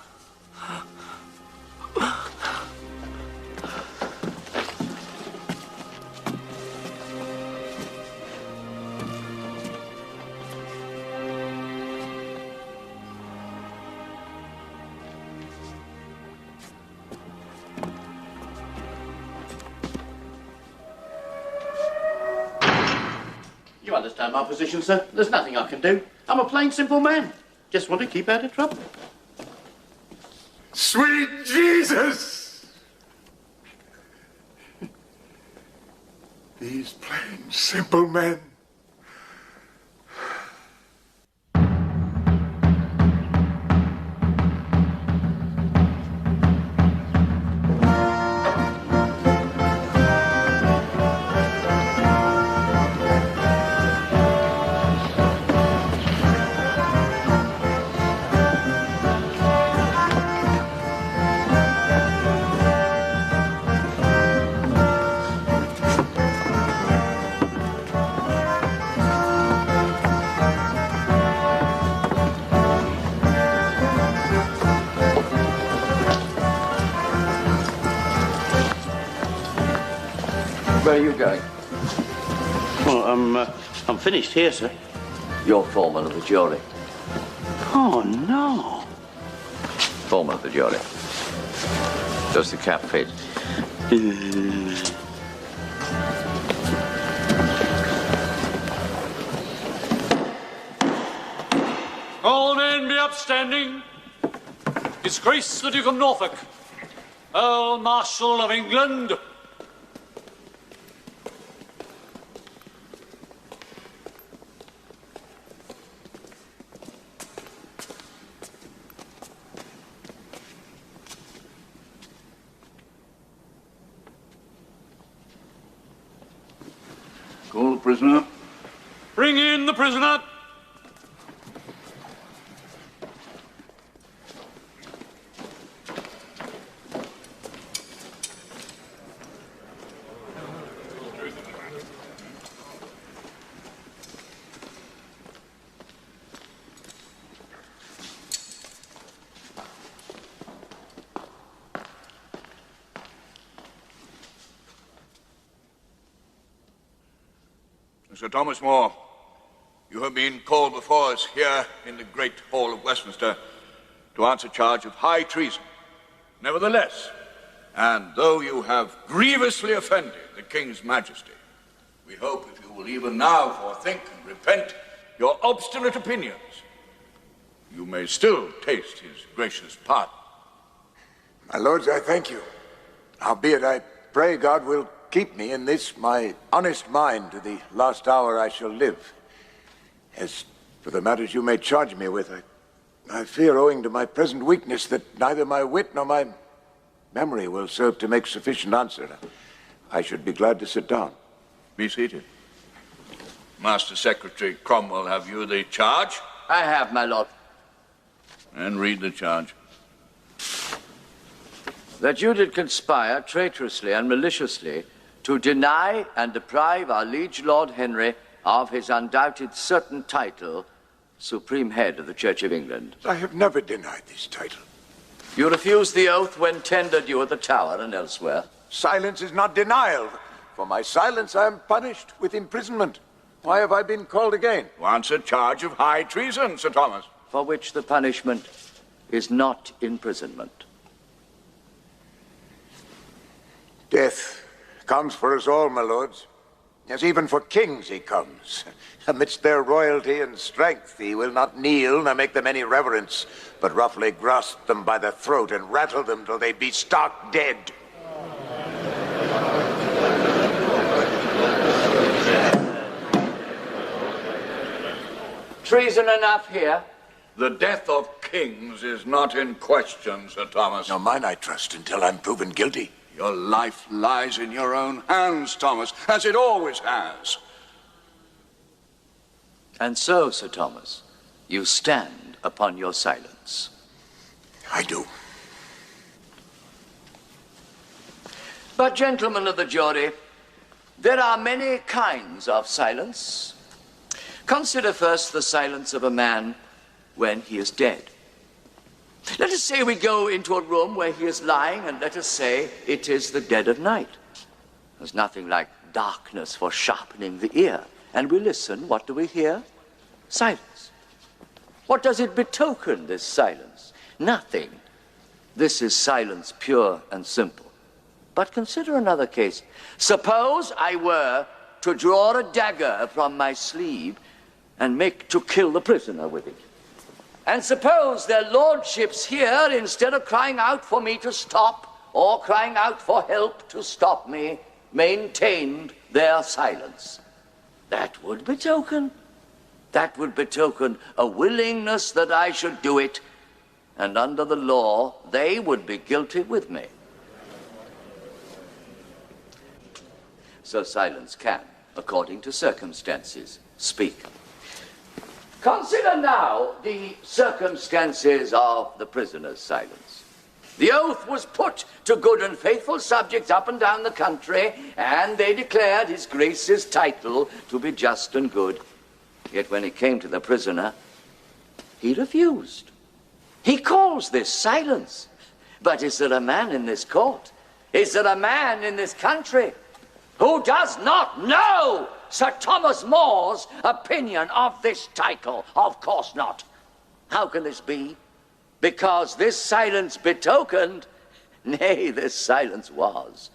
You understand my position, sir. There's nothing I can do. I'm a plain, simple man. Just want to keep out of trouble. Sweet Jesus! These plain, simple men. Where are you going? Well, I'm finished here, sir. You're foreman of the jury. Oh, no. Foreman of the jury. Does the cap fit? All men be upstanding. His Grace the Duke of Norfolk, Earl Marshal of England. Call the prisoner. Bring in the prisoner. Sir Thomas More, you have been called before us here in the Great Hall of Westminster to answer charge of high treason. Nevertheless, and though you have grievously offended the King's Majesty, we hope if you will even now forethink and repent your obstinate opinions, you may still taste his gracious pardon. My lords, I thank you. Howbeit, I pray God will keep me in this, my honest mind, to the last hour I shall live. As for the matters you may charge me with, I fear, owing to my present weakness, that neither my wit nor my memory will serve to make sufficient answer. I should be glad to sit down. Be seated. Master Secretary Cromwell have you the charge? I have, my lord. And read the charge. That you did conspire traitorously and maliciously to deny and deprive our liege Lord Henry of his undoubted certain title, Supreme Head of the Church of England. I have never denied this title. You refused the oath when tendered you at the Tower and elsewhere. Silence is not denial. For my silence, I am punished with imprisonment. Why have I been called again? To answer charge of high treason, Sir Thomas. For which the punishment is not imprisonment. Death comes for us all, my lords. Yes, even for kings he comes. Amidst their royalty and strength, he will not kneel nor make them any reverence, but roughly grasp them by the throat and rattle them till they be stark dead. Treason enough here. The death of kings is not in question, Sir Thomas. Nor mine, I trust, until I'm proven guilty. Your life lies in your own hands, Thomas, as it always has. And so, Sir Thomas, you stand upon your silence. I do. But, gentlemen of the jury, there are many kinds of silence. Consider first the silence of a man when he is dead. Let us say we go into a room where he is lying, and let us say it is the dead of night. There's nothing like darkness for sharpening the ear. And we listen, what do we hear? Silence. What does it betoken, this silence? Nothing. This is silence pure and simple. But consider another case. Suppose I were to draw a dagger from my sleeve and make to kill the prisoner with it. And suppose their lordships here, instead of crying out for me to stop, or crying out for help to stop me, maintained their silence. That would betoken a willingness that I should do it, and under the law, they would be guilty with me. So silence can, according to circumstances, speak. Consider now the circumstances of the prisoner's silence. The oath was put to good and faithful subjects up and down the country, and they declared his grace's title to be just and good. Yet when it came to the prisoner, he refused. He calls this silence. But is there a man in this court? Is there a man in this country who does not know Sir Thomas More's opinion of this title? Of course not. How can this be? Because this silence betokened, nay, this silence was,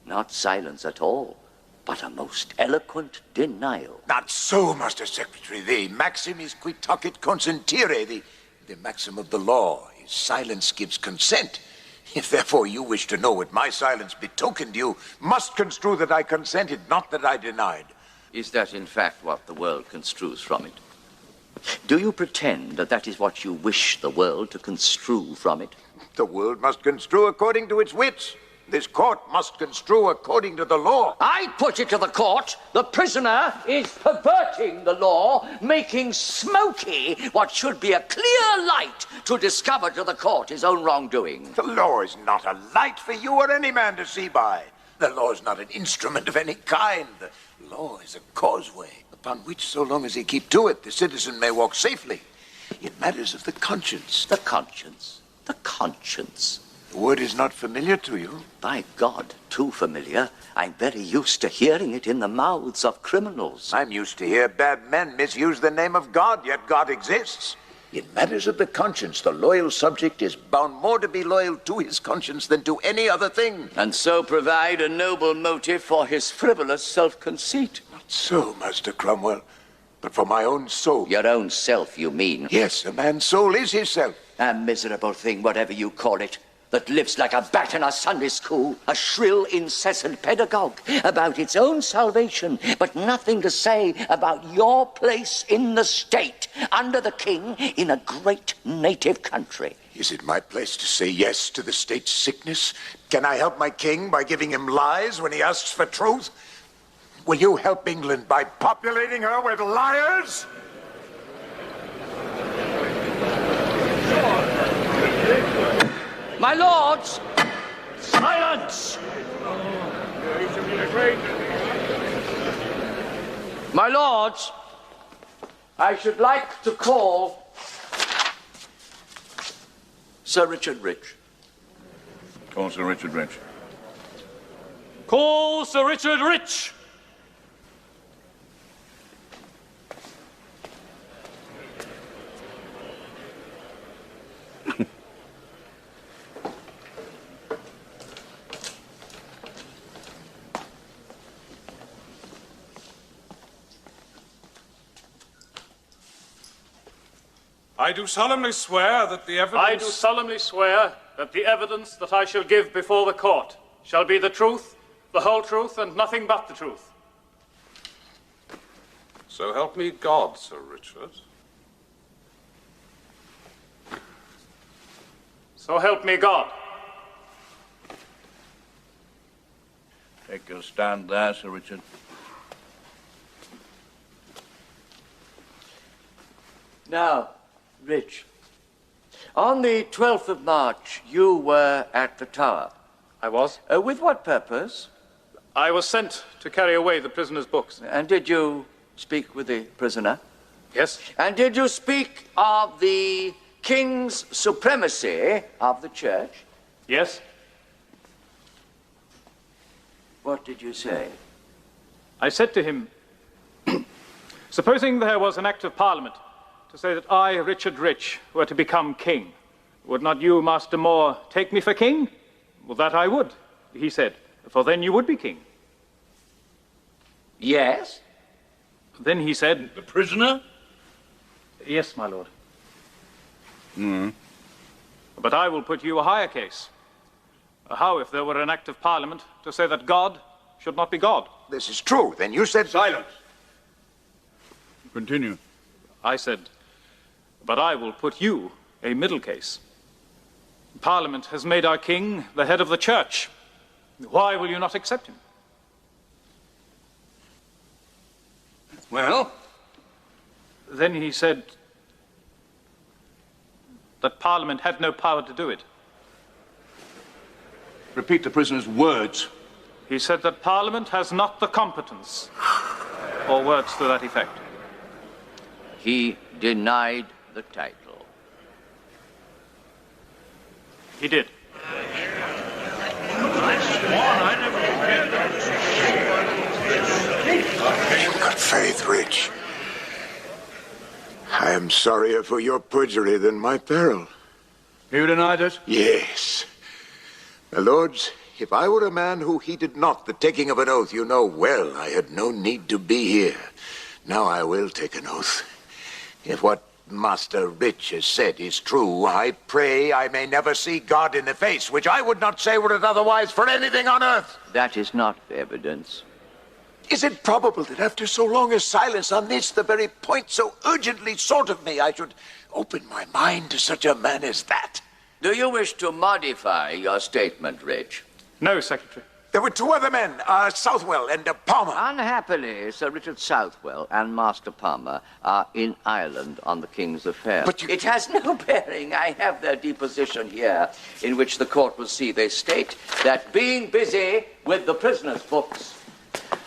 not silence at all, but a most eloquent denial. Not so, Master Secretary. The maxim is qui tacit consentire, the maxim of the law. Silence gives consent. If therefore you wish to know what my silence betokened, you must construe that I consented, not that I denied. Is that in fact what the world construes from it? Do you pretend that that is what you wish the world to construe from it? The world must construe according to its wits. This court must construe according to the law. I put it to the court. The prisoner is perverting the law, making smoky what should be a clear light to discover to the court his own wrongdoing. The law is not a light for you or any man to see by. The law is not an instrument of any kind. The law is a causeway upon which, so long as he keep to it, the citizen may walk safely. In matters of the conscience. The conscience. The conscience. The word is not familiar to you? By God, too familiar. I'm very used to hearing it in the mouths of criminals. I'm used to hear bad men misuse the name of God, yet God exists. In matters of the conscience, the loyal subject is bound more to be loyal to his conscience than to any other thing. And so provide a noble motive for his frivolous self-conceit. Not so, Master Cromwell, but for my own soul. Your own self, you mean? Yes, a man's soul is his self. A miserable thing, whatever you call it, that lives like a bat in a Sunday school, a shrill, incessant pedagogue about its own salvation, but nothing to say about your place in the state, under the king, in a great native country. Is it my place to say yes to the state's sickness? Can I help my king by giving him lies when he asks for truth? Will you help England by populating her with liars? My lords! Silence! My lords, I should like to call Sir Richard Rich. Call Sir Richard Rich. Call Sir Richard Rich! I do solemnly swear that the evidence... I do solemnly swear that the evidence that I shall give before the court shall be the truth, the whole truth, and nothing but the truth. So help me God, Sir Richard. So help me God. Take your stand there, Sir Richard. Now, Rich, on the 12th of March, you were at the Tower. I was. With what purpose? I was sent to carry away the prisoner's books. And did you speak with the prisoner? Yes. And did you speak of the king's supremacy of the church? Yes. What did you say? I said to him, supposing there was an act of Parliament to say that I, Richard Rich, were to become king, would not you, Master More, take me for king? Well, that I would, he said, for then you would be king. Yes. Then he said... The prisoner? Yes, my lord. Mm. But I will put you a higher case. How if there were an act of Parliament to say that God should not be God? This is true. Then you said... Silence. Continue. I said, but I will put you a middle case. Parliament has made our king the head of the church. Why will you not accept him? Well? Then he said that Parliament had no power to do it. Repeat the prisoner's words. He said that Parliament has not the competence, or words to that effect. He denied the title. He did. You've got faith, Rich. I am sorrier for your perjury than my peril. You denied it? Yes. My lords, if I were a man who heeded not the taking of an oath, you know well I had no need to be here. Now I will take an oath. If what Master Rich has said is true, I pray I may never see God in the face, which I would not say were it otherwise for anything on earth. That is not evidence. Is it probable that after so long a silence on this, the very point so urgently sought of me, I should open my mind to such a man as that? Do you wish to modify your statement, Rich? No, Secretary. There were two other men, Southwell and Palmer. Unhappily, Sir Richard Southwell and Master Palmer are in Ireland on the King's affairs. But you... It has no bearing. I have their deposition here, in which the court will see they state that being busy with the prisoner's books,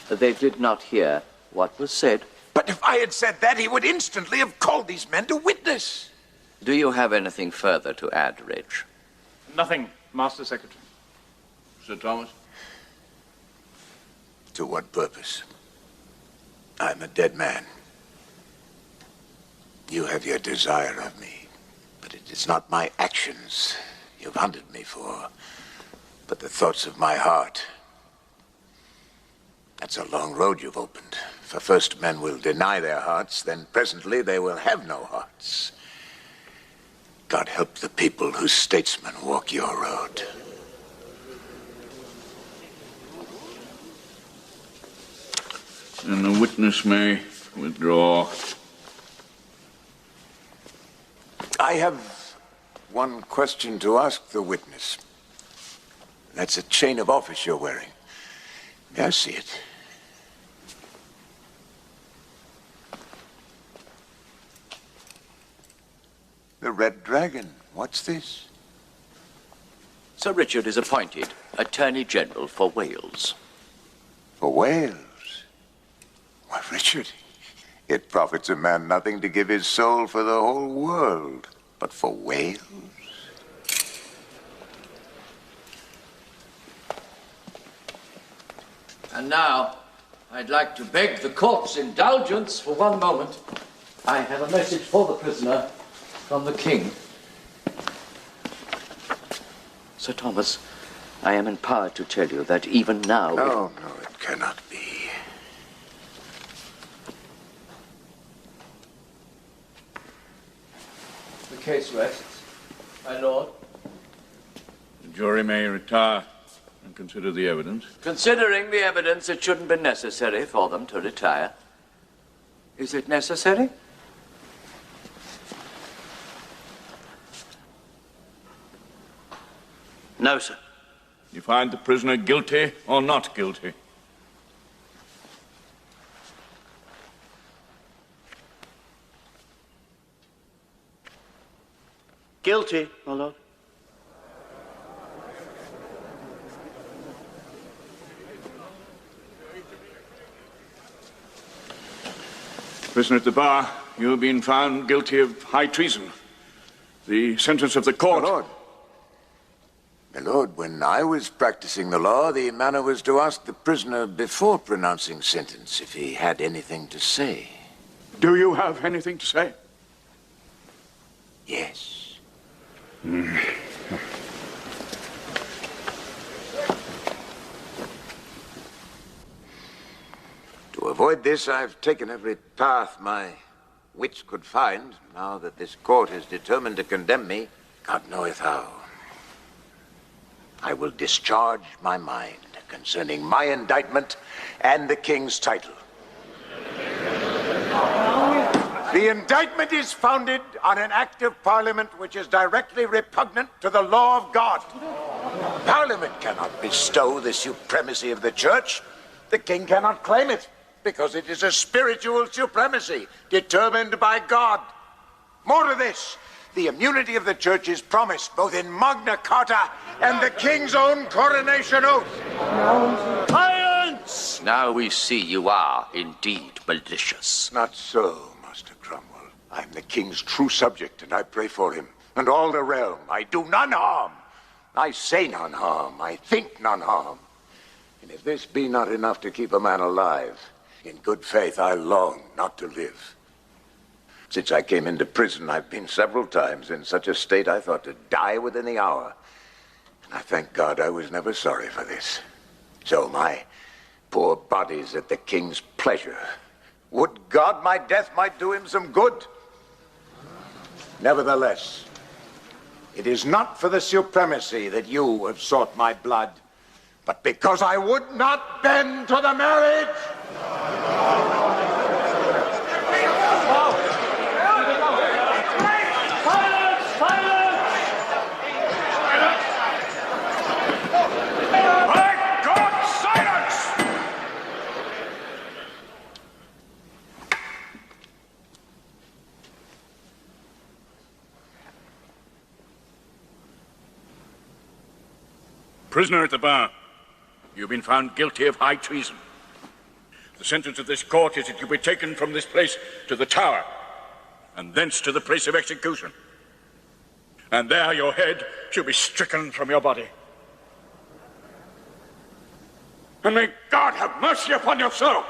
they did not hear what was said. But if I had said that, he would instantly have called these men to witness. Do you have anything further to add, Rich? Nothing, Master Secretary. Sir Thomas? To what purpose? I'm a dead man. You have your desire of me, but it is not my actions you've hunted me for, but the thoughts of my heart. That's a long road you've opened. For first men will deny their hearts, then presently they will have no hearts. God help the people whose statesmen walk your road. And the witness may withdraw. I have one question to ask the witness. That's a chain of office you're wearing. May I see it? The Red Dragon. What's this? Sir Richard is appointed Attorney General for Wales. For Wales? Why, Richard, it profits a man nothing to give his soul for the whole world. But for Wales? And now, I'd like to beg the court's indulgence for one moment. I have a message for the prisoner from the King. Sir Thomas, I am empowered to tell you that even now... No, it cannot be. The case rests. My lord. The jury may retire and consider the evidence. Considering the evidence, it shouldn't be necessary for them to retire. Is it necessary? No, sir. You find the prisoner guilty or not guilty? Guilty, my lord. Prisoner at the bar, you have been found guilty of high treason. The sentence of the court... My lord. My lord, when I was practicing the law, the manner was to ask the prisoner before pronouncing sentence if he had anything to say. Do you have anything to say? Yes. To avoid this, I've taken every path my wits could find, now that this court is determined to condemn me, God knoweth how. I will discharge my mind concerning my indictment and the king's title. The indictment is founded on an act of Parliament which is directly repugnant to the law of God. Parliament cannot bestow the supremacy of the church. The king cannot claim it, because it is a spiritual supremacy determined by God. More to this, the immunity of the church is promised both in Magna Carta and the king's own coronation oath. Silence! Now we see you are indeed malicious. Not so, Master Cromwell. I'm the king's true subject, and I pray for him and all the realm. I do none harm. I say none harm. I think none harm. And if this be not enough to keep a man alive, in good faith I long not to live. Since I came into prison, I've been several times in such a state I thought to die within the hour. And I thank God I was never sorry for this. So my poor body's at the king's pleasure. Would God my death might do him some good. Nevertheless, it is not for the supremacy that you have sought my blood, but because I would not bend to the marriage. Prisoner at the bar, you've been found guilty of high treason. The sentence of this court is that you be taken from this place to the Tower, and thence to the place of execution. And there your head shall be stricken from your body. And may God have mercy upon your soul!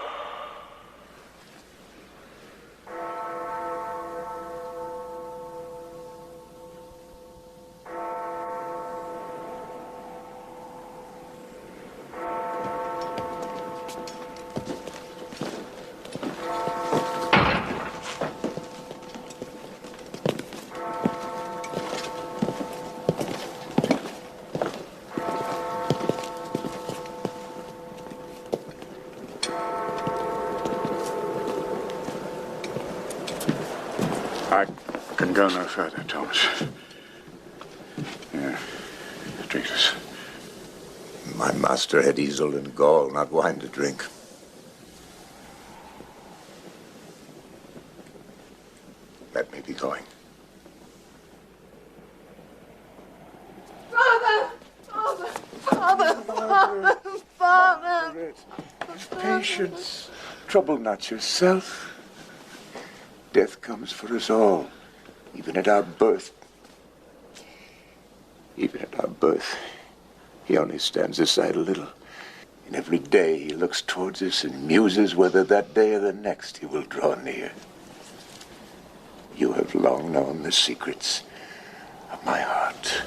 I can go no further, Thomas. Drink this. My master had easel and gall, not wine to drink. Let me be going. Margaret, patience. Trouble not yourself. Death comes for us all, even at our birth. Even at our birth, he only stands aside a little. And every day he looks towards us and muses whether that day or the next he will draw near. You have long known the secrets of my heart.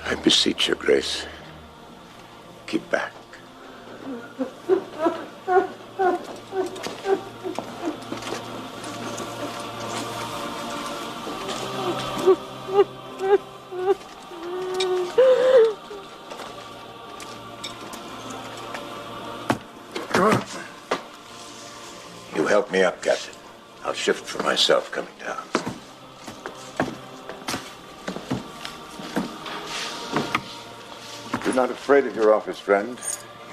I beseech your grace, keep back. You help me up, Captain. I'll shift for myself coming down. You're not afraid of your office, friend.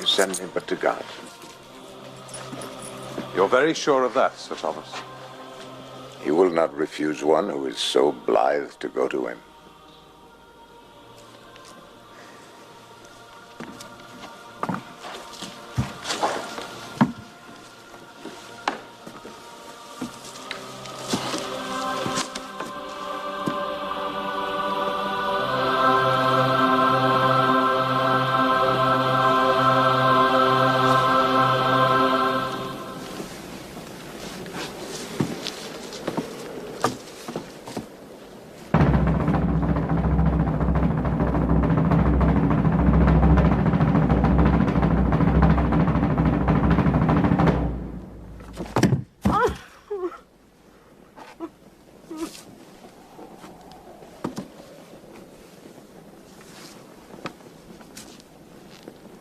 You send me but to God. You're very sure of that, Sir Thomas? He will not refuse one who is so blithe to go to him.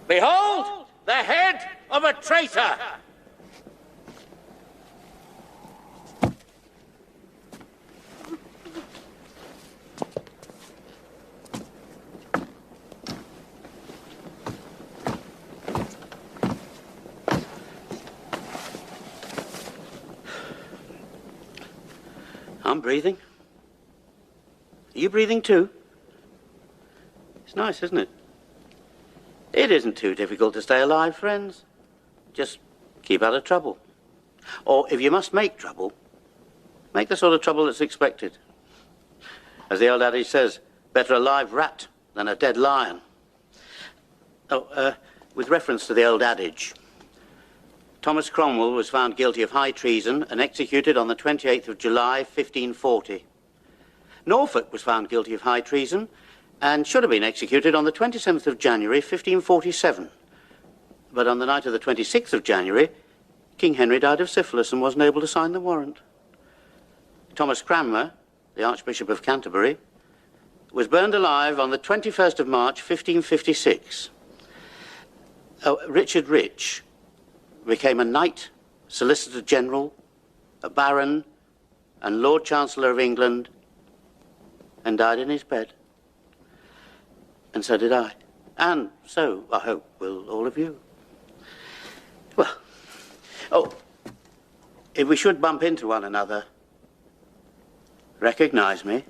Behold, the head of a traitor! I'm breathing. Are you breathing too? It's nice, isn't it? It isn't too difficult to stay alive, friends. Just keep out of trouble. Or if you must make trouble, make the sort of trouble that's expected. As the old adage says, better a live rat than a dead lion. With reference to the old adage, Thomas Cromwell was found guilty of high treason and executed on the 28th of July, 1540. Norfolk was found guilty of high treason and should have been executed on the 27th of January, 1547. But on the night of the 26th of January, King Henry died of syphilis and wasn't able to sign the warrant. Thomas Cranmer, the Archbishop of Canterbury, was burned alive on the 21st of March, 1556. Richard Rich became a knight, Solicitor General, a baron, and Lord Chancellor of England, and died in his bed. And so did I. And so, I hope, will all of you. Well, if we should bump into one another, recognize me.